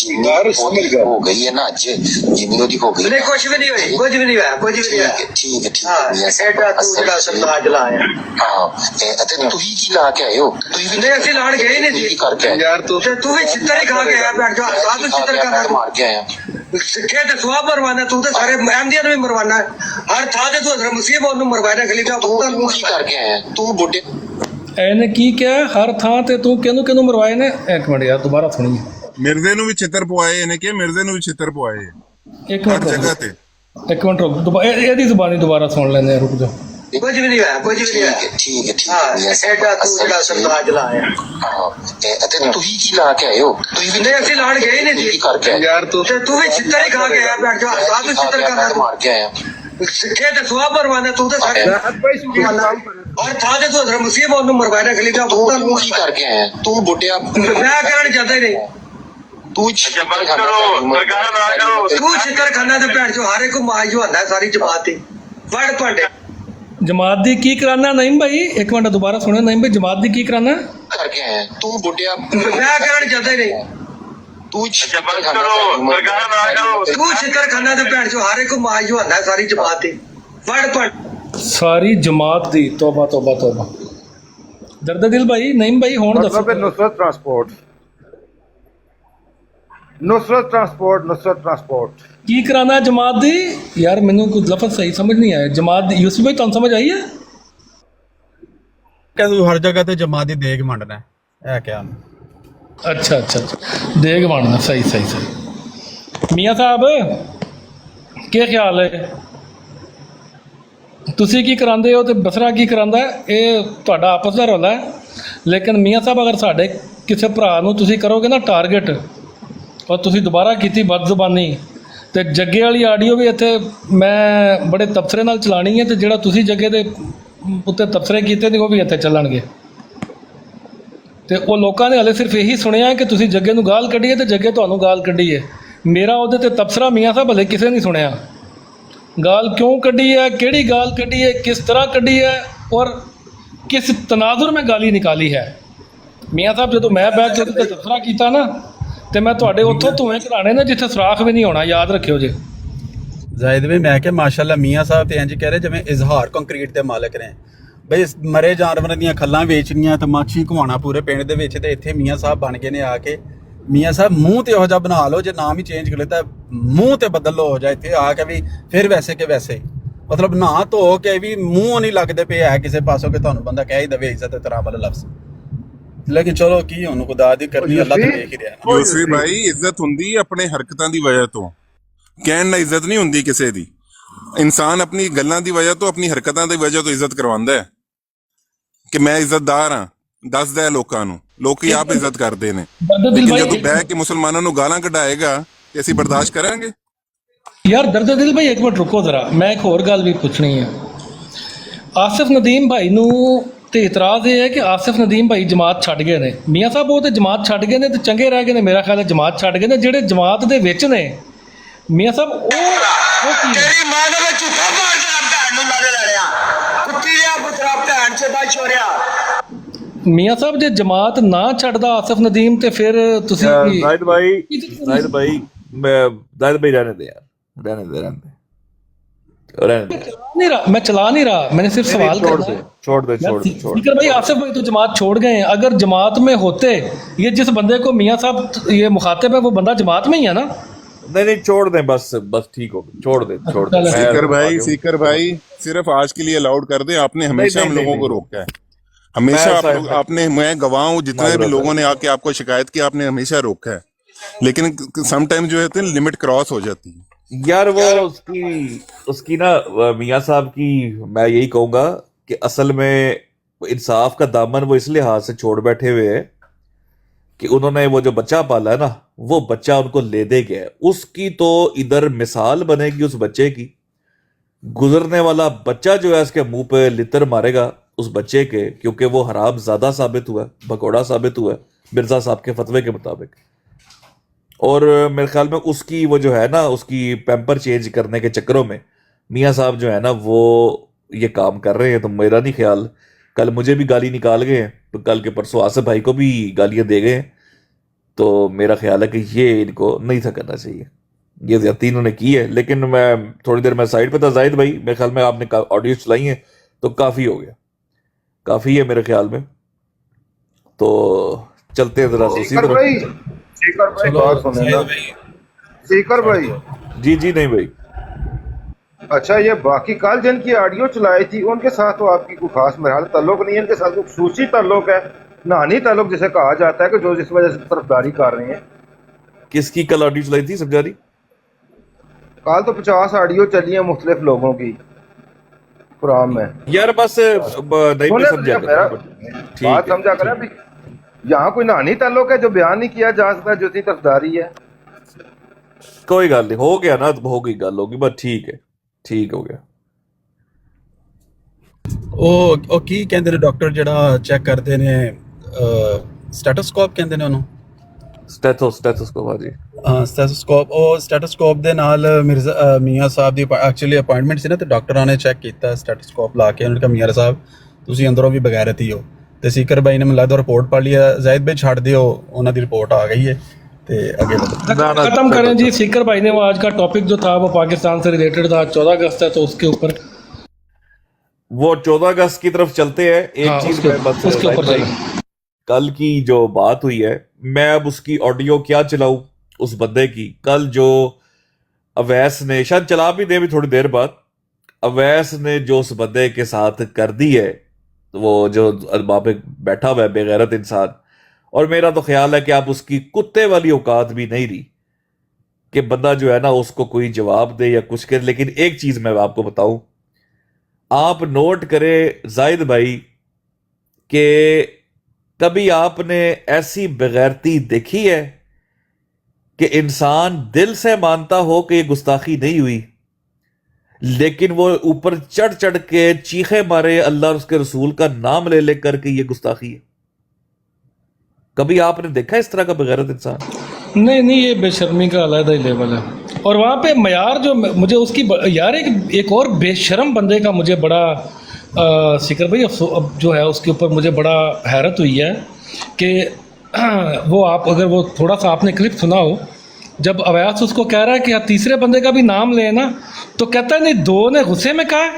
ਹੋ ਗਈ ਹੈ ਨਾ ਅੱਜ, ਜਿੰਨੀ ਉਹਦੀ ਹੋ ਗਈ। ਨਹੀਂ ਕੁਝ ਵੀ ਨਹੀਂ ਹੋਈ, ਕੁਝ ਵੀ ਨਹੀਂ ਹੋਇਆ, ਕੁਝ ਵੀ ਨਹੀਂ ਹੋਇਆ। ਠੀਕ ਹੈ ਹਾਂ ਐਡਾ ਤੂੰ ਜਿਹੜਾ ਸਰਤਾਜ ਲਾਇਆ। ਹਾਂ ਅਤੇ ਤੁਸੀਂ ਕੀ ਲਾ ਕੇ ਆਏ ਹੋ? ਤੁਸੀਂ ਵੀ ਨਹੀਂ ਅਸੀਂ ਲਾਣ ਗਏ ਹੀ ਨਹੀਂ ਸੀ ਕਰਕੇ ਆਏ ਯਾਰ। ਤੂੰ ਵੀ ਛਿੱਤਰ ਹੀ ਖਾ ਕੇ ਆਇਆ ਬੈਠ ਜਾ, ਸਾਧ ਛਿੱਤਰ ਕਰਨਾ ਮਾਰ ਕੇ ਆਇਆ। ਸਿੱਖੇ ਤੇ ਸਵਾਬ ਮਰਵਾਨਾ, ਤੂੰ ਤੇ ਸਾਰੇ ਅਹਿਮਦੀਆਂ ਨੂੰ ਵੀ ਮਰਵਾਨਾ, ਹਰ ਥਾਂ ਤੇ ਤੂੰ ਹਜ਼ਰਤ ਮਸੀਹ ਨੂੰ ਮਰਵਾਇਆ। ਖਲੀਫਾ ਤੂੰ ਕੀ ਕਰਕੇ ਆਇਆ? ਤੂੰ ਬੁੱਢੇ ਇਹਨੇ ਕੀ ਕਿਹਾ? ਹਰ ਥਾਂ ਤੇ ਤੂੰ ਕਿਹਨੂੰ ਮਰਵਾਏ ਨੇ? ਇੱਕ ਮਿੰਟ ਯਾਰ ਦੁਬਾਰਾ ਸੁਣੀਏ। ਮਿਰਜ਼ੇ ਨੂੰ ਵੀ ਛਿੱਤਰ ਪਵਾਏ ਇਹਨੇ, ਕਿ ਮਿਰਜ਼ੇ ਨੂੰ ਵੀ ਛਿੱਤਰ ਪਵਾਏ ਇੱਕ ਮਿੰਟ ਹਰ ਜਗ੍ਹਾ ਤੇ। ਇੱਕ ਮਿੰਟ ਰੁਕ, ਇਹਦੀ ਜ਼ੁਬਾਨੀ ਦੁਬਾਰਾ ਸੁਣ ਲੈਂਦੇ ਆ, ਰੁਕ ਜਾਓ। ਕੁਝ ਵੀ ਨਹੀਂ ਹੋਇਆ, ਕੁਝ ਵੀ ਨਹੀਂ ਹੋਇਆ। ਠੀਕ ਹੈ ਹਾਂ ਐਡਾ ਤੂੰ ਜਿਹੜਾ ਸਰਤਾਜ ਲਾਇਆ। ਹਾਂ ਅਤੇ ਤੁਸੀਂ ਕੀ ਲਾ ਕੇ ਆਏ ਹੋ? ਤੁਸੀਂ ਵੀ ਨਹੀਂ ਅਸੀਂ ਲਾਣ ਗਏ ਹੀ ਨਹੀਂ ਸੀ ਕਰਕੇ ਆਏ ਯਾਰ। ਤੂੰ ਵੀ ਛਿੱਤਰ ਹੀ ਖਾ ਕੇ ਆਇਆ ਬੈਠ ਜਾ, ਸਾਧ ਛਿੱਤਰ ਕਰਨਾ ਮਾਰ ਕੇ ਆਇਆ। ਸਿੱਖੇ ਤੇ ਸਵਾਬ ਮਰਵਾਨਾ, ਤੂੰ ਤੇ ਸਾਰੇ ਹਰ ਥਾਂ ਤੇ ਤੂੰ ਹਜ਼ਰਤ ਮਸੀਹ ਨੂੰ ਮਰਵਾਇਆ। ਖਲੀਫਾ ਤੂੰ ਕੀ ਕਰਕੇ ਆਇਆ? ਤੂੰ ਬੁੱਢਿਆ ਮੈਂ ਕਰਨ ਜਾਂਦਾ ਹੀ ਨਹੀਂ। ਤੂੰ ਤੂੰ ਸ਼ਿਕਰ ਖਾਨਾ ਤੇ ਭੈਣ ਚੋ ਹਰ ਇੱਕ ਮਾਜ ਹੁੰਦਾ ਸਾਰੀ ਜਮਾਤ ਤੇ ਵੜ ਭਾਂਡੇ। ਜਮਾਤ ਦੀ ਕੀ ਕਰਾਨਾ? ਨਹੀਂ ਭਾਈ ਇੱਕ ਮਿੰਟ ਦੁਬਾਰਾ ਸੁਣਿਓ। ਨਹੀਂ ਭਾਈ ਜਮਾਤ ਦੀ ਕੀ ਕਰਾਨਾ? ਕਰਕੇ ਆਇਆ। ਤੂੰ ਬੁੱਢਿਆ ਮੈਂ ਕਰਨ ਜਾਂਦਾ ਹੀ ਨਹੀਂ। ਤੂੰ ਤੂੰ ਸ਼ਿਕਰ ਖਾਨਾ ਤੇ ਭੈਣ ਚੋ ਹਰ ਇੱਕ ਮਾਜ ਹੁੰਦਾ ਸਾਰੀ ਜਮਾਤ ਤੇ ਵੜ ਭਾਂਡੇ। ਸਾਰੀ ਜਮਾਤ ਦੀ ਤੋਬਾ ਤੋਬਾ ਤੋਬਾ। ਦਰਦ ਦਿਲ ਭਾਈ, ਨਹੀਂ ਭਾਈ ਹੁਣ ਦੱਸੋ। ਨੁਸਰਤ ਟਰਾਂਸਪੋਰਟ ਕੀ ਕਰਾਨਾ ਜਮਾਤ ਦੀ? ਯਾਰ ਮੈਨੂੰ ਕੁਝ ਲਫ਼ਜ਼ ਸਹੀ ਸਮਝ ਨਹੀਂ ਆਇਆ। ਜਮਾਤ ਦੀ ਯੂਸਫ ਭਾਈ ਤੁਹਾਨੂੰ ਸਮਝ ਆਈ ਹੈ? ਕਿ ਤੂੰ ਹਰ ਜਗ੍ਹਾ ਤੇ ਜਮਾਤ ਦੀ ਦੇਗ ਵੰਡਣਾ ਹੈ, ਇਹ ਕਿਹਾ। ਅੱਛਾ ਦੇਗ ਵੰਡਣਾ, ਸਹੀ। ਮੀਆਂ ਸਾਹਿਬ ਕੀ ਖਿਆਲ ਹੈ? ਤੁਸੀਂ ਕੀ ਕਰਾਉਂਦੇ ਹੋ ਤੇ ਬਸਰਾ ਕੀ ਕਰਾਂਦਾ? ਇਹ ਤੁਹਾਡਾ ਆਪਸ ਦਾ ਰੌਲਾ ਹੈ। ਲੇਕਿਨ ਮੀਆਂ ਸਾਹਿਬ ਅਗਰ ਸਾਡੇ ਕਿਸੇ ਭਰਾ ਨੂੰ ਤੁਸੀਂ ਕਰੋਗੇ ਨਾ ਟਾਰਗੇਟ, ਔਰ ਤੁਸੀਂ ਦੁਬਾਰਾ ਕੀਤੀ ਬਦਜ਼ੁਬਾਨੀ, ਤੇ ਜੱਗੇ ਵਾਲੀ ਆਡੀਓ ਵੀ ਇੱਥੇ ਮੈਂ ਬੜੇ ਤਬਸਰੇ ਨਾਲ ਚਲਾਣੀ ਹੈ, ਤੇ ਜਿਹੜਾ ਤੁਸੀਂ ਜੱਗੇ ਦੇ ਉੱਤੇ ਤਬਸਰੇ ਕੀਤੇ ਨੇ ਉਹ ਵੀ ਇੱਥੇ ਚੱਲਣਗੇ। ਤੇ ਉਹ ਲੋਕਾਂ ਨੇ ਹਲੇ ਸਿਰਫ ਇਹੀ ਸੁਣਿਆ ਕਿ ਤੁਸੀਂ ਜੱਗੇ ਨੂੰ ਗਾਲ ਕੱਢੀ ਹੈ ਤੇ ਜੱਗੇ ਤੁਹਾਨੂੰ ਗਾਲ ਕੱਢੀ ਹੈ। ਮੇਰਾ ਉਹਦੇ ਤੇ ਤਬਸਰਾ ਮੀਆਂ ਸਾਹਿਬ ਹਲੇ ਕਿਸੇ ਨਹੀਂ ਸੁਣਿਆ। ਗਾਲ ਕਿਉਂ ਕੱਢੀ ਹੈ, ਕਿਹੜੀ ਗਾਲ ਕੱਢੀ ਹੈ, ਕਿਸ ਤਰ੍ਹਾਂ ਕੱਢੀ ਹੈ, ਔਰ ਕਿਸ ਤਨਾਜ਼ੁਰ में गाली निकाली है। ਮੀਆਂ ਸਾਹਿਬ ਜਦੋਂ ਮੈਂ ਬੈਠ ਕੇ ਉਹਦੇ ਤੇ ਤਬਸਰਾ ਕੀਤਾ ਨਾ, ਤੇ ਮੈਂ ਤੁਹਾਡੇ ਉੱਥੋਂ ਧੂਏ ਘਰਾਣੇ ਨੇ ਜਿੱਥੇ ਸੁਰਾਖ ਵੀ ਨਹੀਂ ਹੋਣਾ, ਯਾਦ ਰੱਖਿਓ ਜੇ। ਜ਼ਾਹਿਦ ਵੀ ਮੈਂ ਕਿ ਮਾਸ਼ਾਅੱਲਾ ਮੀਆਂ ਸਾਹਿਬ ਤੇ ਇੰਜ ਕਹਿ ਰਹੇ ਜਿਵੇਂ ਇਜ਼ਹਾਰ ਕੰਕਰੀਟ ਦੇ ਮਾਲਕ ਨੇ ਬਈ। ਮਰੇ ਜਾਨਵਰਾਂ ਦੀਆਂ ਖੱਲਾਂ ਵੇਚਣੀਆਂ ਤੇ ਮਾਛੀ ਘੁਮਾਉਣਾ ਪੂਰੇ ਪਿੰਡ ਦੇ ਵਿੱਚ, ਤੇ ਇੱਥੇ ਮੀਆਂ ਸਾਹਿਬ ਬਣ ਗਏ ਨੇ ਆ ਕੇ। ਮੀਆਂ ਸਾਹਿਬ ਮੂੰਹ ਤੇ ਇਹੋ ਜਿਹਾ ਬਣਾ ਲਓ, ਜੇ ਨਾਮ ਹੀ ਚੇਂਜ ਕਰ ਲਿੱਤਾ ਮੂੰਹ ਤੇ ਬਦਲ ਲਓ ਹੋ ਜਾ ਇੱਥੇ ਆ ਕੇ ਵੀ ਫਿਰ ਵੈਸੇ ਕਿ ਵੈਸੇ, ਮਤਲਬ ਨਾ ਧੋ ਕੇ ਵੀ ਮੂੰਹ ਨਹੀਂ ਲੱਗਦੇ ਪਏ ਹੈ ਕਿਸੇ ਪਾਸੋਂ ਕਿ ਤੁਹਾਨੂੰ ਬੰਦਾ ਕਹਿ ਹੀ ਦੇਵੇ ਇੱਜ਼ਤ ਤੇਰਾ ਵਾਲਾ ਲਫ਼ਜ਼। ਲੇਕਿਨ ਚਲੋ ਕੀ ਹੁਣ ਖੁਦਾ ਦੀ ਕਰਨੀ, ਅੱਲਾ ਤੇ ਦੇਖ ਹੀ ਰਿਹਾ। ਯੂਸਫੀ ਭਾਈ ਇੱਜ਼ਤ ਹੁੰਦੀ ਆਪਣੇ ਹਰਕਤਾਂ ਦੀ ਵਜ੍ਹਾ ਤੋਂ, ਕਹਿਣ ਨਾਲ ਇੱਜ਼ਤ ਨਹੀਂ ਹੁੰਦੀ ਕਿਸੇ ਦੀ। ਇਨਸਾਨ ਆਪਣੀ ਗੱਲਾਂ ਦੀ ਵਜ੍ਹਾ ਤੋਂ, ਆਪਣੀ ਹਰਕਤਾਂ ਦੀ ਵਜ੍ਹਾ ਤੋਂ ਇੱਜ਼ਤ ਕਰਵਾਉਂਦਾ ਹੈ ਕਿ ਮੈਂ ਇੱਜ਼ਤਦਾਰ ਹਾਂ, ਦੱਸਦਾ ਹੈ ਲੋਕਾਂ ਨੂੰ, ਲੋਕੀ ਆਪ ਇੱਜ਼ਤ ਕਰਦੇ ਨੇ। ਲੇਕਿਨ ਜਦੋਂ ਬਹਿ ਕੇ ਮੁਸਲਮਾਨਾਂ ਨੂੰ ਗਾਲਾਂ ਕਢਾਏਗਾ ਤੇ ਅਸੀਂ ਬਰਦਾਸ਼ਤ ਕਰਾਂਗੇ? ਯਾਰ ਦਰਦ ਦਿਲ ਭਾਈ ਇੱਕ ਮਿੰਟ ਰੁਕੋ ਜ਼ਰਾ, ਮੈਂ ਇੱਕ ਹੋਰ ਗੱਲ ਵੀ ਪੁੱਛਣੀ ਹੈ। ਆਸਿਫ ਨਦੀਮ ਭਾਈ ਨੂੰ ਤੇ ਇਤਰਾਜ਼ ਇਹ ਹੈ ਕਿ ਆਸਿਫ ਨਦੀਮ ਭਾਈ ਜਮਾਤ ਛੱਡ ਗਏ ਨੇ। ਮੀਆਂ ਸਾਹਿਬ ਉਹ ਤੇ ਜਮਾਤ ਛੱਡ ਗਏ ਨੇ ਤੇ ਚੰਗੇ ਰਹਿ ਗਏ ਨੇ, ਮੇਰਾ ਖਿਆਲ ਹੈ ਜਮਾਤ ਛੱਡ ਗਏ ਨੇ। ਜਿਹੜੇ ਜਮਾਤ ਦੇ ਵਿੱਚ ਨੇ ਮੀਆਂ ਸਾਹਿਬ ਉਹ ਕੀ ਤੇਰੀ ਮਾਂ ਦੇ ਵਿੱਚ ਝੂਠਾ ਮਾਰ ਕੇ ਭੈਣ ਨੂੰ ਮਾਰੇ ਲੜਿਆ, ਕੁੱਤੀ ਲਿਆ ਪੁੱਤਰਾ ਭੈਣ ਚੋਦਾ ਚੋਰਿਆ। ਮੀਆਂ ਸਾਹਿਬ ਜੇ ਜਮਾਤ ਨਾ ਛੱਡਦਾ ਆਸਿਫ ਨਦੀਮ ਤੇ ਫਿਰ ਤੁਸੀਂ जाहिद भाई जाहिद भाई रहने दे यार, रहने दे। नहीं रहा, मैं चला नहीं रहा, मैंने सिर्फ सवाल करना है। छोड़ दे। स्पीकर भाई आसिफ भाई तो जमात छोड़ गए हैं, अगर जमात में होते, ये जिस बंदे को मियाँ साहब ये मुखातिब है वो बंदा जमात में ही है ना? नहीं छोड़ दे, बस ठीक हो गया, छोड़ दे। सीकर भाई सिर्फ आज के लिए अलाउड कर दे। आपने हमेशा हम लोगों को रोका है, हमेशा आपने, मैं गवाह हूँ, जितने भी लोगों ने आके आपको शिकायत की आपने हमेशा रोका है, लेकिन समटाइम जो है लिमिट क्रॉस हो जाती है यार। वो उसकी ना मियाँ साहब की मैं यही कहूंगा कि असल में इंसाफ का दामन वो इसलिए हाथ से छोड़ बैठे हुए है कि उन्होंने वो जो बच्चा पाला है ना, वो बच्चा उनको ले दे गया है। उसकी तो इधर मिसाल बनेगी उस बच्चे की, गुजरने वाला बच्चा जो है उसके मुंह पे लितर मारेगा उस बच्चे के, क्योंकि वो हराम ज्यादा साबित हुआ, भगोड़ा साबित हुआ मिर्जा साहब के फतवे के मुताबिक। और मेरे ख्याल में उसकी वो जो है ना, उसकी पैम्पर चेंज करने के चक्करों में मियाँ साहब जो है ना वो ये काम कर रहे हैं। तो मेरा नहीं ख्याल, कल मुझे भी गाली निकाल गए हैं, तो कल के परसों आसिफ भाई को भी गालियां दे गए हैं। तो मेरा ख्याल है कि ये इनको नहीं था करना चाहिए, ये ज्यादती इन्होंने की है। लेकिन मैं थोड़ी देर मैं साइड पे था। जाहिद भाई मेरे ख्याल में आपने ऑडियो चलाई है तो काफ़ी हो गया, काफ़ी है मेरे ख्याल में। तो चलते हैं जरा उसी तरह। सीकर भाई जी नहीं भाई। अच्छा, ये बाकी कल जिनकी ऑडियो चलाई थी उनके साथ तो आपकी कोई खास मेरा ताल्लुक नहीं है, इनके साथ कोई खसूसी ताल्लुक है, नानी ताल्लुक जिसे कहा जाता है, कि जो जिस वजह से तरफदारी कर रहे हैं। किसकी कल ऑडियो चलाई थी समझारी? कल तो 50 ऑडियो चली है मुख्तलिफ लोगों की प्रोग्राम में यार। बस नहीं समझा बात समझा करें अभी। यहाँ कोई नानी ताल्लुक है जो बयान नहीं किया जा सकता, जो सी तरफदारी है। कोई गल नहीं, हो गया ना, हो गई गल होगी, बस ठीक है, ठीक हो गया। ਉਹ ਕੀ ਕਹਿੰਦੇ ਨੇ ਡਾਕਟਰ ਜਿਹੜਾ ਚੈੱਕ ਕਰਦੇ ਨੇ, ਸਟੈਟੋਸਕੋਪ ਕਹਿੰਦੇ ਨੇ ਉਹਨੂੰ? ਸਟੈਥੋਸਕੋਪ ਹਾਂਜੀ, ਹਾਂ ਸਟੈਥੋਸਕੋਪ। ਉਹ ਸਟੈਟੋਸਕੋਪ ਦੇ ਨਾਲ ਮਿਰਜ਼ਾ ਮੀਆਂ ਸਾਹਿਬ ਦੀ ਐਕਚੁਅਲੀ ਅਪਾਇੰਟਮੈਂਟ ਸੀ ਨਾ, ਤੇ ਡਾਕਟਰਾਂ ਨੇ ਚੈੱਕ ਕੀਤਾ ਸਟੈਟੋਸਕੋਪ ਲਾ ਕੇ। ਉਹਨਾਂ ਨੇ ਕਿਹਾ ਮੀਆਂ ਸਾਹਿਬ ਤੁਸੀਂ ਅੰਦਰੋਂ ਵੀ ਬਗੈਰਤੀ ਹੋ। ਤੇ ਸੀਕਰ ਭਾਈ ਨੇ ਮੈਨੂੰ ਲੱਗਦਾ ਰਿਪੋर्ट पढ़ लिया। जाहिद भाई छाड़ दियो, ਉਹਨਾਂ ਦੀ ਰਿਪੋर्ट आ गई है। ਤੇ ਅੱਗੇ खत्म करें जी। सीकर भाई ने वो आज का टॉपिक जो था वो पाकिस्तान से रिलेटेड था, 14 अगस्त है, तो उसके ऊपर वो 14 अगस्त की तरफ चलते हैं। एक चीज उसके ऊपर कल की जो बात हुई है, मैं अब उसकी ऑडियो क्या चलाऊं उस बंदे की। कल जो अवैस ने, शायद चला भी दे भी थोड़ी देर बाद, अवैस ने जो उस बंदे के साथ कर दी है, वो जो वहां पे बैठा हुआ है बेगैरत इंसान। और मेरा तो ख्याल है कि आप उसकी कुत्ते वाली औकात भी नहीं रही कि बंदा जो है ना उसको कोई जवाब दे या कुछ करे। लेकिन एक चीज मैं आपको बताऊं, आप नोट करें जाहिद भाई कि कभी आपने ऐसी बेगैरती देखी है कि इंसान दिल से मानता हो कि ये गुस्ताखी नहीं हुई, लेकिन वो ऊपर चढ़ के चीखे मारे अल्लाह और उसके रसूल का नाम ले लेकर के ये गुस्ताखी है? कभी आपने देखा इस तरह का बेगैरत इंसान? नहीं, ये बेशर्मी का अलग ही लेवल है। और वहाँ पे मयार जो मुझे उसकी यार एक और बेशरम बंदे का मुझे बड़ा सीकर भाई अब जो है उसके ऊपर मुझे बड़ा हैरत हुई है कि वो आप अगर वो थोड़ा सा आपने क्लिप सुना हो, जब अवैस उसको कह रहा है कि तीसरे बंदे का भी नाम लेना, तो कहता है नहीं, दो ने गुस्से में कहा,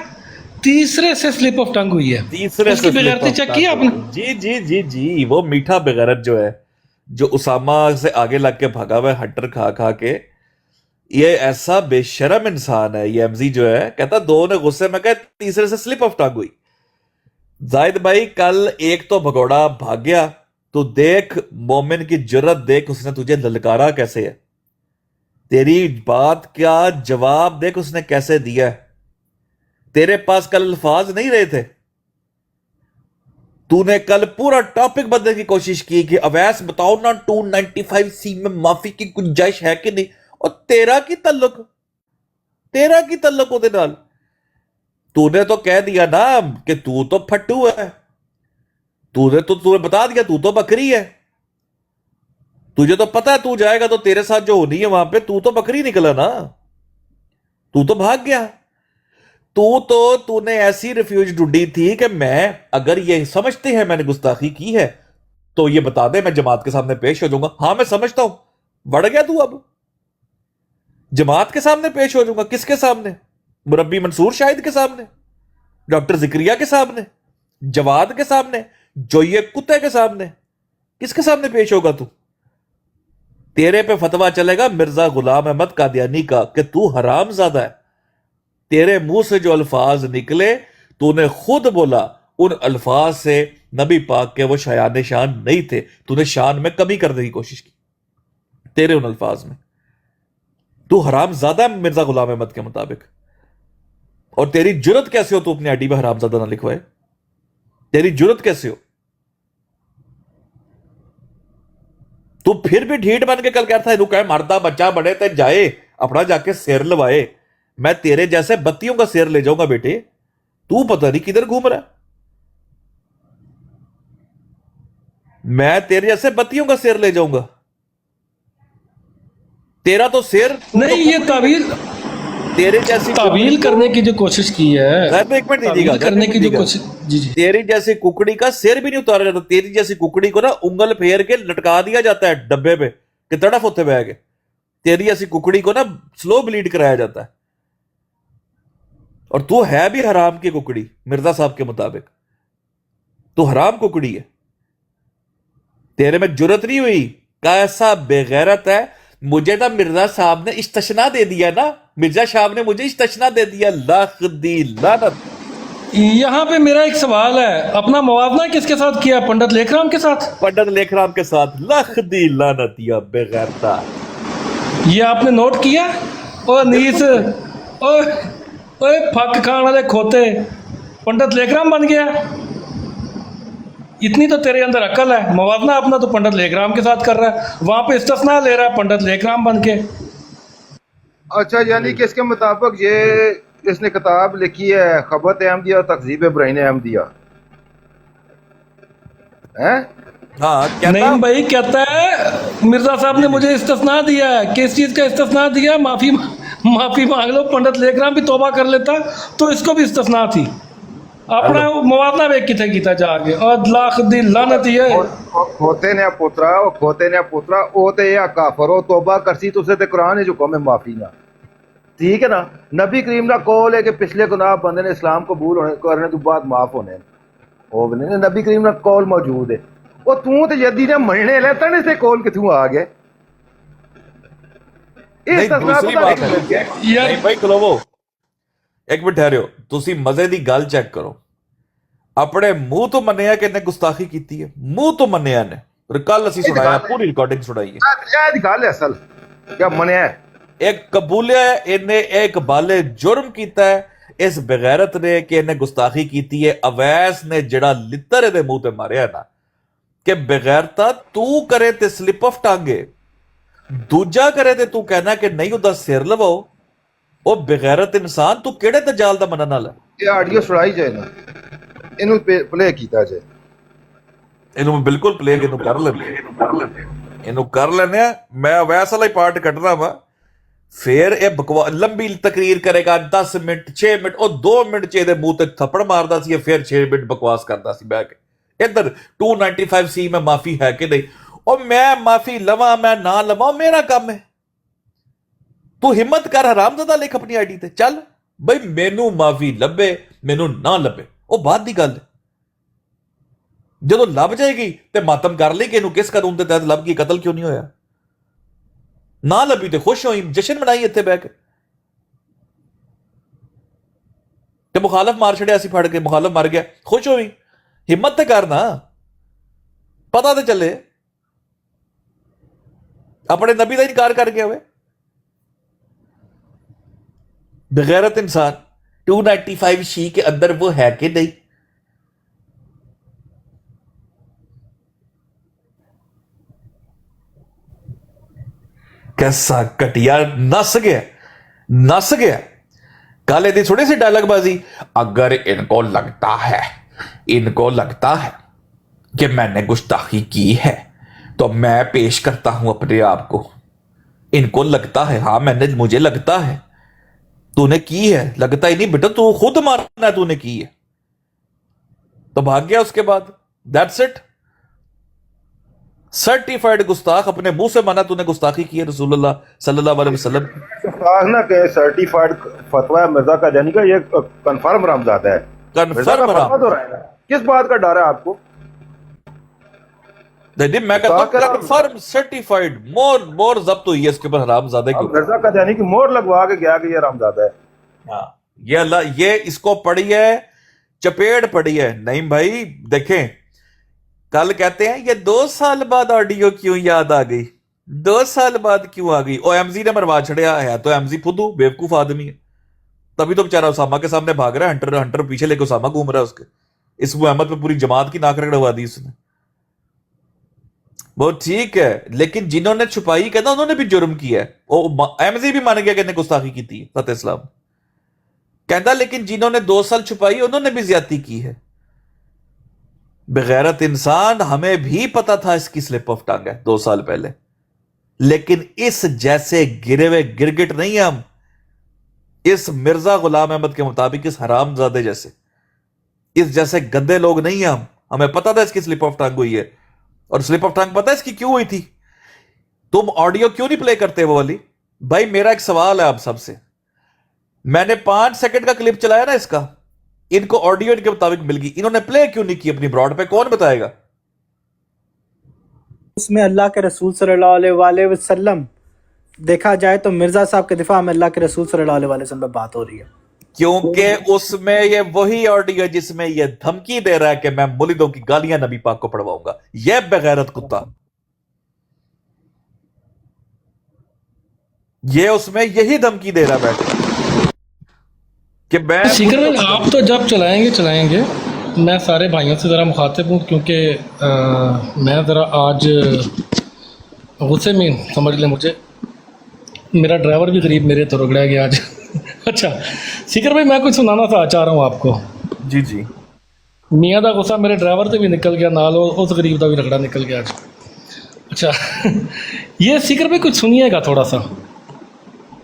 तीसरे से स्लिप ऑफ टंग हुई है। तीसरे उसकी बेगैरती चेक की आपने? जी वो मीठा बेगैरत जो है, जो उसामा से आगे लग के भागा हुआ है हटर खा के, ये ऐसा बेशरम इंसान है। ये एमजी जो है कहता दो ने गुस्से में कहा, तीसरे से स्लिप ऑफ टंग हुई। जाहिद भाई कल एक तो भगोड़ा भाग गया, तो देख मोमिन की जुर्रत देख, उसने तुझे ललकारा कैसे है, तेरी बात का जवाब देख उसने कैसे दिया है। तेरे पास कल अल्फाज नहीं रहे थे, तूने कल पूरा टॉपिक बदलने की कोशिश की कि अवैस बताओ ना 295C में माफी की गुंजाइश है कि नहीं, और तेरा की तल्लुक ਉਹਦੇ ਨਾਲ। तूने तो कह दिया ना कि तू तो फट्टू है, तूने बता दिया तू तो बकरी है, तुझे तो पता है तू जाएगा तो तेरे साथ जो होनी है वहां पे, तू तो बकरी निकला ना, तू तो भाग गया। तूने ऐसी रिफ्यूज ढूंढी थी कि मैं, अगर ये समझते हैं मैंने गुस्ताखी की है तो ये बता दे, मैं जमात के सामने पेश हो जाऊंगा। हाँ मैं समझता हूं, बढ़ गया तू, अब जमात के सामने पेश हो जाऊंगा। किसके सामने? मुरब्बी मंसूर शाहिद के सामने, डॉक्टर जिक्रिया के सामने, जवाद के सामने, जोये कुत्ते के सामने। किसके सामने पेश होगा तू? तेरे पे फतवा चलेगा मिर्जा गुलाम अहमद कादियानी का कि तू हरामजादा है। तेरे मुंह से जो अल्फाज निकले, तूने खुद बोला उन अल्फाज से नबी पाक के वो शायान शान नहीं थे, तूने शान में कमी करने की कोशिश की तेरे उन अल्फाज में। तू हरामजादा है मिर्जा गुलाम अहमद के मुताबिक। और तेरी जुर्रत कैसे हो तू अपनी आईडी में हरामजादा ना लिखवाए? तेरी जुर्रत कैसे हो? तू फिर भी ढीठ बन के कल कहता है, कहे मरदा बच्चा बड़े ते जाए अपना जाके सिर लवाए। मैं तेरे जैसे बत्तियों का सिर ले जाऊंगा बेटे, तू पता नहीं किधर घूम रहा है। मैं तेरे जैसे बत्तियों का सिर ले जाऊंगा। तेरा तो सिर नहीं, ये तावील तेरे जैसी तावील करने की जो कोशिश की है, एक मिनट दीजिएगा, करने की जो कोशिश, जी जी, तेरी जैसी कुकड़ी का सिर भी नहीं उतारा जाता। तेरी जैसी कुकड़ी को ना उंगल फेर के लटका दिया जाता है डब्बे पे कि तड़फ होते बह के। तेरी जैसी कुकड़ी को ना स्लो ब्लीड कराया जाता है। और तू है भी हराम की कुकड़ी मिर्जा साहब के मुताबिक। तू हराम कुकड़ी है। तेरे में जुर्रत नहीं हुई, कैसा बेगैरत है। मुझे ना मिर्जा साहब ने इस्तिस्ना दे दिया ना, मिर्जा साहब ने मुझे इस्तिस्ना दे दिया। लाख दी लानत। यहाँ पे मेरा एक सवाल है, अपना मुआवजा किसके साथ किया? पंडित लेखराम के साथ? पंडित लेखराम के साथ। लाख दी लानत या बेगैरता। ये आपने नोट किया? ओ नीस, ओए फक खान वाले खोते, पंडित लेखराम बन गया। इतनी तो तेरे अंदर अकल है। मुवाजना अपना तो पंडित लेखराम के साथ कर रहा है, वहां पे इस्तिस्ना ले रहा है पंडित लेखराम बन के। अच्छा, यानी कि इसके मुताबिक ये इसने किताब लिखी है खबत अहमदिया और तकजीब ब्राइन अहमदिया है? हाँ, नहीं भाई, कहता है मिर्जा साहब ने मुझे इस्तिस्ना दिया है। किस चीज का इस्तिस्ना दिया? माफी मांग लो। पंडित लेखराम भी तौबा कर लेता तो इसको भी इस्तिस्ना थी। अपना मुआवजा वेख किथे कीता जाके। और लाख दी लानत ही है। खोते ने पुत्रा ओ ते या काफर हो, तौबा करसी तुसे ते कुरान विच हुक्म है माफी ना। ठीक है ना? नबी करीम दा कौल है कि पिछले गुनाह बंदे ने इस्लाम कबूल होने करने तो बाद माफ होने हो बने। नबी करीम दा कौल मौजूद है। ओ तू ते यदि ने मनने ले तने से कौल किथों आ गए? इस दूसरी बात है यार भाई, खलोवो एक मिनट ठहरियो। तुसी मजे दी गल चेक करो। अपने मुंह तो मन्निया कि इन्हें गुस्ताखी की है, मुंह तो मन्निया ने। कल असी सुनाया, पूरी रिकॉर्डिंग सुनाई है। गल है असल क्या मन्निया है? एक कबूलिया इन्हें एक बाले जुर्म किया है इस बेगैरत ने कि इन्हें गुस्ताखी की है। अवैस ने जड़ा लित्तर दे मुंह ते मारिया ना कि बेगैरता तू करे ते स्लिप ऑफ टांगे, दूजा करे ते तू कहना कि नहीं उदा सिर लवाओ। ओ बेगैरत इंसान, तू केड़े दजाल दा मनन वाला? ये ऑडियो सुनाई जाए ना, इनु प्ले कीता जाए। इनु बिल्कुल प्ले इनु कर लेने। मैं वैसा वाला ही पार्ट कटना वा, फिर ये बकवास लंबी तकरीर करेगा 10 मिनट 6 मिनट और 2 मिनट च ਇਹਦੇ ਮੂੰਹ ਤੇ ਥੱਪੜ ਮਾਰਦਾ ਸੀ, ਫਿਰ 6 ਮਿੰਟ ਬਕਵਾਸ ਕਰਦਾ ਸੀ ਬਹਿ ਕੇ। ਇੱਧਰ 295C में माफी है कि नहीं? और मैं माफी लवा मैं ना लवा मेरा काम है। तू हिम्मत कर हरामजादा लिख अपनी आईडी ते चल बई, मैनू माफी लभे मैनू ना लभे ਉਹ ਬਾਅਦ ਦੀ ਗੱਲ। ਜਦੋਂ ਲੱਭ ਜਾਏਗੀ ਤੇ ਮਾਤਮ ਕਰ ਲਈ ਕਿ ਇਹਨੂੰ ਕਿਸ ਕਾਨੂੰਨ ਦੇ ਤਹਿਤ ਲੱਭ ਗਈ, ਕਤਲ ਕਿਉਂ ਨਹੀਂ ਹੋਇਆ। ਨਾ ਲੱਭੀ ਤੇ ਖੁਸ਼ ਹੋਈ, ਜਸ਼ਨ ਮਨਾਈ ਇੱਥੇ ਬਹਿ ਕੇ। ਤੇ ਮੁਖਾਲਫ ਮਾਰ ਛੜਿਆ ਸੀ ਫੜ ਕੇ, ਮੁਖਾਲਫ ਮਰ ਗਿਆ, ਖੁਸ਼ ਹੋਈ। ਹਿੰਮਤ ਤੇ ਕਰਨਾ, ਪਤਾ ਤੇ ਚੱਲੇ। अपने नबी का इनकार कर गया हुए बेगैरत इंसान। 295C के अंदर वो है कि नहीं? कैसा घटिया नस गया। कल यदि थोड़ी सी डायलॉगबाजी, अगर इनको लगता है कि मैंने गुस्ताखी की है तो मैं पेश करता हूं अपने आप को। इनको लगता है, हाँ मुझे लगता है। तूने की है, लगता ही नहीं बेटा, तू खुद मानना है तूने की है, तो भाग गया उसके बाद। That's it. सर्टिफाइड गुस्ताख, अपने मुंह से माना तूने गुस्ताखी की है रसूलुल्लाह सल्लल्लाहु अलैहि वसल्लम की। गुस्ताख ना कहे, सर्टिफाइड फतवा है मिर्जा कादियानी का, ये कंफर्म हरामजादा है। मिर्जा का कन्फर्म फतवा तो रहा है ना, किस बात का डर है आपको? नहीं, मैं कहता हूं कन्फर्म सर्टिफाइड, मोर जब्त हुई है इसके ऊपर हरामजादे के ऊपर। मिर्जा कादियानी की मोहर लगवा के गया कि ये हरामजादा है। हाँ, ये अल्लाह, ये इसको पड़ी है, चपेट पड़ी है। नहीं भाई देखें, कल कहते हैं ये 2 साल बाद ऑडियो क्यों याद आ गई, 2 साल बाद क्यों आ गई? ओ एमजी ने मरवा छड़िया है, तो एमजी फुदू बेवकूफ आदमी है, तभी तो बेचारा उसामा के सामने भाग रहा है, हंटर पीछे लेके उसामा घूम रहा है उसके। इस मुहम्मद पे पूरी जमात की नाक रगड़वा दी उसने। वो ठीक है, लेकिन जिन्होंने छुपाई कहना उन्होंने भी जुर्म किया है। एमजी भी मान गया कि इन्हें गुस्ताखी की थी फतेह इस्लाम कहता, लेकिन जिन्होंने 2 साल छुपाई उन्होंने भी ज्यादती की है। बेगैरत इंसान, हमें भी पता था इसकी स्लिप ऑफ टंग है 2 साल पहले, लेकिन इस जैसे गिरे हुए गिरगिट नहीं है हम, इस मिर्जा गुलाम अहमद के मुताबिक इस हरामजादे जैसे, इस जैसे गंदे लोग नहीं है हम। हमें पता था इसकी स्लिप ऑफ टंग हुई है, और स्लिप ऑफ टंग पता है इसकी क्यों हुई थी? तुम ऑडियो क्यों नहीं प्ले करते वो वाली? भाई मेरा एक सवाल है आप सबसे, मैंने 5 सेकंड का क्लिप चलाया ना इसका, इनको ऑडियो इनके मुताबिक मिल गई, इन्होंने प्ले क्यों नहीं की अपनी ब्रॉड पे? कौन बताएगा? उसमें अल्लाह के रसूल सल्लल्लाहु अलैहि वसल्लम देखा जाए तो मिर्जा साहब के दिफा में अल्लाह के रसूल सल्लल्लाहु अलैहि वसल्लम पे बात हो रही है, क्योंकि उसमें ये वही ऑडियो जिसमें ये धमकी दे रहा है कि मैं मुलिदों की गालियां नबी पाक को पढ़वाऊंगा। यह बेगैरत कुत्ता, ये उसमें यही धमकी दे रहा है बैठ कि मैं सीकर भाई आप तो जब चलाएंगे मैं सारे भाइयों से ज़रा मुखातिब हूँ, क्योंकि मैं ज़रा आज गुस्से में, समझ लें मुझे, मेरा ड्राइवर भी करीब मेरे तो रगड़ा गया आज। अच्छा सीकर भाई, मैं कुछ सुनाना था चाह रहा हूँ आपको। जी जी, मियाँ का गुस्सा मेरे ड्राइवर से भी निकल गया, नाल उस गरीब का भी रगड़ा निकल गया आज। अच्छा ये सीकर भाई कुछ सुनिएगा थोड़ा सा।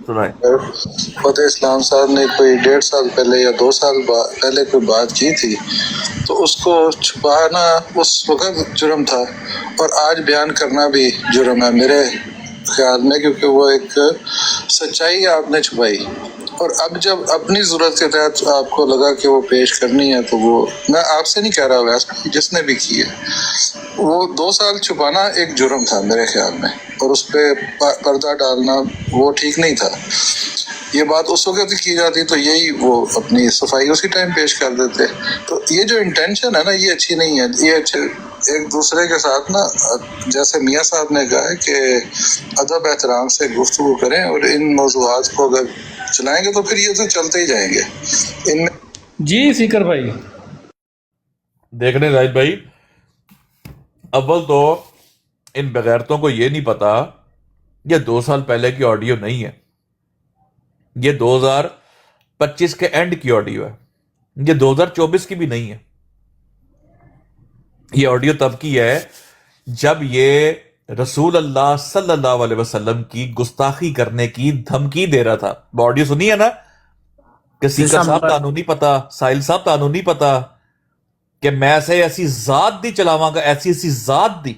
फतेह इस्लाम साहब ने कोई 1.5 साल पहले या 2 साल पहले कोई बात की थी, तो उसको छुपाना उस वक्त जुर्म था, और आज बयान करना भी जुर्म है मेरे ख्याल में, क्योंकि वो एक सच्चाई आपने छुपाई, और अब जब अपनी ज़रूरत के तहत आपको लगा कि वो पेश करनी है, तो वो, मैं आपसे नहीं कह रहा, वैसे जिसने भी की है, वो 2 साल छुपाना एक जुर्म था मेरे ख्याल में, और उस पर पर्दा डालना वो ठीक नहीं था। ये बात उस वक्त की जाती तो यही वो अपनी सफाई उसी टाइम पेश कर देते। तो ये जो इंटेंशन है ना, ये अच्छी नहीं है। ये अच्छे एक दूसरे के साथ ना, जैसे मियाँ साहब ने कहा है कि अदब एहतराम से गुफ्तगू करें, और इन मौज़ूआत को अगर चलाएंगे तो फिर ये तो चलते ही जाएंगे। इनमें जी सीकर भाई देखने जाहिद भाई, अव्वल तो इन बगैरतों को ये नहीं पता ये 2 साल पहले की ऑडियो नहीं है, ये 2025 के एंड की ऑडियो है, ये 2024 की भी नहीं है। ये ऑडियो तब की है जब ये रसूल अल्लाह सल्लल्लाहु अलैहि वसल्लम की गुस्ताखी करने की धमकी दे रहा था। वो ऑडियो सुनी है ना कि सीकर साहब तानू नहीं पता, साहिल साहब तानू नहीं पता कि मैं ऐसी जात दी चलावांगा, ऐसी जात दी।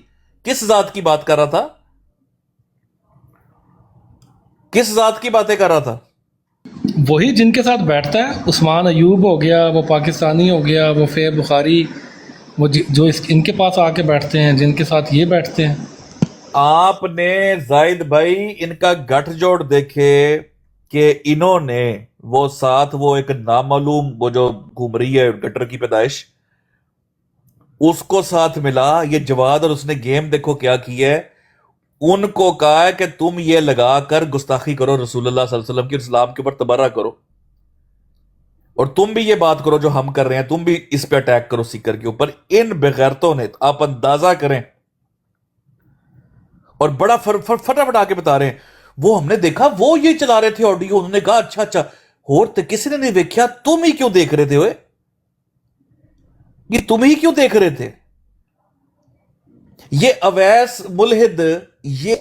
किस जात की बात कर रहा था? किस जात की बातें कर रहा था? वही जिनके साथ बैठता है, उस्मान अयूब हो गया, वो पाकिस्तानी हो गया, वो फे बुखारी, वो जो इनके पास आके बैठते हैं, जिनके साथ ये बैठते हैं। आपने जाहिद भाई इनका गठजोड़ देखे कि इन्होंने वो साथ, वो एक नामालूम, वो जो घूम रही है गटर की पैदाइश, उसको साथ मिला ये जवाद, और उसने गेम देखो क्या की है, उनको कहा है कि तुम ये लगा कर गुस्ताखी करो रसूलुल्लाह सल्लल्लाहु अलैहि वसल्लम की, इस्लाम के ऊपर तबर्रा करो, और तुम भी ये बात करो जो हम कर रहे हैं, तुम भी इस पे अटैक करो सीकर के ऊपर। इन बेगैरतों ने, आप अंदाजा करें, और बड़ा फटाफट आके बता रहे हैं, वो हमने देखा, वो ये चला रहे थे ऑडियो, उन्होंने कहा अच्छा अच्छा, और तो किसी ने नहीं देखा, तुम ही क्यों देख रहे थे? ओए ये तुम ही क्यों देख रहे थे? ये अवैस मुल्हिद, ये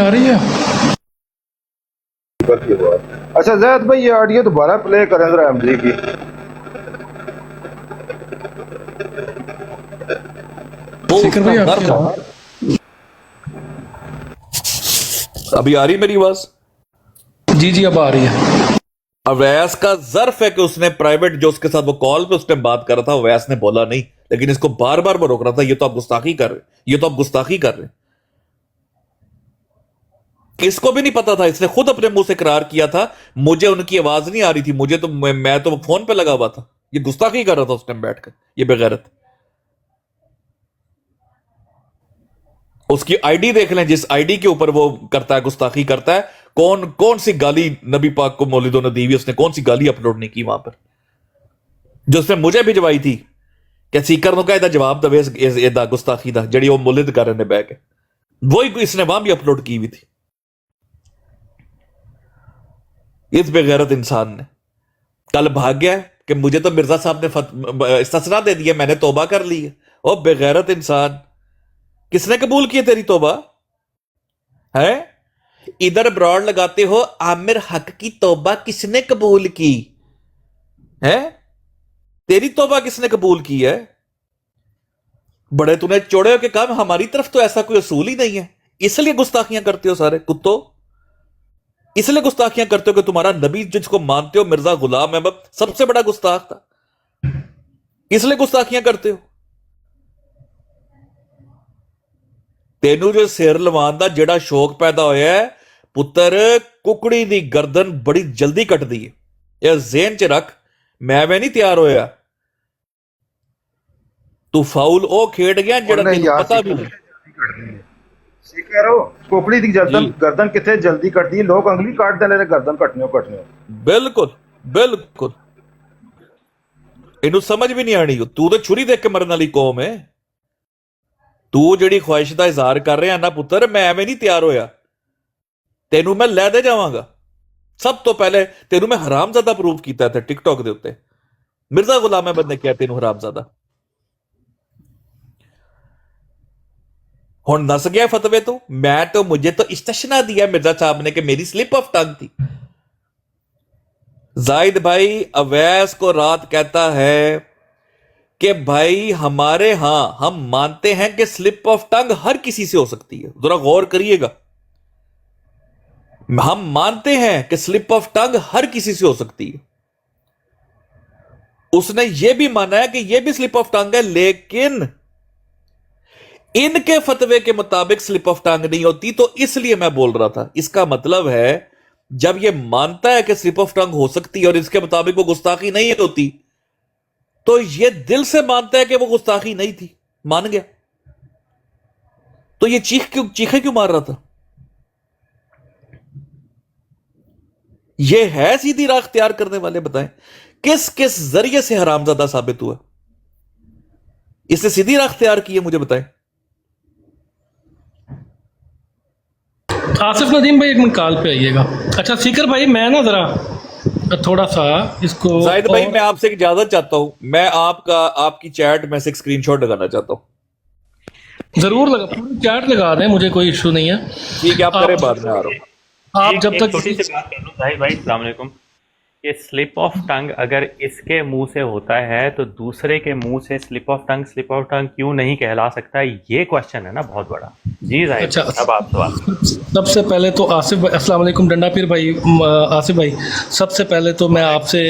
आ रही है? अच्छा जैद भाई, ये ऑडियो दोबारा प्ले करें जरा एमजी की। सीकर भाई आपकी अभी आ रही मेरी आवाज? जी जी अब आ रही है। अवैस का ज़र्फ है कि उसने प्राइवेट जो उसके साथ वो कॉल पे उस टाइम बात कर रहा था, अवैस ने बोला नहीं, लेकिन इसको बार बार मैं रोक रहा था, ये तो आप गुस्ताखी कर रहे, ये तो आप गुस्ताखी कर रहे। इसको भी नहीं पता था, इसने खुद अपने मुंह से इकरार किया था, मुझे उनकी आवाज नहीं आ रही थी, मुझे तो मैं तो फोन पे लगा हुआ था। ये गुस्ताखी कर रहा था उस टाइम बैठकर, ये बेगैरत। उसकी आईडी देख लें, जिस आईडी के ऊपर वो करता है, गुस्ताखी करता है, कौन सी गाली नबी पाक को मौलिदों ने दी हुई, उसने कौन सी गाली अपलोड नहीं की वहां पर, जो उसने मुझे भिजवाई थी कि सीकर नु का जवाब दवे इस गुस्ताखी दा जड़ी वो मौलिद कर रहे बह के, वही इसने वहां भी अपलोड की हुई थी। इस बेगैरत इंसान ने कल भाग गया कि मुझे तो मिर्जा साहब ने इस्तिस्ना दे दिया, मैंने तौबा कर ली है। ओ बेगैरत इंसान, किसने कबूल किया तेरी तौबा है? इधर ब्रॉड लगाते हो आमिर हक की तौबा किसने कबूल की है? तेरी तौबा किसने कबूल की है? बड़े तूने चौड़े हो के काम, हमारी तरफ तो ऐसा कोई असूल ही नहीं है, इसलिए गुस्ताखियां करते हो सारे कुत्तों, इसलिए गुस्ताखियां करते हो कि तुम्हारा नबी जिसको मानते हो मिर्जा गुलाम अहमद सबसे बड़ा गुस्ताख था, इसलिए गुस्ताखियां करते हो। तेनू जो सिर लवान दा जेड़ा शौक पैदा होया है पुत्र, कुकड़ी दी गर्दन बड़ी जल्दी कटदी है, यह ज़हन च रख। मैं नहीं तैयार होया, तू फाउल ओ खेड गया जेड़ा तेनू पता भी नहीं। कोपड़ी दी गर्दन किथे जल्दी कटदी है, लोग अंगली काट देने ने गर्दन कटने। बिल्कुल बिल्कुल, इनू समझ भी नहीं आनी। तू तो छुरी देख के मरने वाली कौम है। तू जिहड़ी ख्वाहिश का इजहार कर रहा ना पुत्र, मैं एवें नहीं तैयार होया, तेनू मैं लै दे जावांगा। सब तो पहले तेनू मैं हरामजादा प्रूव किया था टिकटॉक के उत्ते, मिर्जा गुलाम अहमद ने किया तेनू हरामजादा। हुण नस गया फतवे तो, मुझे तो इस्तिस्ना दिया मिर्जा साहब ने कि मेरी स्लिप ऑफ टंग थी। जाहिद भाई अवैस को रात कहता है कि भाई हमारे यहां हम मानते हैं कि स्लिप ऑफ टंग हर किसी से हो सकती है। जरा गौर करिएगा, हम मानते हैं कि स्लिप ऑफ टंग हर किसी से हो सकती है। उसने यह भी माना है कि यह भी स्लिप ऑफ टंग है, लेकिन इनके फतवे के मुताबिक स्लिप ऑफ टंग नहीं होती। तो इसलिए मैं बोल रहा था, इसका मतलब है जब यह मानता है कि स्लिप ऑफ टंग हो सकती है और इसके मुताबिक वो गुस्ताखी नहीं होती, तो ये दिल से मानता है कि वो गुस्ताखी नहीं थी, मान गया, तो ये चीखे क्यों मार रहा था? ये है सीधी राह इख्तियार करने वाले? बताएं किस किस जरिए से हरामजादा साबित हुआ? इसने सीधी राह इख्तियार की है, मुझे बताएं। आसिफ नदीम भाई एक मिनट कॉल पे आइएगा। अच्छा सीकर भाई, मैं ना जरा थोड़ा सा इसको, जाहिद भाई मैं आपसे एक इजाजत चाहता हूं, मैं आपकी चैट में से एक स्क्रीनशॉट लगाना चाहता हूं। जरूर लगा, पूरी चैट लगा दें, मुझे कोई इशू नहीं है। ठीक है, आप करें, बाद में आ रहा हूं। आप जब तक छोटी सी बात कर लूं जाहिद भाई, अस्सलाम वालेकुम। ये स्लिप ऑफ टंग अगर इसके मुंह से होता है तो दूसरे के मुंह से स्लिप ऑफ टंग क्यों नहीं कहला सकता? ये क्वेश्चन है ना बहुत बड़ा। जी जाहिद, अच्छा, अब आप सवाल। सबसे पहले तो आसिफ भाई, अस्सलाम वालेकुम डंडा पीर भाई, आसिफ भाई, सबसे पहले तो मैं आपसे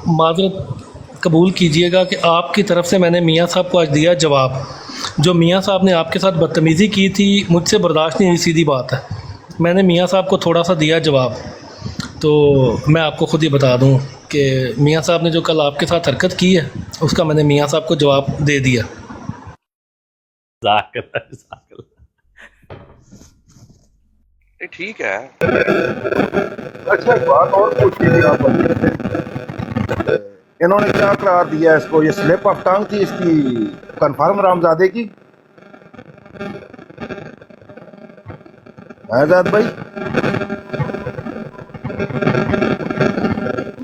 माजरत कबूल कीजिएगा कि आपकी तरफ से मैंने मियाँ साहब को आज दिया जवाब। जो मियाँ साहब ने आपके साथ बदतमीज़ी की थी, मुझसे बर्दाश्त नहीं हुई, सीधी बात है। मैंने मियाँ साहब को थोड़ा सा दिया जवाब, तो मैं आपको खुद ही बता दूं कि मियाँ साहब ने जो कल आपके साथ हरकत की है, उसका मैंने मियाँ साहब को जवाब दे दिया। ठीक है। अच्छा एक बात और पूछनी थी आप, इन्होंने क्या करार दिया इसको? ये स्लिप ऑफ टंग थी इसकी कंफर्म रामजादे की? आजाद भाई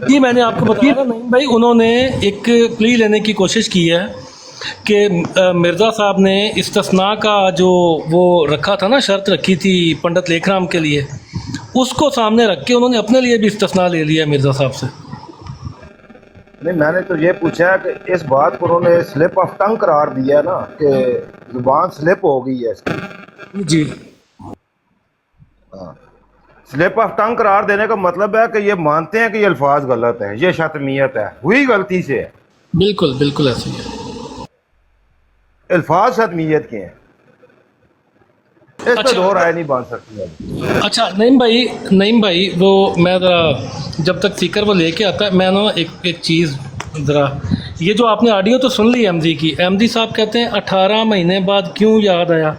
जी मैंने आपको बताया ना, नहीं भाई, उन्होंने एक प्ली लेने की कोशिश की है कि मिर्ज़ा साहब ने इस्तिस्ना का जो वो रखा था ना, शर्त रखी थी पंडित लेखराम के लिए, उसको सामने रख के उन्होंने अपने लिए भी इस्तिस्ना ले लिया मिर्ज़ा साहब से। नहीं, मैंने तो ये पूछा है कि इस बात को उन्होंने स्लिप ऑफ टंग करार दिया ना कि जुबान स्लिप हो गई है इसकी। जी हाँ, स्लिप ऑफ टंग करार देने का मतलब है कि ये मानते हैं कि ये अल्फाज गलत है, ये शतमियत है, हुई गलती से है। बिल्कुल बिल्कुल ऐसे ही है। अल्फाज शतमियत के हैं, इस पर दो राय नहीं बन सकती है। अच्छा नईम भाई वो मैं ज़रा जब तक स्पीकर वो लेके आता है, मैं ना एक चीज़ ज़रा, ये जो आपने ऑडियो तो सुन ली एमजी की, एमजी साहब कहते हैं 18 महीने बाद क्यों याद आया।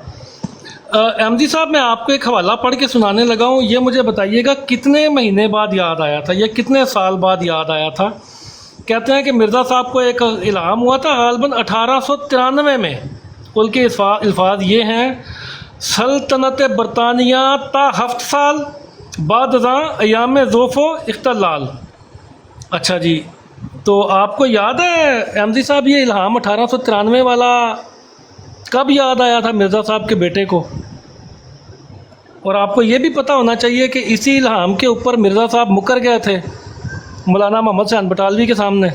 एमजी साहब मैं आपको एक हवाला पढ़ के सुनाने लगा हूँ, ये मुझे बताइएगा कितने महीने बाद याद आया था, ये कितने साल बाद याद आया था। कहते हैं कि मिर्ज़ा साहब को एक इल्हाम हुआ था गालबन 1893 में। उनके अल्फाज ये हैं, सल्तनत बरतानिया ता हफ्त साल बाद अयाम ज़ोफ़ो इख्तलाल। अच्छा जी, तो आपको याद है एमजी साहब ये इल्हाम 1893 वाला कब याद आया था मिर्ज़ा साहब के बेटे को? और आपको ये भी पता होना चाहिए कि इसी इल्हाम के ऊपर मिर्ज़ा साहब मुकर गए थे मौलाना मोहम्मद शान बटालवी के सामने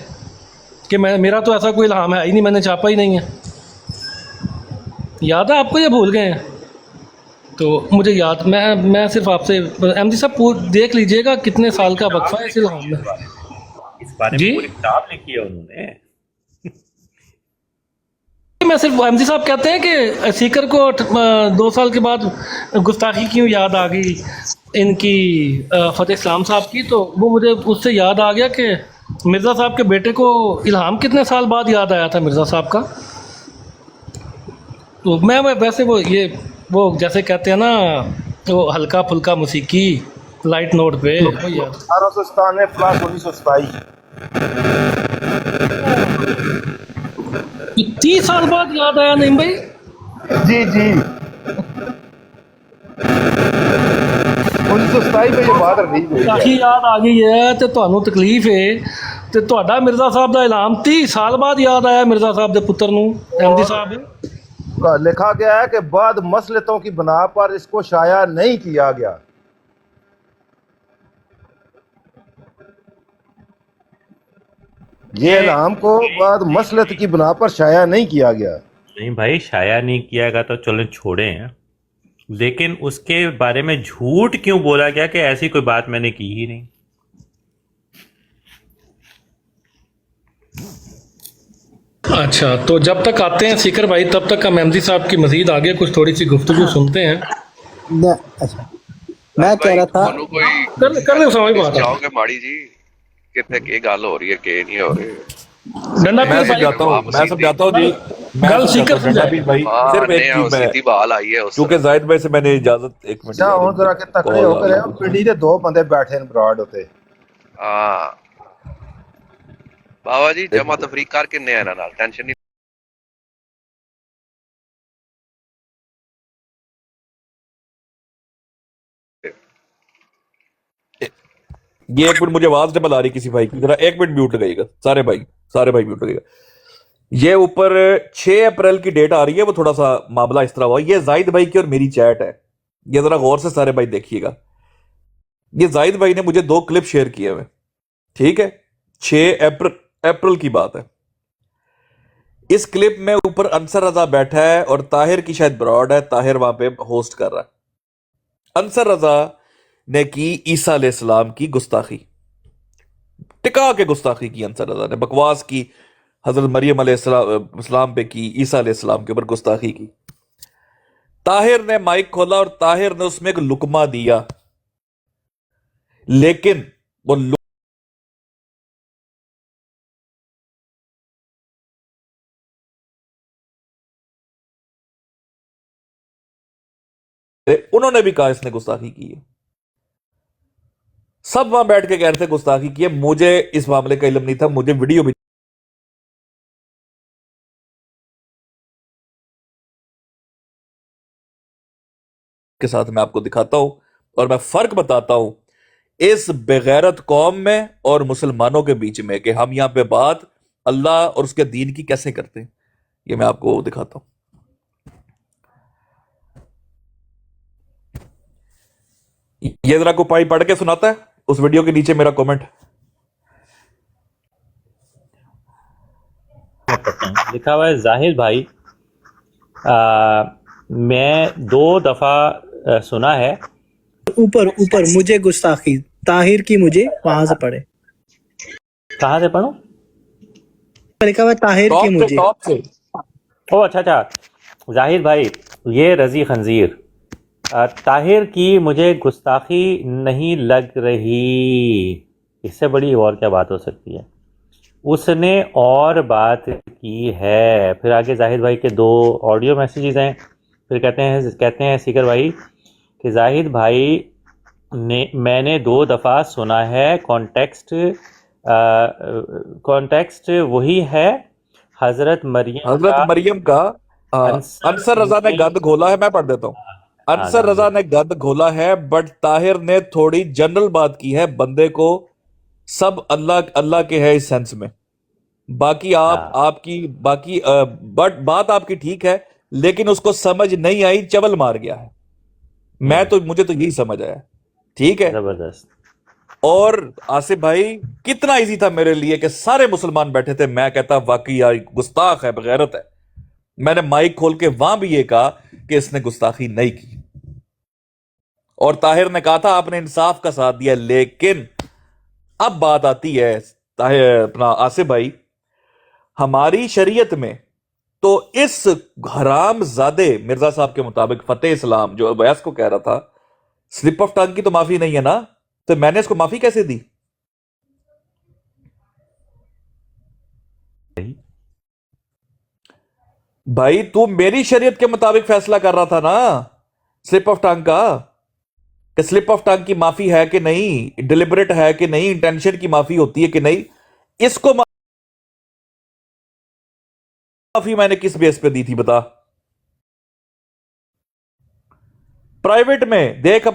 कि मेरा तो ऐसा कोई इल्हाम है ही नहीं, मैंने छापा ही नहीं है। याद है आपको, ये भूल गए हैं? तो मुझे याद, मैं सिर्फ आपसे एमजी साहब देख लीजिएगा कितने साल का वक्फा है इस इल्हाम में। इस बारे में पूरी किताब लिखी है उन्होंने। मैं सिर्फ एमजी साहब कहते हैं कि सीकर को 2 साल के बाद गुस्ताखी क्यों याद आ गई इनकी फतेह इस्लाम साहब की, तो वो मुझे उससे याद आ गया कि मिर्ज़ा साहब के बेटे को इल्हाम कितने साल बाद याद आया था मिर्ज़ा साहब का। तो मैं वैसे वो जैसे कहते हैं ना, वो हल्का फुल्का मौसीकी लाइट नोट पे वो याद 1897 प्लस 1927 30 साल बाद याद आया नहीं भाई? जी 1927 में ये बात रिलीज हुई काफ़ी याद आ गई है तो ਤੁਹਾਨੂੰ तकलीफ है तो ਤੁਹਾਡਾ मिर्ज़ा साहब का इलाम 30 साल बाद याद आया मिर्ज़ा साहब के पुत्र ਨੂੰ एमडी साहब का लिखा गया है कि बाद मसलतों की बना पर इसको शाया नहीं किया गया। ये इल्हाम को बाद मसलत की बना पर शाया नहीं किया गया। नहीं भाई, शाया नहीं किया गया तो चलो छोड़े हैं, लेकिन उसके बारे में झूठ क्यों बोला गया कि ऐसी कोई बात मैंने की ही नहीं। अच्छा, तो जब तक आते हैं सीकर भाई तब तक हम एमजी साहब की मजीद आगे कुछ थोड़ी सी गुफ्तगू सुनते हैं। अच्छा, मैं कह रहा था कर ले समझ बात जाओगे माड़ी जी कितने की गल हो रही है के नहीं हो रही। डंडा मैं समझाता हूँ जी, गल सीकर भाई सिर्फ एक चीज सीधी बाल आई है क्योंकि जाहिद भाई से मैंने इजाजत एक मिनट अच्छा ਹੁਣ जरा के तकड़े होकर रहे पिंडी ਦੇ 2 ਬੰਦੇ बैठे हैं ब्रॉड होते। हां बाबा जी जमा तफरीक कर किन्ने आना नाल टेंशन नहीं। ये एक मिनट मुझे आवाज डबल आ रही किसी भाई की, जरा 1 मिनट म्यूट लगाइएगा सारे भाई म्यूट लगाइएगा। ये ऊपर 6 अप्रैल की डेट आ रही है, वो थोड़ा सा मामला इस तरह हुआ। ये जाहिद भाई की और मेरी चैट है, ये जरा गौर से सारे भाई देखिएगा। ये जाहिद भाई ने मुझे 2 क्लिप शेयर किए हुए, ठीक है, 6 अप्रैल की बात है। इस क्लिप में ऊपर अंसर रजा बैठा है और ताहिर की शायद ब्रॉड है, ताहिर वहां पे होस्ट कर रहा है। अंसर रजा ने की ईसा अलैहिस्सलाम की गुस्ताखी, टिका के गुस्ताखी की अंसर रजा ने, बकवास की, हजरत मरियम अलैहिस्सलाम पे की, ईसा अलैहिस्सलाम के ऊपर गुस्ताखी की। ताहिर ने माइक खोला और ताहिर ने उसमें एक लुकमा दिया, लेकिन वो उन्होंने भी कहा इसने गुस्ताखी की है। सब वहां बैठ के कह रहे थे गुस्ताखी की है। मुझे इस मामले का इल्म नहीं था, मुझे वीडियो भी के साथ मैं आपको दिखाता हूं और मैं फर्क बताता हूं इस बेगैरत कौम में और मुसलमानों के बीच में कि हम यहां पे बात अल्लाह और उसके दीन की कैसे करते हैं। ये मैं आपको दिखाता हूं। ये जरा को पढ़ के सुनाता है उस वीडियो के नीचे मेरा कमेंट। लिखा हुआ है जाहिद भाई, मैं 2 दफा सुना है। ऊपर ऊपर मुझे गुस्ताखी ताहिर की, मुझे वहां से पढ़े। कहाँ से पढ़ूं? लिखा हुआ है ताहिर की मुझे। टॉप से। ओ अच्छा जाहिद भाई, ये रजी खंजीर, ताहिर की मुझे गुस्ताखी नहीं लग रही। इससे बड़ी और क्या बात हो सकती है? उसने और बात की है। फिर आगे जाहिद भाई के 2 ऑडियो मैसेजेस हैं। फिर कहते हैं सीकर भाई कि जाहिद भाई ने मैंने 2 दफ़ा सुना है, कॉन्टेक्स्ट वही है। हजरत मरियम का अंसर रजा ने गद खोला है। मैं पढ़ देता हूँ। अंसर रजा ने गद खोला है, बट ताहिर ने थोड़ी जनरल बात की है। बंदे को सब अल्लाह के है इस सेंस में। बाकी बट बात आपकी ठीक है, लेकिन उसको समझ नहीं आई, चवल मार गया है। मुझे तो यही समझ आया। ठीक है, जबरदस्त। और आसिफ भाई, कितना इजी था मेरे लिए कि सारे मुसलमान बैठे थे, मैं कहता वाकई यार गुस्ताख है, बगैरत है। मैंने माइक खोल के वहां भी ये कहा कि इसने गुस्ताखी नहीं की, और ताहिर ने कहा था आपने इंसाफ का साथ दिया। लेकिन अब बात आती है अपना आसिफ भाई, हमारी शरीयत में तो इस हरामजादे मिर्जा साहब के मुताबिक फतेह इस्लाम जो अवैस को कह रहा था स्लिप ऑफ टंग की तो माफी नहीं है ना, तो मैंने इसको माफी कैसे दी? भाई तू मेरी शरीयत के मुताबिक फैसला कर रहा था ना स्लिप ऑफ टंग का, कि स्लिप ऑफ टंग की माफी है कि नहीं, डिलिबरेट है कि नहीं, इंटेंशन की माफी होती है कि नहीं। इसको माफी मैंने किस बेस पे दी थी बता? प्राइवेट में देख